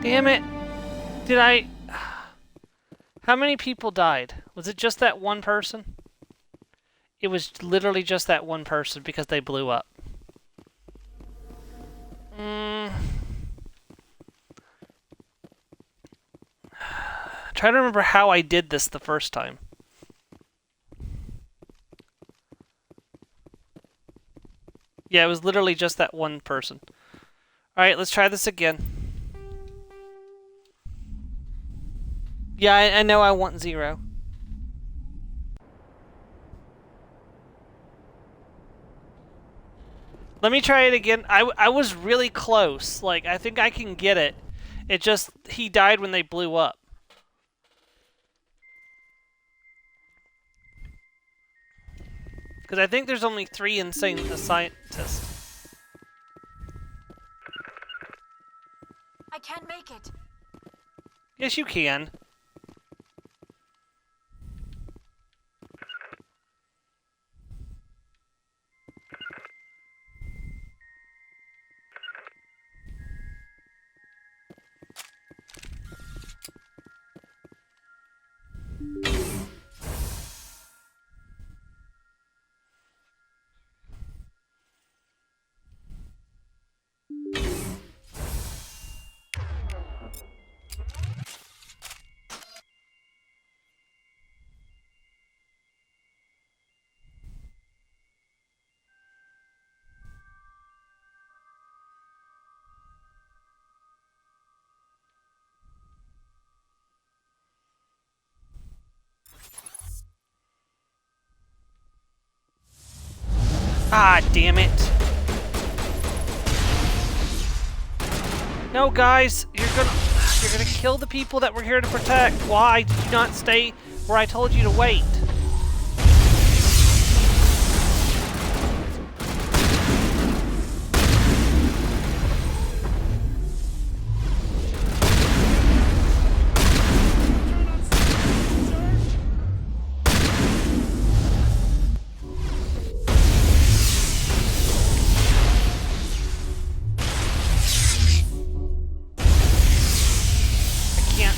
Damn it! Did I... How many people died? Was it just that one person? It was literally just that one person because they blew up. Try to remember how I did this the first time. Yeah, it was literally just that one person. Alright, let's try this again. Yeah, I know I want 0. Let me try it again. I was really close. Like, I think I can get it. It just, he died when they blew up. Because I think there's only 3 insane scientists. I can't make it. Yes, you can. Ah, damn it. No, guys, you're gonna kill the people that we're here to protect. Why did you not stay where I told you to wait?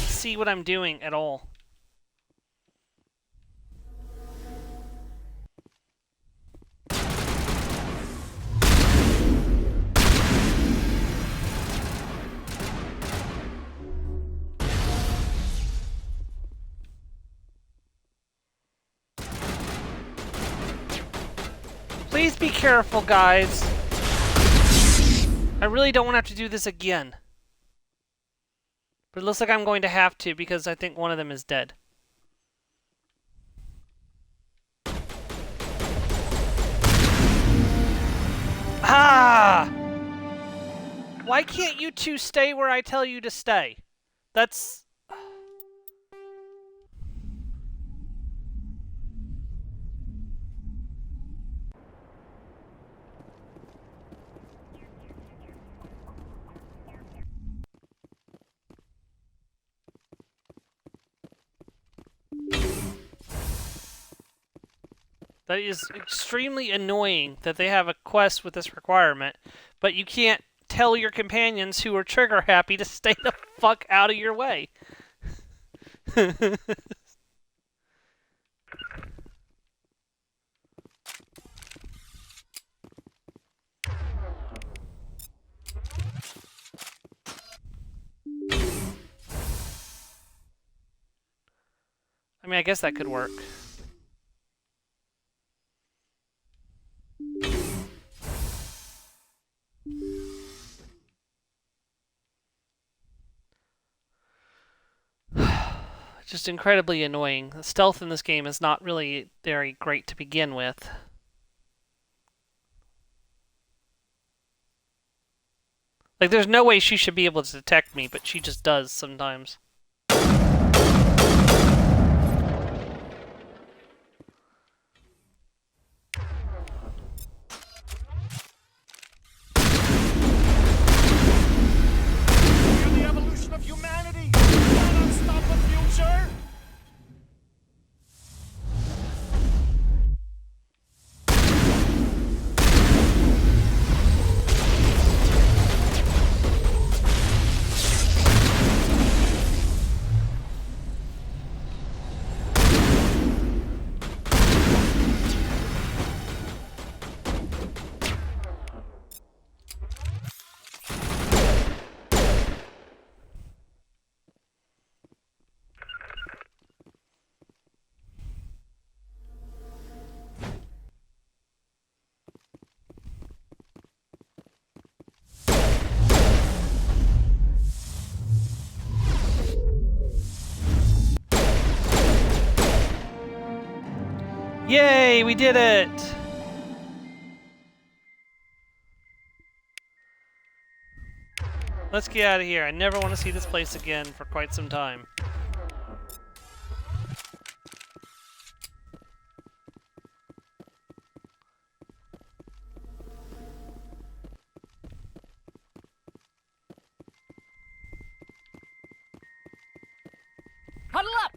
See what I'm doing at all. Please be careful, guys. I really don't want to have to do this again. But it looks like I'm going to have to because I think one of them is dead. Ah! Why can't you two stay where I tell you to stay? That's... That is extremely annoying that they have a quest with this requirement, but you can't tell your companions who are trigger happy to stay the fuck out of your way. I mean, I guess that could work. Just incredibly annoying. The stealth in this game is not really very great to begin with. Like, there's no way she should be able to detect me, but she just does sometimes. The evolution of humanity! Cannot stop the future! Yay, we did it! Let's get out of here. I never want to see this place again for quite some time. Huddle up!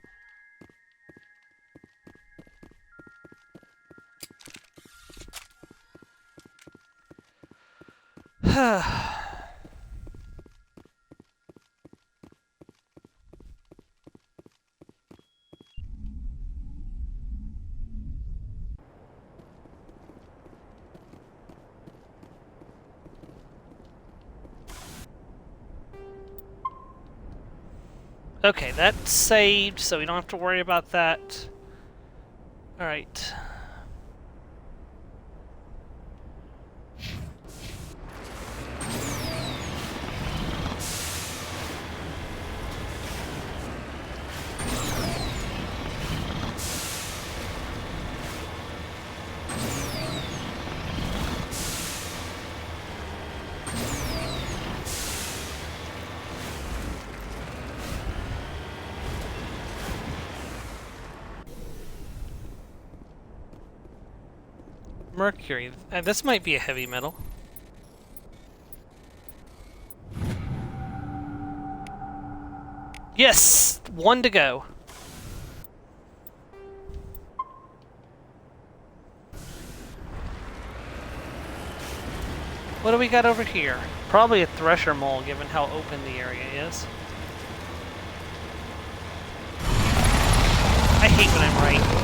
Okay, that's saved, so we don't have to worry about that. Alright. Mercury. This might be a heavy metal. Yes! 1 to go. What do we got over here? Probably a thresher mole, given how open the area is. I hate when I'm right.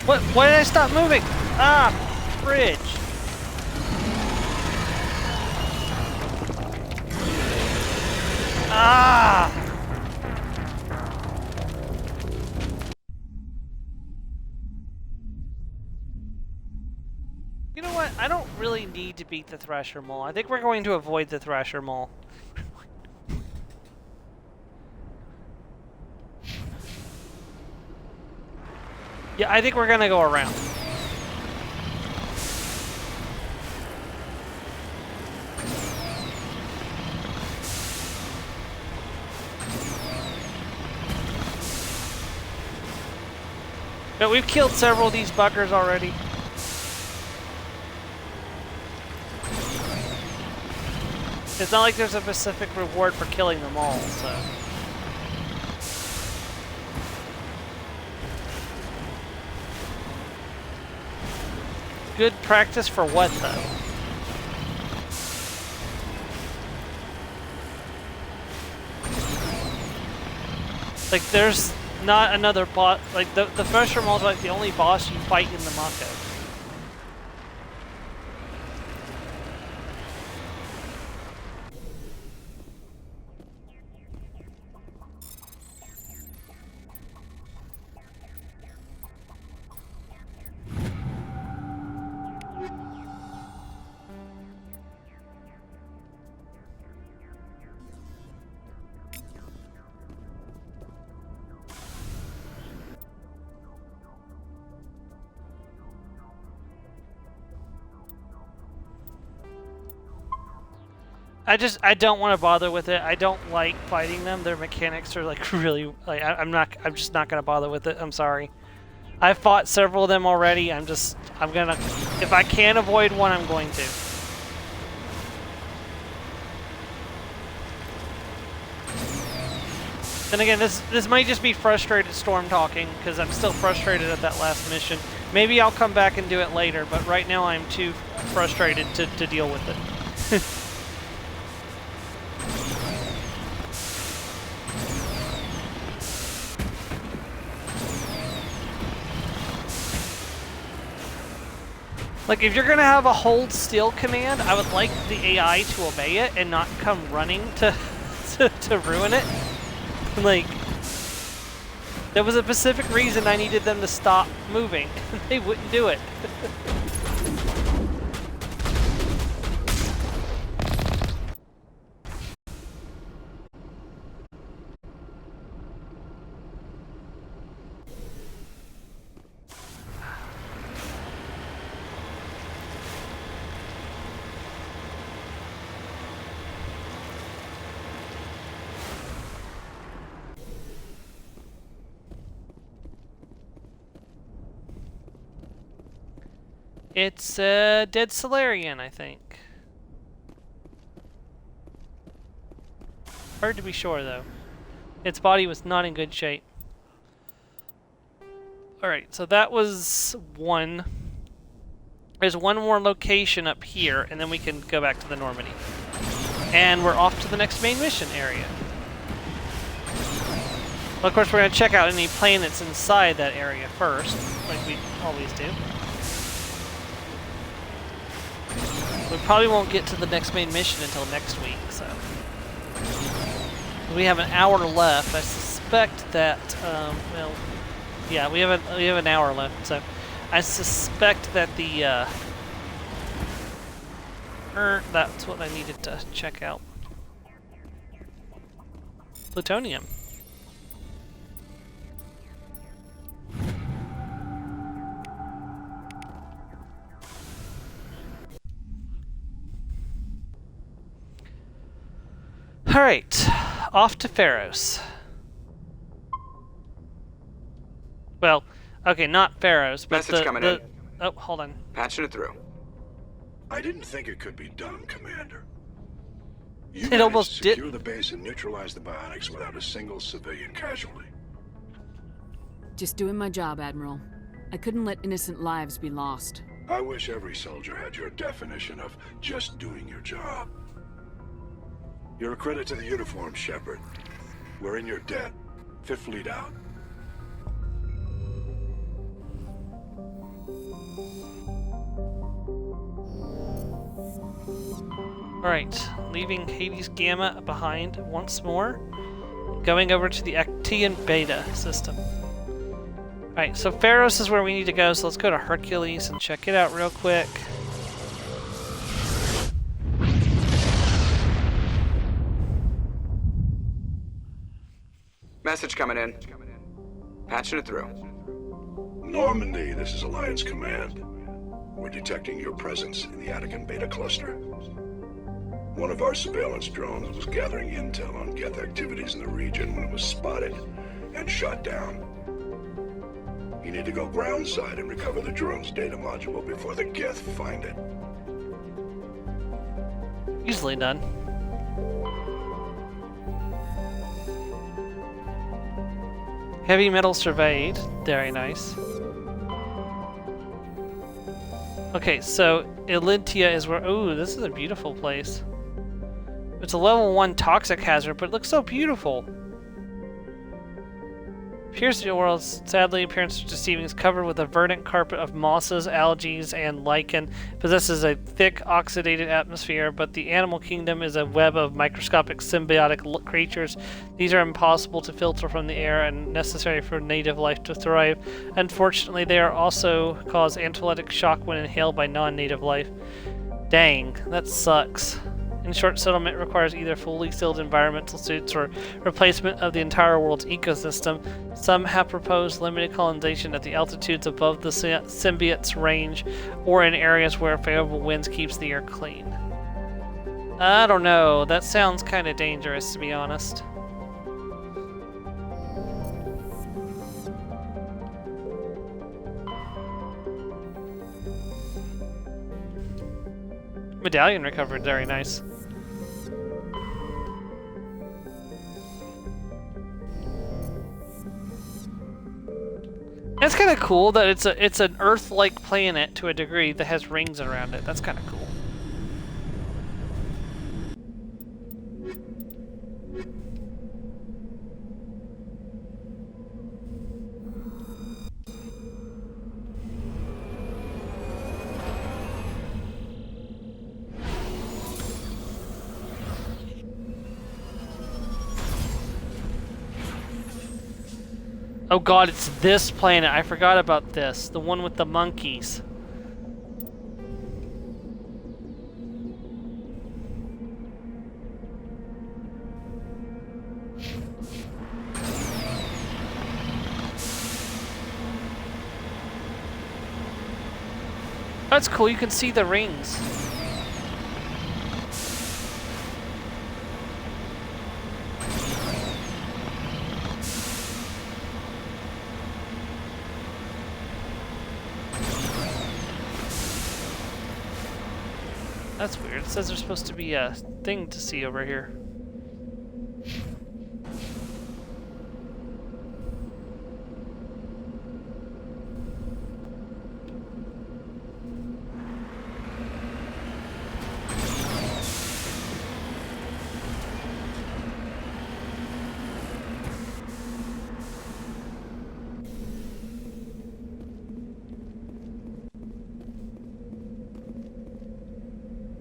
What? Why did I stop moving? Ah, bridge. Ah! You know what? I don't really need to beat the Thresher Mole. I think we're going to avoid the Thresher Mole. Yeah, I think we're gonna go around. But we've killed several of these buggers already. It's not like there's a specific reward for killing them all, so. Good practice for what, though? Like, there's not another boss. Like, the Thresher Mole is like the only boss you fight in the Mako. I don't want to bother with it. I don't like fighting them. Their mechanics are like really, like, I'm just not gonna bother with it. I'm sorry. I've fought several of them already. I'm gonna, if I can avoid one, I'm going to. Then again, this might just be frustrated Storm talking, because I'm still frustrated at that last mission. Maybe I'll come back and do it later, but right now I'm too frustrated to deal with it. Like, if you're gonna have a hold still command, I would like the AI to obey it and not come running to ruin it. Like, there was a specific reason I needed them to stop moving. They wouldn't do it. It's a dead Solarian, I think. Hard to be sure, though. Its body was not in good shape. Alright, so that was one. There's one more location up here, and then we can go back to the Normandy. And we're off to the next main mission area. Well, of course, we're going to check out any planets inside that area first, like we always do. We probably won't get to the next main mission until next week, so. We have an hour left. I suspect that, well, yeah, we have an hour left, so I suspect that the, that's what I needed to check out. Plutonium. Alright, off to Pharos. Well, okay, not Pharos, but Message coming in. Oh, hold on. Patching it through. I didn't think it could be done, Commander. You It managed almost to secure did. the base and neutralize the bionics without a single civilian casualty. Just doing my job, Admiral. I couldn't let innocent lives be lost. I wish every soldier had your definition of just doing your job. You're a credit to the uniform, Shepard. We're in your debt. Fifth Fleet out. Alright, leaving Hades Gamma behind once more. Going over to the Actean Beta system. Alright, so Pharos is where we need to go, so let's go to Hercules and check it out real quick. Message coming in. Patching it through. Normandy, this is Alliance Command. We're detecting your presence in the Attican Beta cluster. One of our surveillance drones was gathering intel on Geth activities in the region when it was spotted and shot down. You need to go groundside and recover the drone's data module before the Geth find it. Easily done. Heavy metal surveyed. Very nice. Okay, so Elintia is where... Ooh, this is a beautiful place. It's a level 1 toxic hazard, but it looks so beautiful. Appears to be a world, sadly, appearance is deceiving, is covered with a verdant carpet of mosses, algae, and lichen. Possesses a thick, oxidated atmosphere, but the animal kingdom is a web of microscopic symbiotic creatures. These are impossible to filter from the air and necessary for native life to thrive. Unfortunately, they are also cause anaphylactic shock when inhaled by non-native life. Dang, that sucks. In short, settlement requires either fully sealed environmental suits or replacement of the entire world's ecosystem. Some have proposed limited colonization at the altitudes above the symbiote's range or in areas where favorable winds keeps the air clean. I don't know, that sounds kind of dangerous, to be honest. Medallion recovered, very nice. It's kind of cool that it's an Earth-like planet to a degree that has rings around it. That's kind of cool. Oh god, it's this planet. I forgot about this. The one with the monkeys. That's cool, you can see the rings. That's weird. It says there's supposed to be a thing to see over here.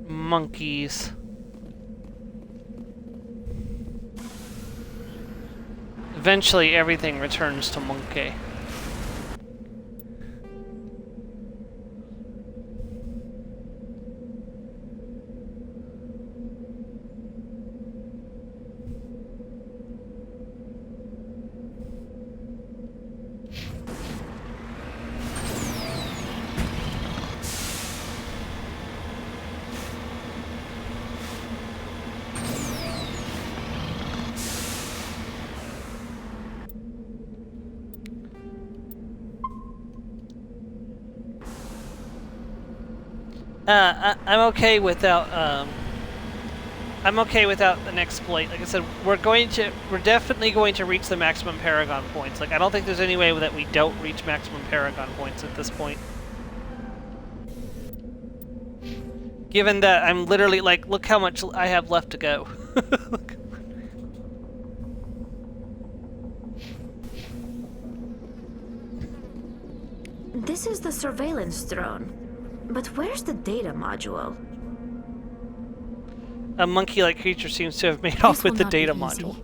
Monkeys. Eventually everything returns to monkey. I'm okay without I'm okay without an exploit. Like I said, we're definitely going to reach the maximum Paragon points. Like I don't think there's any way that we don't reach maximum Paragon points at this point. Given that I'm literally like, look how much I have left to go. This is the surveillance drone. But where's the data module? A monkey-like creature seems to have made off with the data module.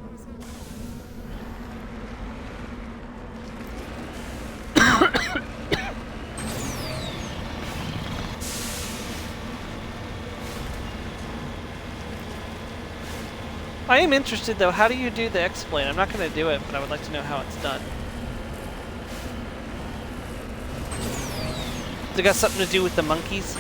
I am interested though, how do you do the X-Plane? I'm not going to do it, but I would like to know how it's done. Has it got something to do with the monkeys?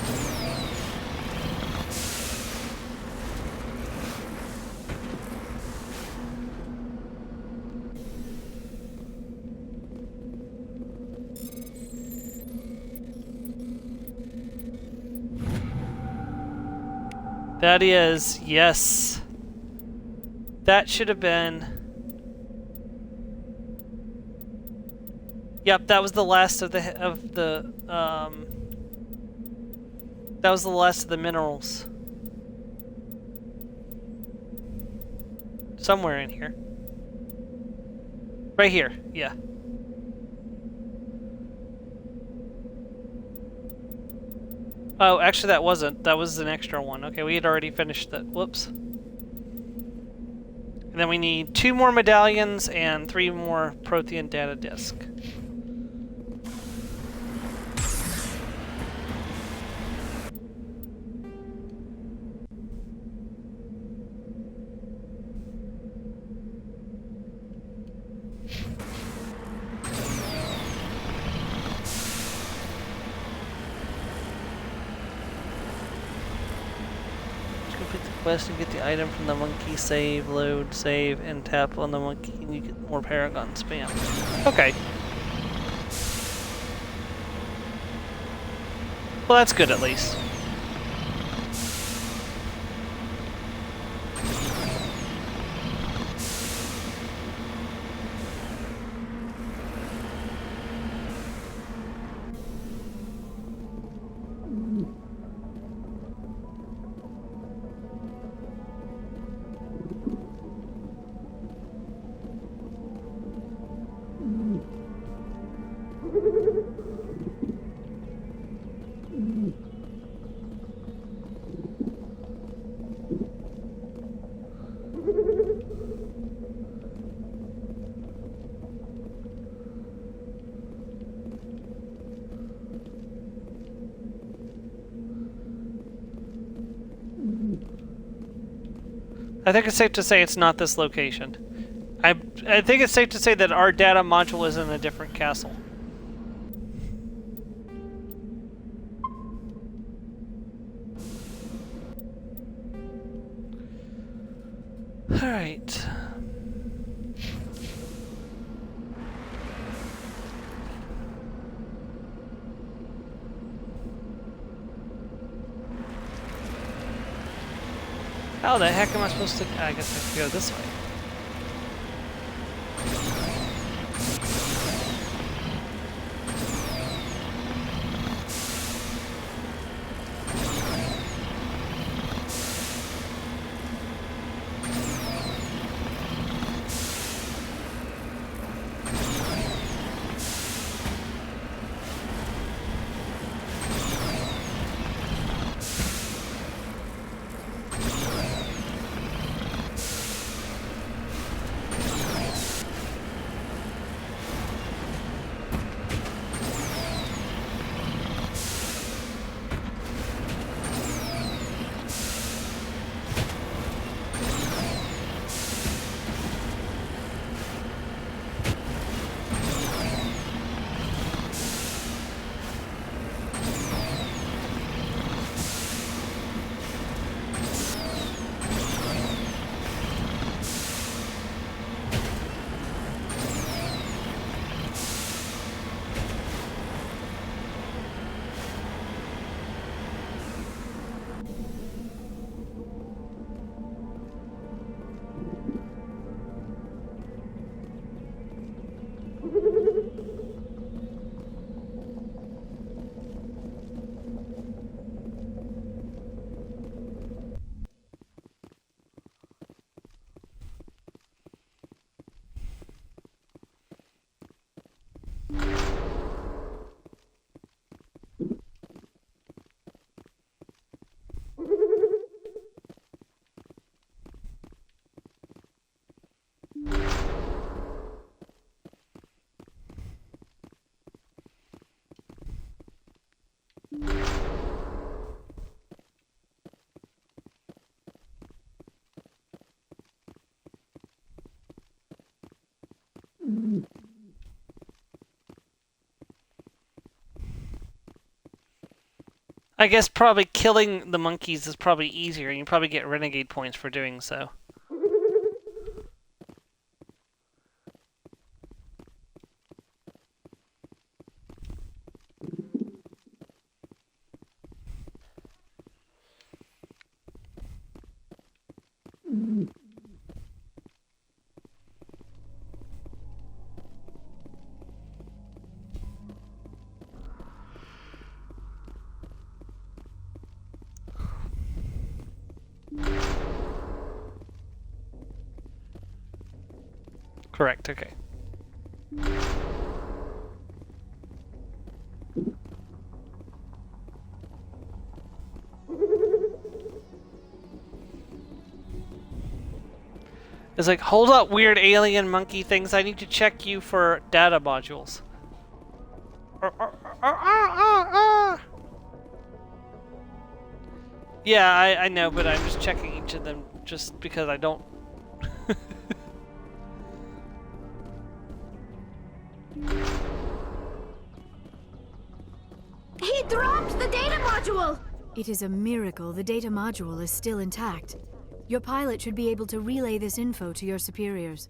That is, yes. That should have been... Yep, that was the last of the that was the last of the minerals. Somewhere in here. Right here, yeah. Oh, actually that wasn't. That was an extra one. Okay, we had already finished that. Whoops. And then we need 2 more medallions and 3 more Prothean data disk. Quest and get the item from the monkey, save, load, save, and tap on the monkey and you get more Paragon spam. Okay. Well, that's good at least. I think it's safe to say it's not this location. I think it's safe to say that our data module is in a different castle. Alright. How the heck am I supposed to... I guess I have to go this way. I guess probably killing the monkeys is probably easier, and you probably get renegade points for doing so. Correct, okay. It's like, hold up, weird alien monkey things. I need to check you for data modules. Yeah, I know, but I'm just checking each of them just because I don't... He dropped the data module! It is a miracle the data module is still intact. Your pilot should be able to relay this info to your superiors.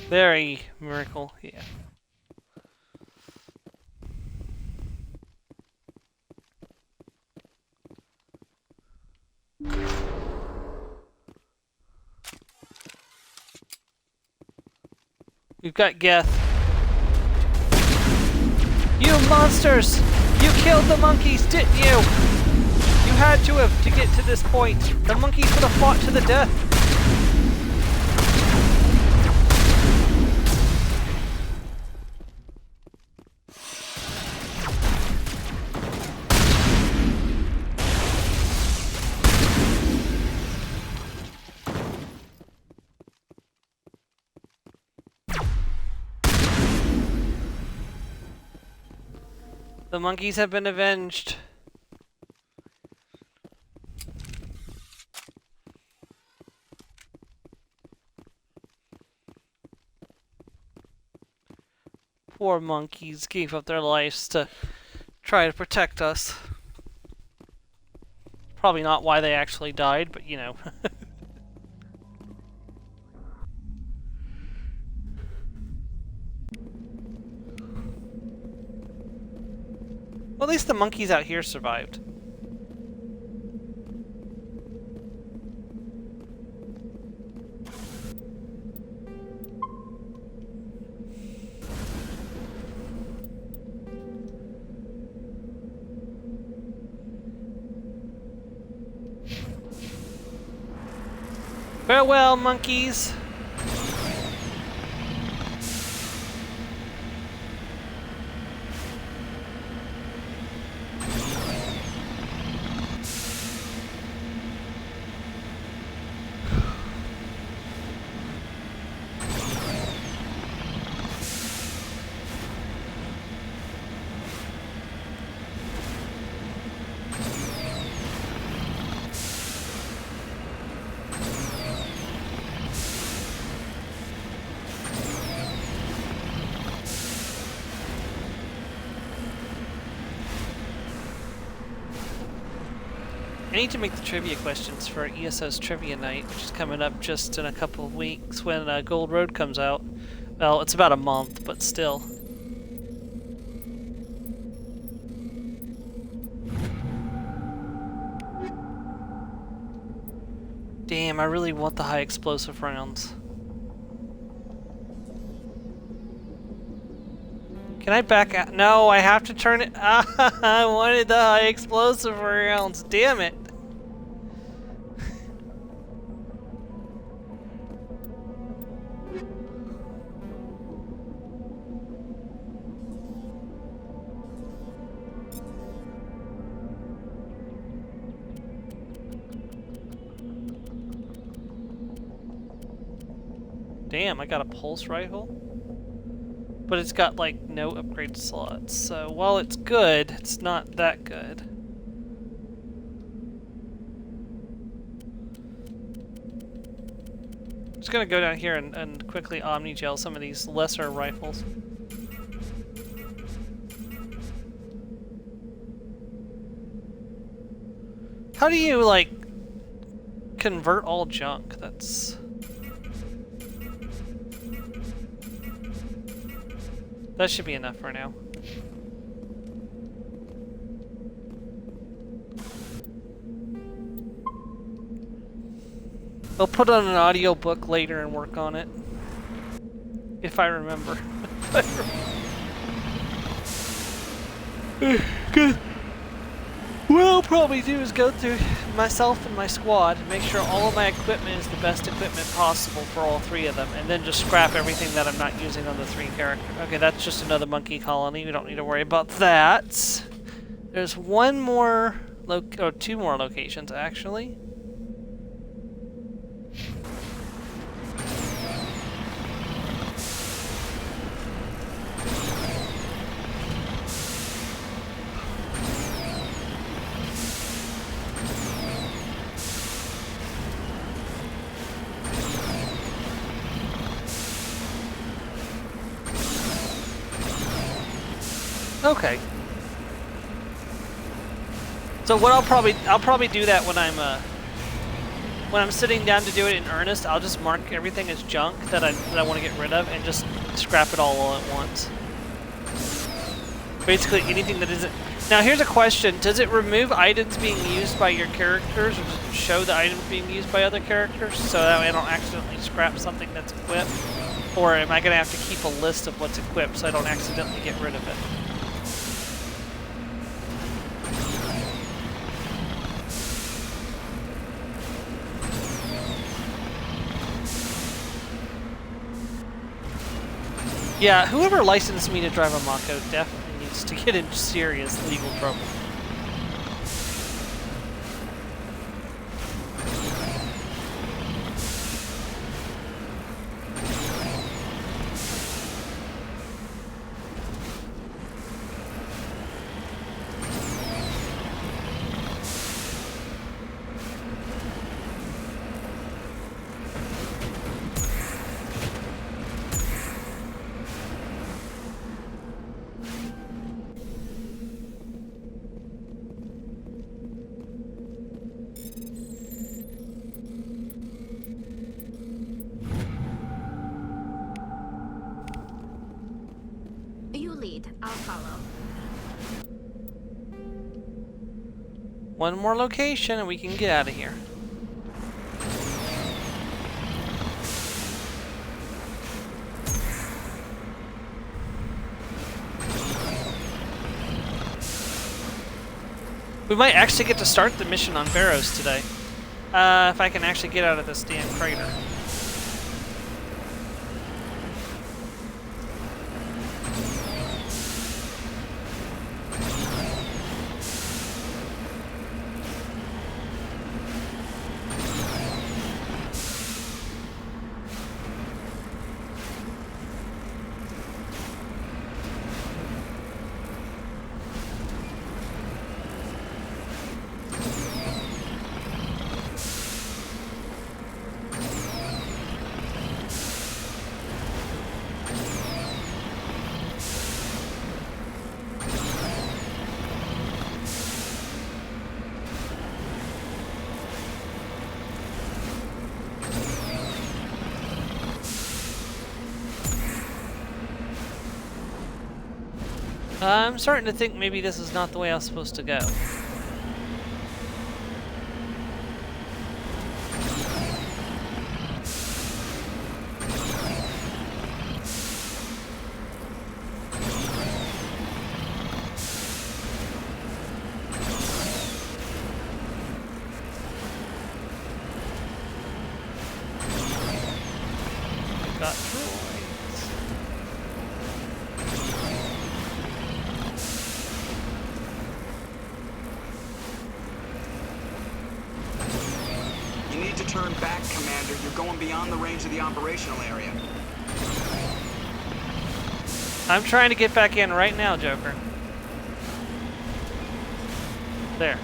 Very miracle, yeah. We've got Geth. You monsters! You killed the monkeys, didn't you? You had to have to get to this point. The monkeys would have fought to the death. The monkeys have been avenged. Poor monkeys gave up their lives to try to protect us. Probably not why they actually died, but you know. Well, at least the monkeys out here survived. Farewell, monkeys! I need to make the trivia questions for ESO's Trivia Night, which is coming up just in a couple of weeks when Gold Road comes out. Well, it's about a month, but still. Damn, I really want the high explosive rounds. Can I back out? No, I have to turn it. I wanted the high explosive rounds. Damn it. Damn, I got a pulse rifle? But it's got, like, no upgrade slots. So, while it's good, it's not that good. I'm just gonna go down here and quickly omni-gel some of these lesser rifles. How do you, like, convert all junk? That's... That should be enough for now. I'll put on an audiobook later and work on it. If I remember. Good. What I'll probably do is go through myself and my squad and make sure all of my equipment is the best equipment possible for all 3 of them, and then just scrap everything that I'm not using on the 3 characters. Okay, that's just another monkey colony. We don't need to worry about that. There's one more, or 2 more locations actually. Okay. So what I'll probably do that when I'm sitting down to do it in earnest. I'll just mark everything as junk that I want to get rid of and just scrap it all at once. Basically anything that isn't. Now here's a question: does it remove items being used by your characters, or does it show the items being used by other characters, so that way I don't accidentally scrap something that's equipped? Or am I going to have to keep a list of what's equipped so I don't accidentally get rid of it? Yeah, whoever licensed me to drive a Mako definitely needs to get in serious legal trouble. You lead. I'll follow. One more location and we can get out of here. We might actually get to start the mission on Barrows today. If I can actually get out of this damn crater. I'm starting to think maybe this is not the way I was supposed to go. Got droids. Turn back, Commander. You're going beyond the range of the operational area. I'm trying to get back in right now, Joker. There.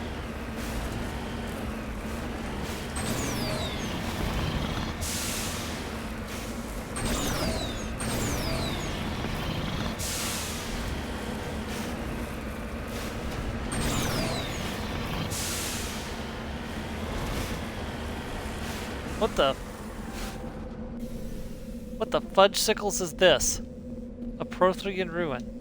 What the fudge sickles is this? A Prothean ruin.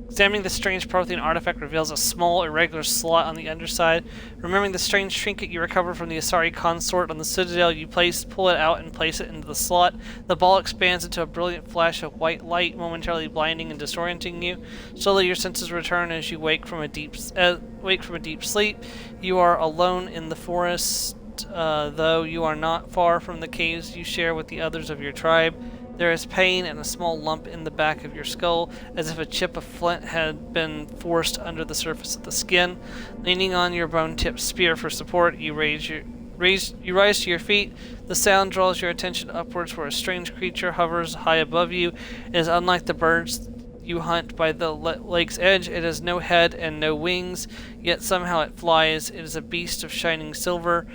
Examining the strange Prothean artifact reveals a small, irregular slot on the underside. Remembering the strange trinket you recovered from the Asari consort on the Citadel, you pull it out and place it into the slot. The ball expands into a brilliant flash of white light, momentarily blinding and disorienting you. Slowly, your senses return as you wake from a deep sleep. You are alone in the forest, though you are not far from the caves you share with the others of your tribe. There is pain and a small lump in the back of your skull, as if a chip of flint had been forced under the surface of the skin. Leaning on your bone-tipped spear for support, you rise to your feet. The sound draws your attention upwards, where a strange creature hovers high above you. It is unlike the birds you hunt by the lake's edge. It has no head and no wings, yet somehow it flies. It is a beast of shining silver,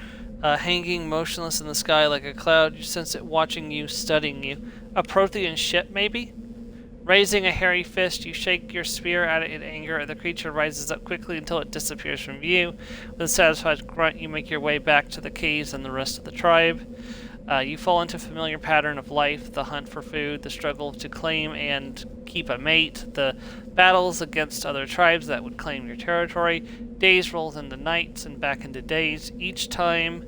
hanging motionless in the sky like a cloud. You sense it watching you, studying you. A Prothean ship, maybe? Raising a hairy fist, you shake your spear at it in anger. The creature rises up quickly until it disappears from view. With a satisfied grunt, you make your way back to the caves and the rest of the tribe. You fall into a familiar pattern of life: the hunt for food, the struggle to claim and keep a mate, the battles against other tribes that would claim your territory. Days roll into nights and back into days. Each time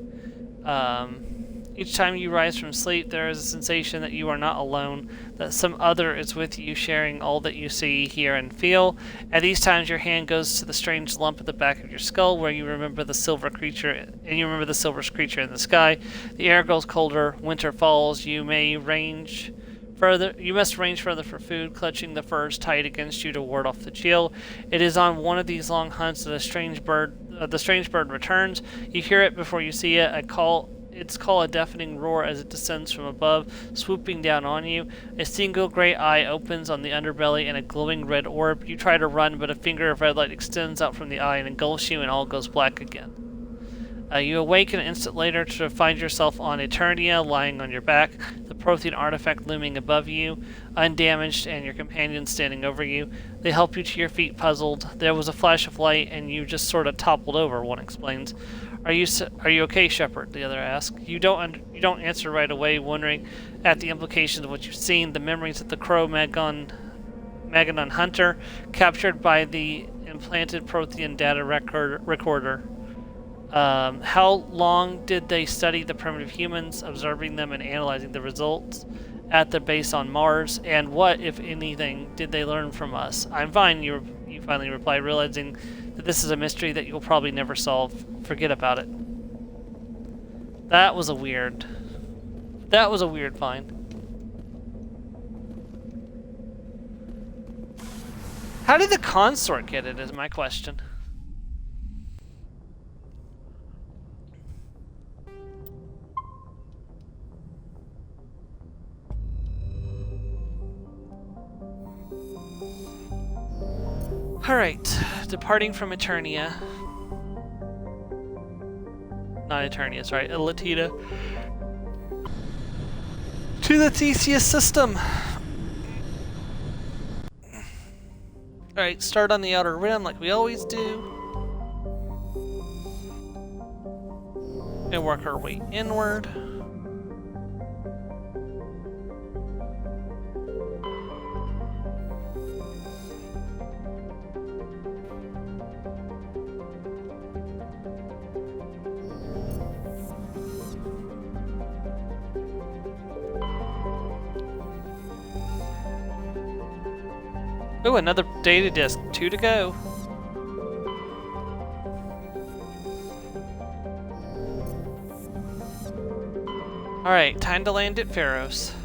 you rise from sleep, there is a sensation that you are not alone, that some other is with you, sharing all that you see, hear, and feel. At these times, your hand goes to the strange lump at the back of your skull, where you remember the silver creature, and you remember the silver creature in the sky. The air grows colder. Winter falls. You must range further for food, clutching the furs tight against you to ward off the chill. It is on one of these long hunts that the strange bird returns. You hear it before you see it. Its call a deafening roar as it descends from above, swooping down on you. A single gray eye opens on the underbelly and a glowing red orb. You try to run, but a finger of red light extends out from the eye and engulfs you, and all goes black again. You awaken an instant later to find yourself on Eternia, lying on your back, the Prothean artifact looming above you, undamaged, and your companions standing over you. They help you to your feet, puzzled. There was a flash of light, and you just sort of toppled over, one explains. Are you okay, Shepard? The other asks. You don't answer right away, wondering at the implications of what you've seen. The memories of the Cro-Magnon hunter, captured by the implanted Prothean data recorder. How long did they study the primitive humans, observing them and analyzing the results at the base on Mars? And what, if anything, did they learn from us? I'm fine, you finally reply, realizing that this is a mystery that you'll probably never solve. Forget about it. That was a weird find. How did the consort get it, is my question. Alright, departing from Eternia. Not Eternia, sorry, Elatita. To the Theseus system! Alright, start on the outer rim like we always do. And work our way inward. Ooh, another data disk. 2 to go. Alright, time to land at Pharos.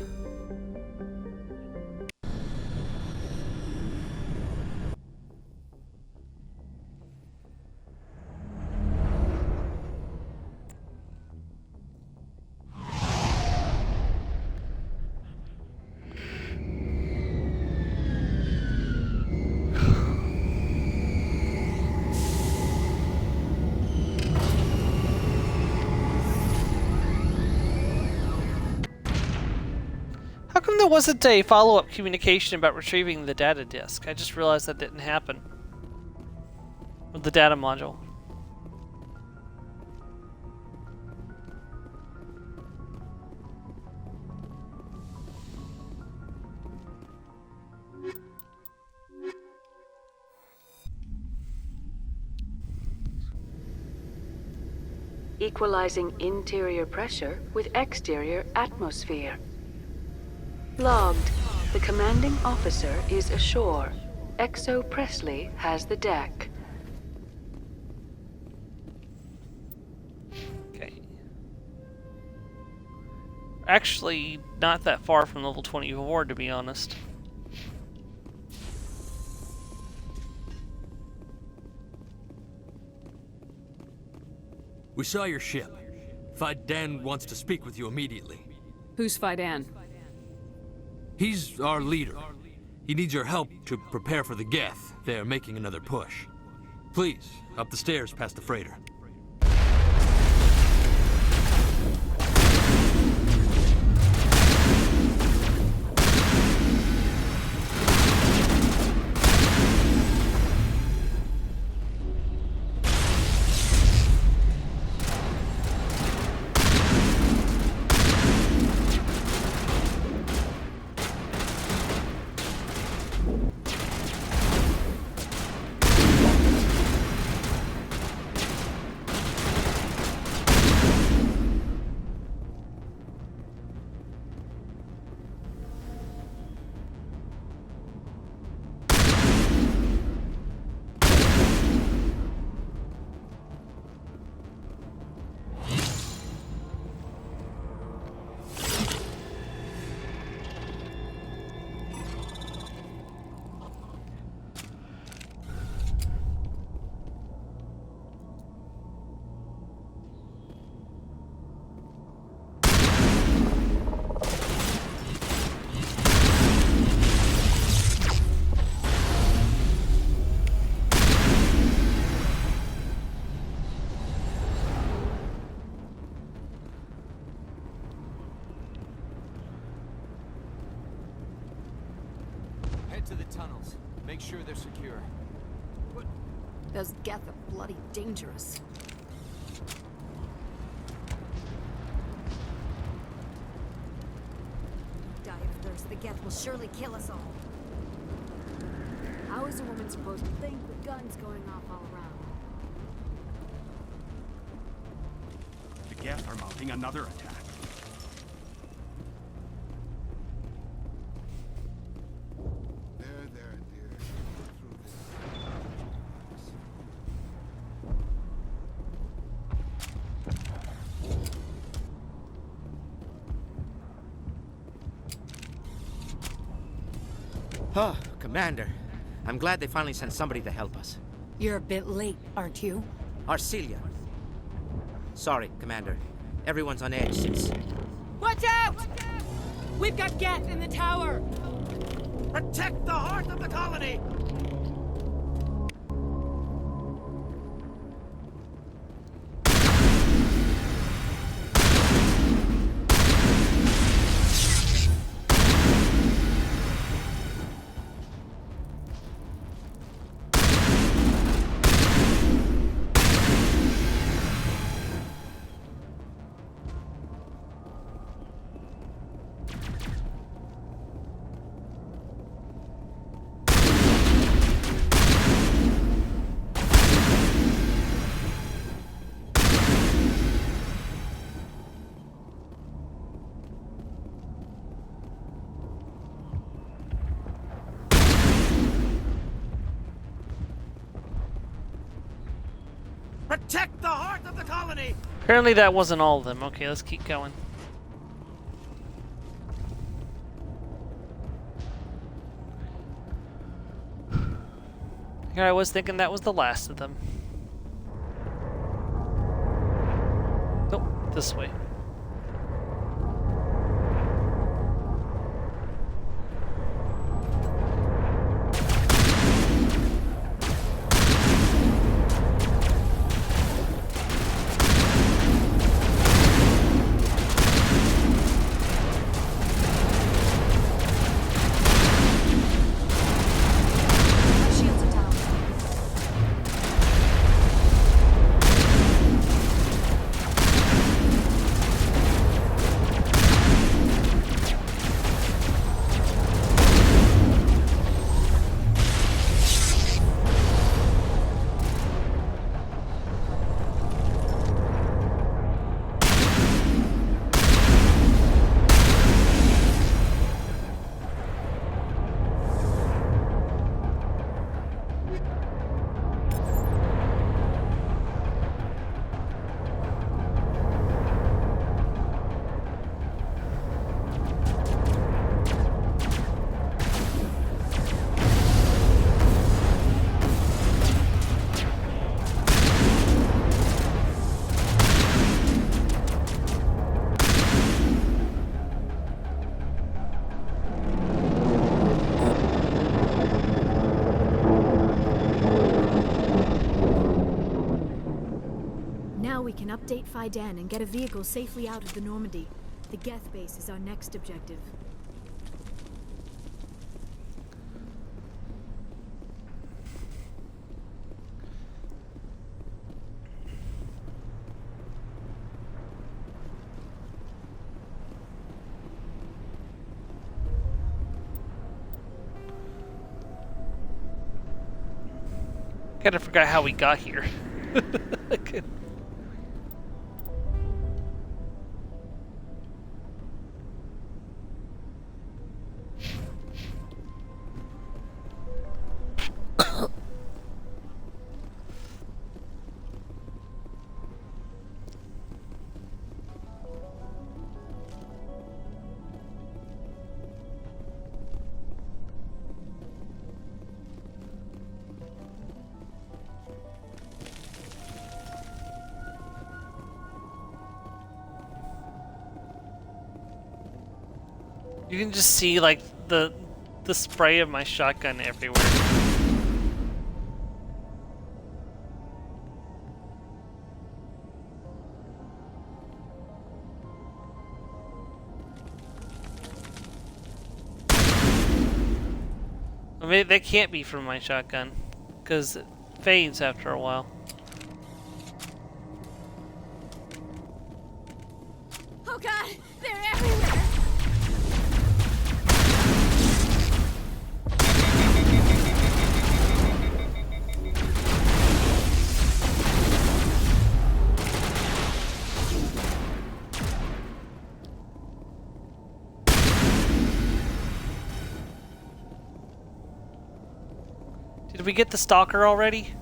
there wasn't a follow-up communication about retrieving the data disk. I just realized that didn't happen. With the data module. Equalizing interior pressure with exterior atmosphere. Logged. The commanding officer is ashore. XO Presley has the deck. Okay. Actually, not that far from level 24, to be honest. We saw your ship. Fidan wants to speak with you immediately. Who's Fidan? He's our leader. He needs your help to prepare for the Geth. They're making another push. Please, up the stairs past the freighter. To the tunnels. Make sure they're secure. Those Geth are bloody dangerous. Die of thirst. The Geth will surely kill us all. How is a woman supposed to think with guns going off all around? The Geth are mounting another attack. Oh, Commander. I'm glad they finally sent somebody to help us. You're a bit late, aren't you? Arcelia. Sorry, Commander. Everyone's on edge since... Watch out! We've got Geth in the tower! Protect the heart of the colony! Protect the heart of the colony! Apparently that wasn't all of them. Okay, let's keep going. Here I was thinking that was the last of them. Nope, this way. Now we can update Fiden and get a vehicle safely out of the Normandy. The Geth base is our next objective. Kinda forgot how we got here. You can just see like the spray of my shotgun everywhere. I mean, that can't be from my shotgun, because it fades after a while. Oh god, they're everywhere! Did we get the stalker already?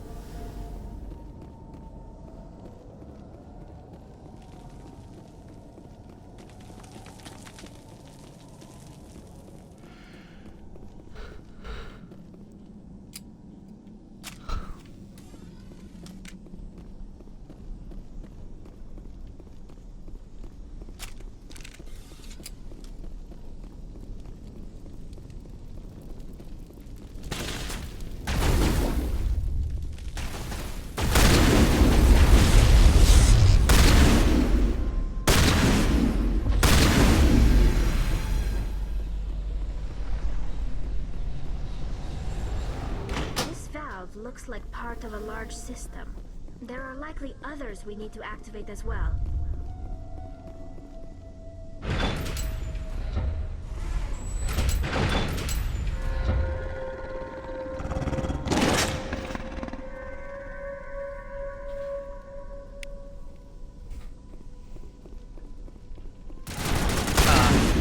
Looks like part of a large system. There are likely others we need to activate as well.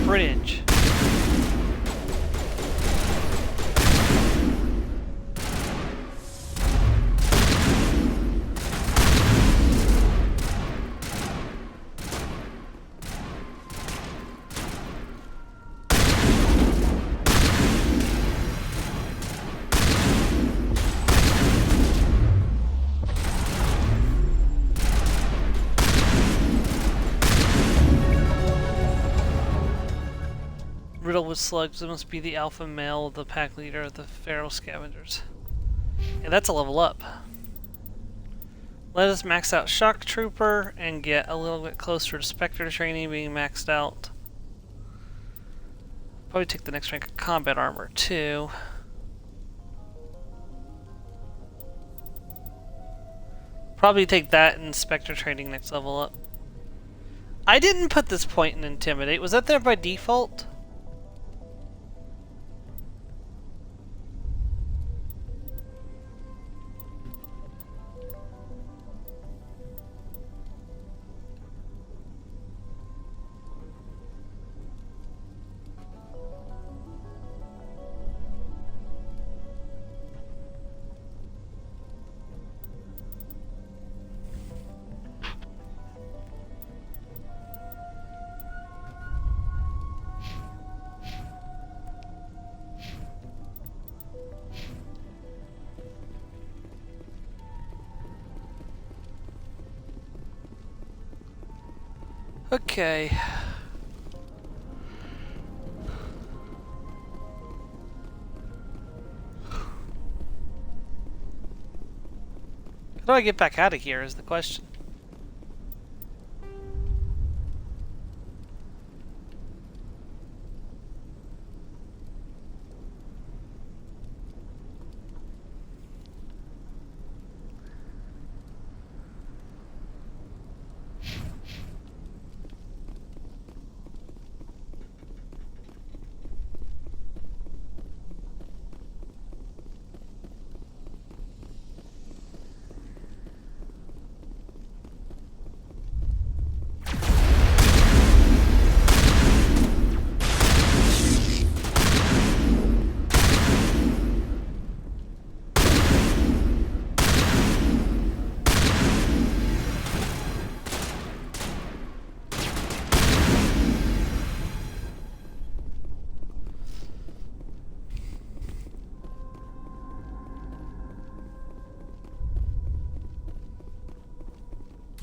Bridge. Riddled with slugs, it must be the alpha male, the pack leader of the feral scavengers. And that's a level up. Let us max out Shock Trooper and get a little bit closer to Spectre training being maxed out. Probably take the next rank of combat armor too. Probably take that and Spectre training next level up. I didn't put this point in Intimidate. Was that there by default? Okay. How do I get back out of here is the question.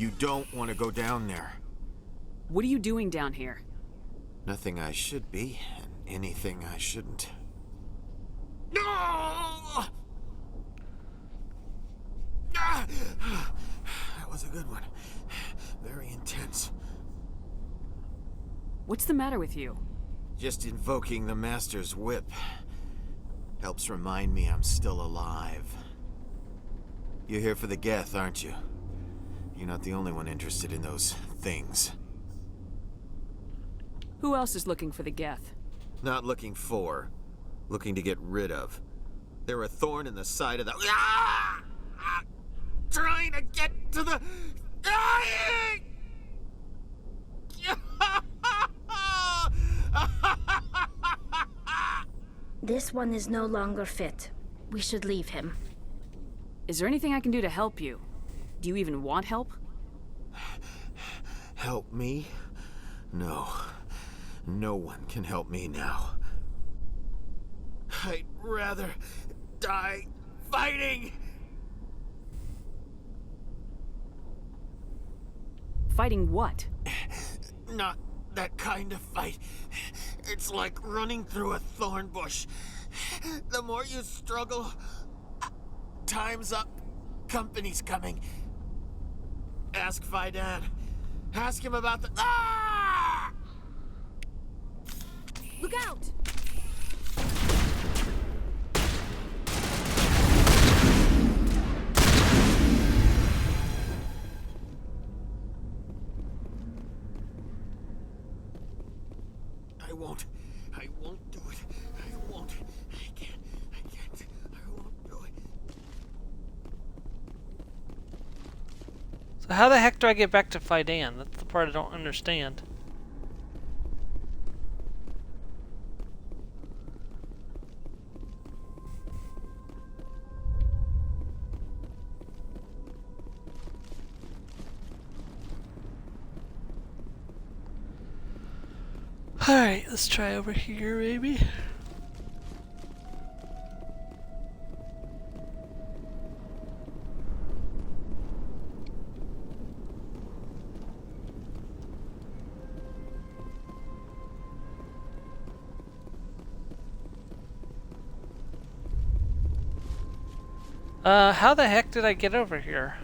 You don't want to go down there. What are you doing down here? Nothing I should be, and anything I shouldn't. No! That was a good one. Very intense. What's the matter with you? Just invoking the Master's whip helps remind me I'm still alive. You're here for the Geth, aren't you? You're not the only one interested in those things. Who else is looking for the Geth? Not looking for. Looking to get rid of. They're a thorn in the side of the... Ah! Trying to get to the... Dying! This one is no longer fit. We should leave him. Is there anything I can do to help you? Do you even want help? Help me? No. No one can help me now. I'd rather die fighting! Fighting what? Not that kind of fight. It's like running through a thorn bush. The more you struggle, time's up. Company's coming. Ask Faidan. Ask him about the... Ah! Look out! I won't do it. I won't. I can't. I won't do it. So how the heck do I get back to Faidan? That's the part I don't understand. Alright, let's try over here, maybe. How the heck did I get over here?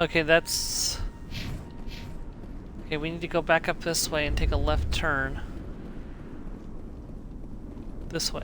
Okay, that's... Okay, we need to go back up this way and take a left turn. This way.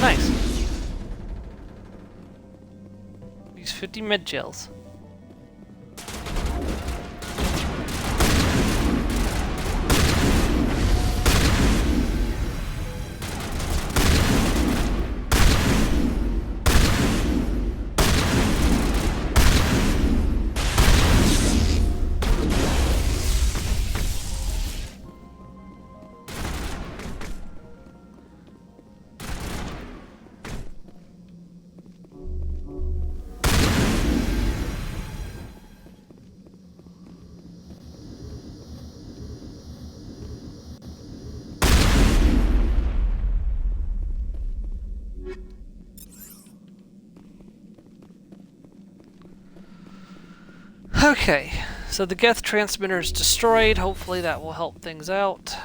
Nice. Use 50 med gels. Okay, so the Geth transmitter is destroyed. Hopefully that will help things out.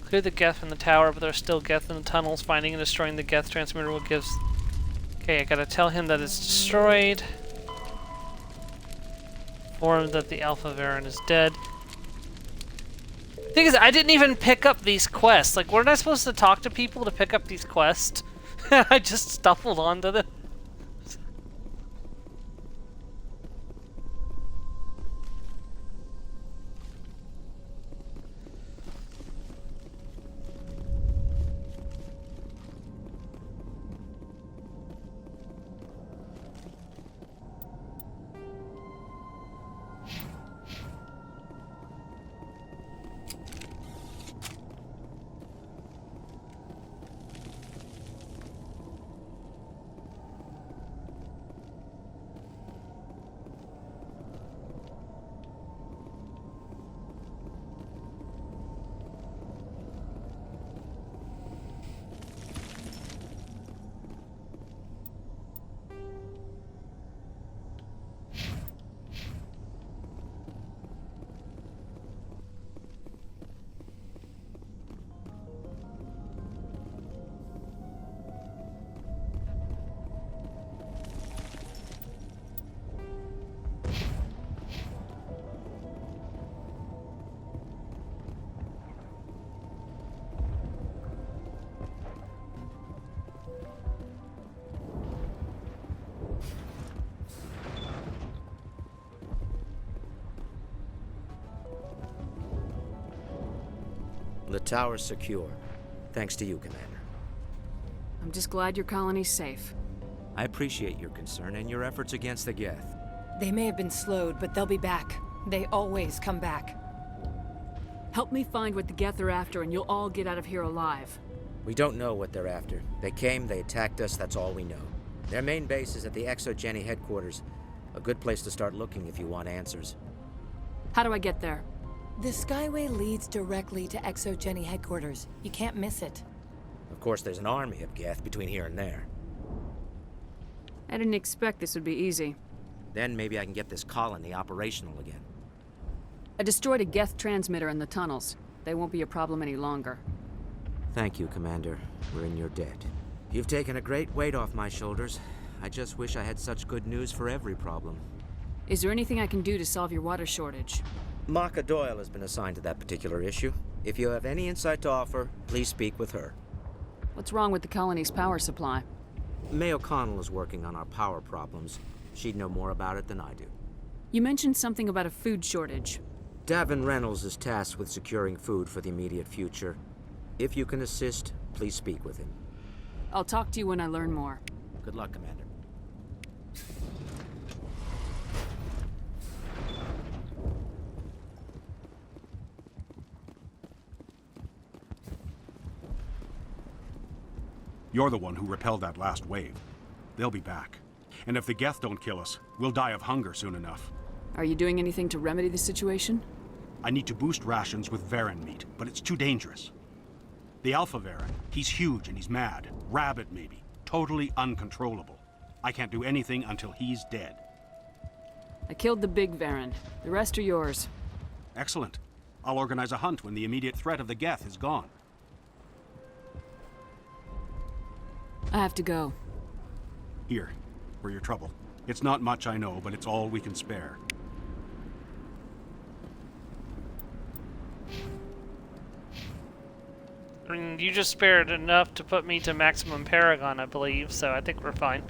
Clear the Geth from the tower, but there's still Geth in the tunnels. Finding and destroying the Geth transmitter will give... Okay, I gotta tell him that it's destroyed. Inform that the Alpha Varen is dead. Thing is, I didn't even pick up these quests. Like, weren't I supposed to talk to people to pick up these quests? I just stumbled onto them. The tower's secure. Thanks to you, Commander. I'm just glad your colony's safe. I appreciate your concern and your efforts against the Geth. They may have been slowed, but they'll be back. They always come back. Help me find what the Geth are after, and you'll all get out of here alive. We don't know what they're after. They came, they attacked us, that's all we know. Their main base is at the ExoGeni headquarters. A good place to start looking if you want answers. How do I get there? The Skyway leads directly to ExoGeni headquarters. You can't miss it. Of course, there's an army of Geth between here and there. I didn't expect this would be easy. Then maybe I can get this colony operational again. I destroyed a Geth transmitter in the tunnels. They won't be a problem any longer. Thank you, Commander. We're in your debt. You've taken a great weight off my shoulders. I just wish I had such good news for every problem. Is there anything I can do to solve your water shortage? Maka Doyle has been assigned to that particular issue. If you have any insight to offer, please speak with her. What's wrong with the colony's power supply? May O'Connell is working on our power problems. She'd know more about it than I do. You mentioned something about a food shortage. Davin Reynolds is tasked with securing food for the immediate future. If you can assist, please speak with him. I'll talk to you when I learn more. Good luck, Commander. You're the one who repelled that last wave. They'll be back. And if the Geth don't kill us, we'll die of hunger soon enough. Are you doing anything to remedy the situation? I need to boost rations with Varen meat, but it's too dangerous. The Alpha Varen, he's huge and he's mad. Rabid, maybe. Totally uncontrollable. I can't do anything until he's dead. I killed the big Varen. The rest are yours. Excellent. I'll organize a hunt when the immediate threat of the Geth is gone. I have to go. Here, for your trouble. It's not much, I know, but it's all we can spare. I mean, you just spared enough to put me to maximum Paragon, I believe, so I think we're fine.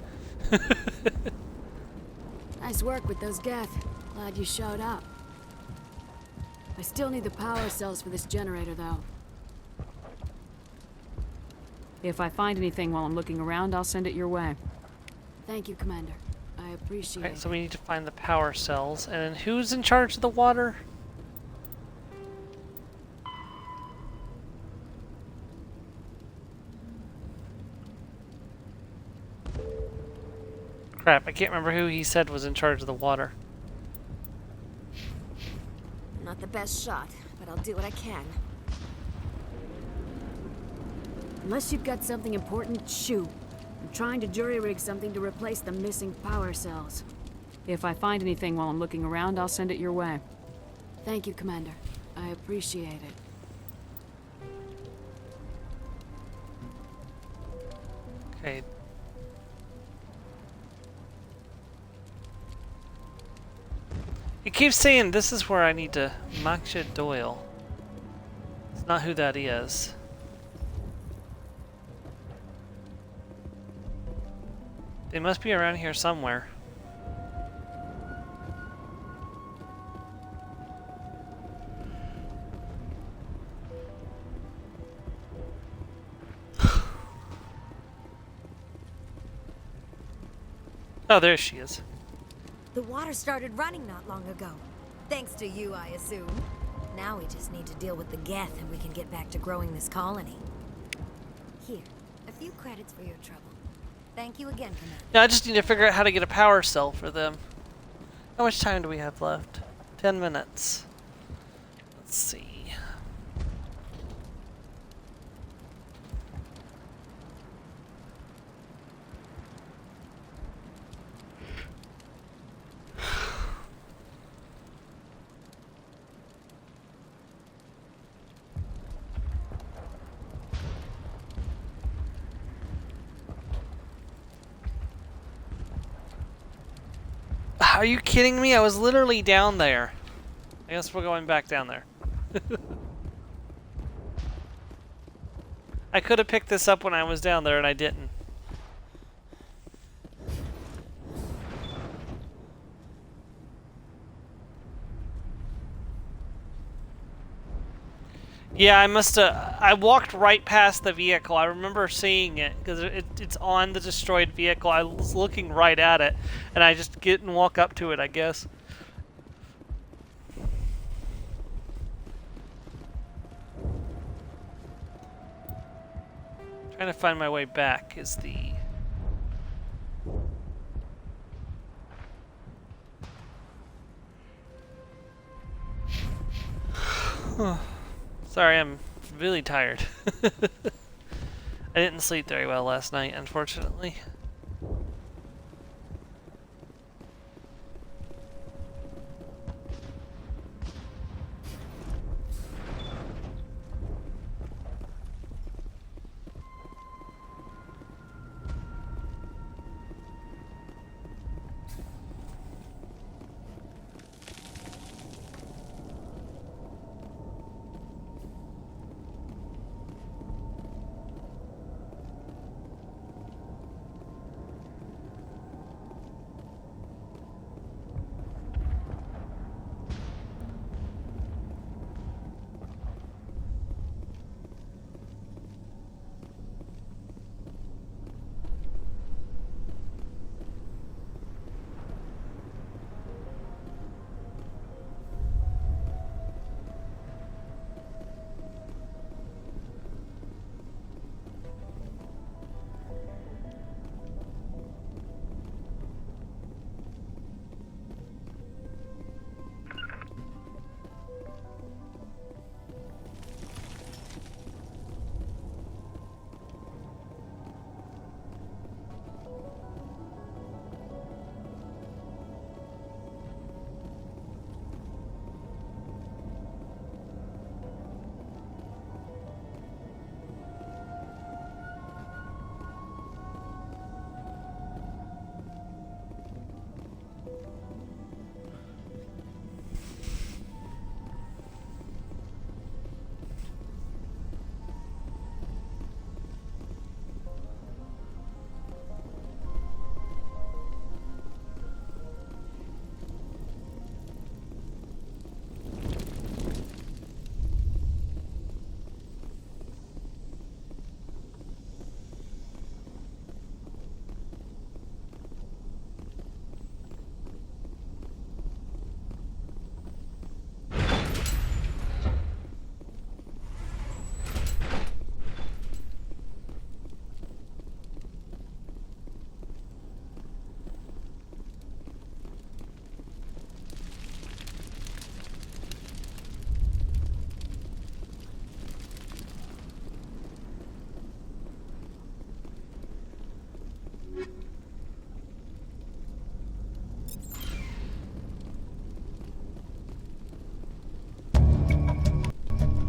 Nice work with those Geth. Glad you showed up. I still need the power cells for this generator, though. If I find anything while I'm looking around, I'll send it your way. Thank you, Commander. I appreciate it. Okay, so we need to find the power cells. And then who's in charge of the water? Crap, I can't remember who he said was in charge of the water. Not the best shot, but I'll do what I can. Unless you've got something important, shoo. I'm trying to jury-rig something to replace the missing power cells. If I find anything while I'm looking around, I'll send it your way. Thank you, Commander. I appreciate it. Okay. He keeps saying this is where I need to Maksha Doyle. It's not who that is. They must be around here somewhere. Oh, there she is. The water started running not long ago. Thanks to you, I assume. Now we just need to deal with the Geth and we can get back to growing this colony. Here, a few credits for your trouble. Thank you again, Commander. Yeah, I just need to figure out how to get a power cell for them. How much time do we have left? 10 minutes. Let's see. Are you kidding me? I was literally down there. I guess we're going back down there. I could have picked this up when I was down there and I didn't. Yeah, I must have. I walked right past the vehicle. I remember seeing it because it's on the destroyed vehicle. I was looking right at it, and I just didn't walk up to it, I guess. Trying to find my way back is the. Sorry, I'm really tired. I didn't sleep very well last night, unfortunately.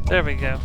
There we go.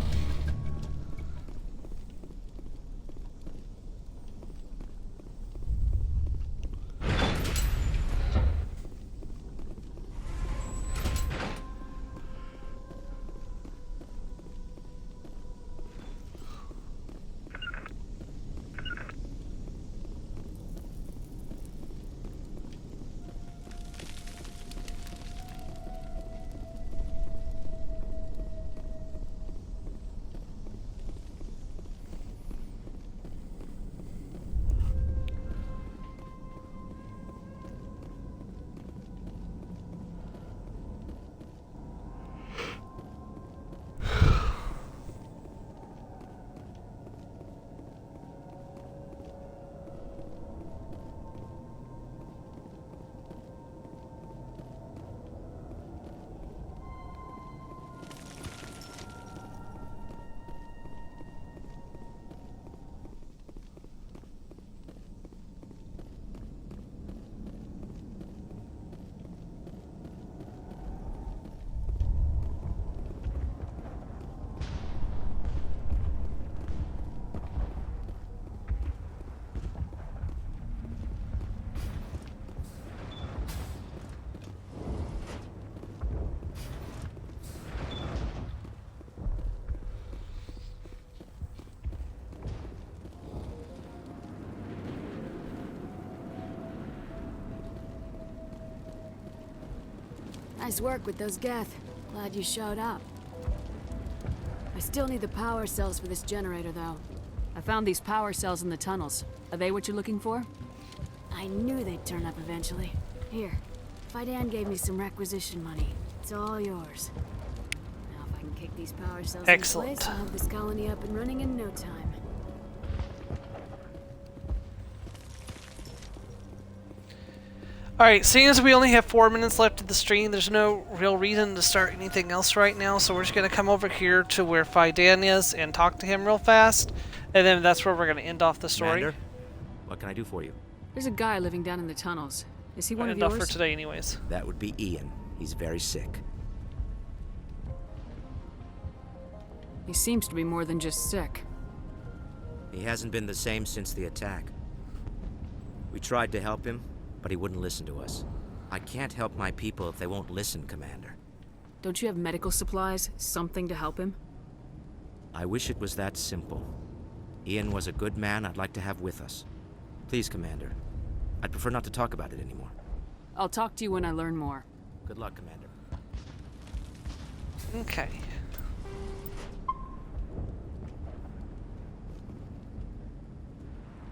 Nice work with those Geth. Glad you showed up. I still need the power cells for this generator, though. I found these power cells in the tunnels. Are they what you're looking for? I knew they'd turn up eventually. Here, Fidan gave me some requisition money. It's all yours. Now if I can kick these power cells into place, I'll have this colony up and running in no time. Alright, seeing as we only have 4 minutes left of the stream, there's no real reason to start anything else right now, so we're just going to come over here to where Fidan is and talk to him real fast, and then that's where we're going to end off the story. Commander, what can I do for you? There's a guy living down in the tunnels. Is he one of yours? yours? End off for today anyways. That would be Ian. He's very sick. He seems to be more than just sick. He hasn't been the same since the attack. We tried to help him, but he wouldn't listen to us. I can't help my people if they won't listen, Commander. Don't you have medical supplies? Something to help him? I wish it was that simple. Ian was a good man I'd like to have with us. Please, Commander. I'd prefer not to talk about it anymore. I'll talk to you when I learn more. Good luck, Commander. Okay.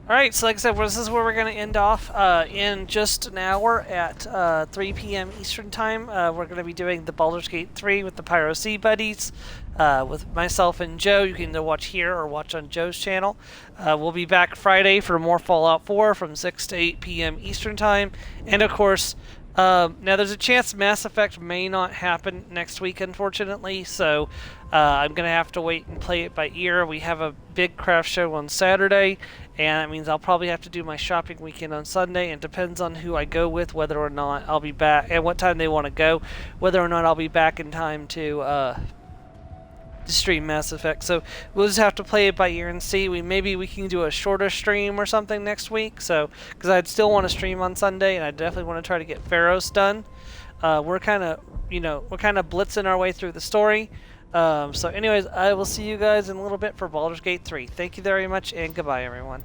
Alright, so like I said, this is where we're going to end off. In just an hour at 3 p.m. Eastern Time, we're going to be doing the Baldur's Gate 3 with the Pyro Sea Buddies, with myself and Joe. You can either watch here or watch on Joe's channel. We'll be back Friday for more Fallout 4 from 6 to 8 p.m. Eastern Time. And of course, now there's a chance Mass Effect may not happen next week, unfortunately, so I'm going to have to wait and play it by ear. We have a big craft show on Saturday, and that means I'll probably have to do my shopping weekend on Sunday. It depends on who I go with, whether or not I'll be back, and what time they want to go, whether or not I'll be back in time to stream Mass Effect. So we'll just have to play it by ear and see. Maybe we can do a shorter stream or something next week. So because I'd still want to stream on Sunday, and I definitely want to try to get Pharos done. We're kind of blitzing our way through the story. So anyways, I will see you guys in a little bit for Baldur's Gate 3. Thank you very much, and goodbye, everyone.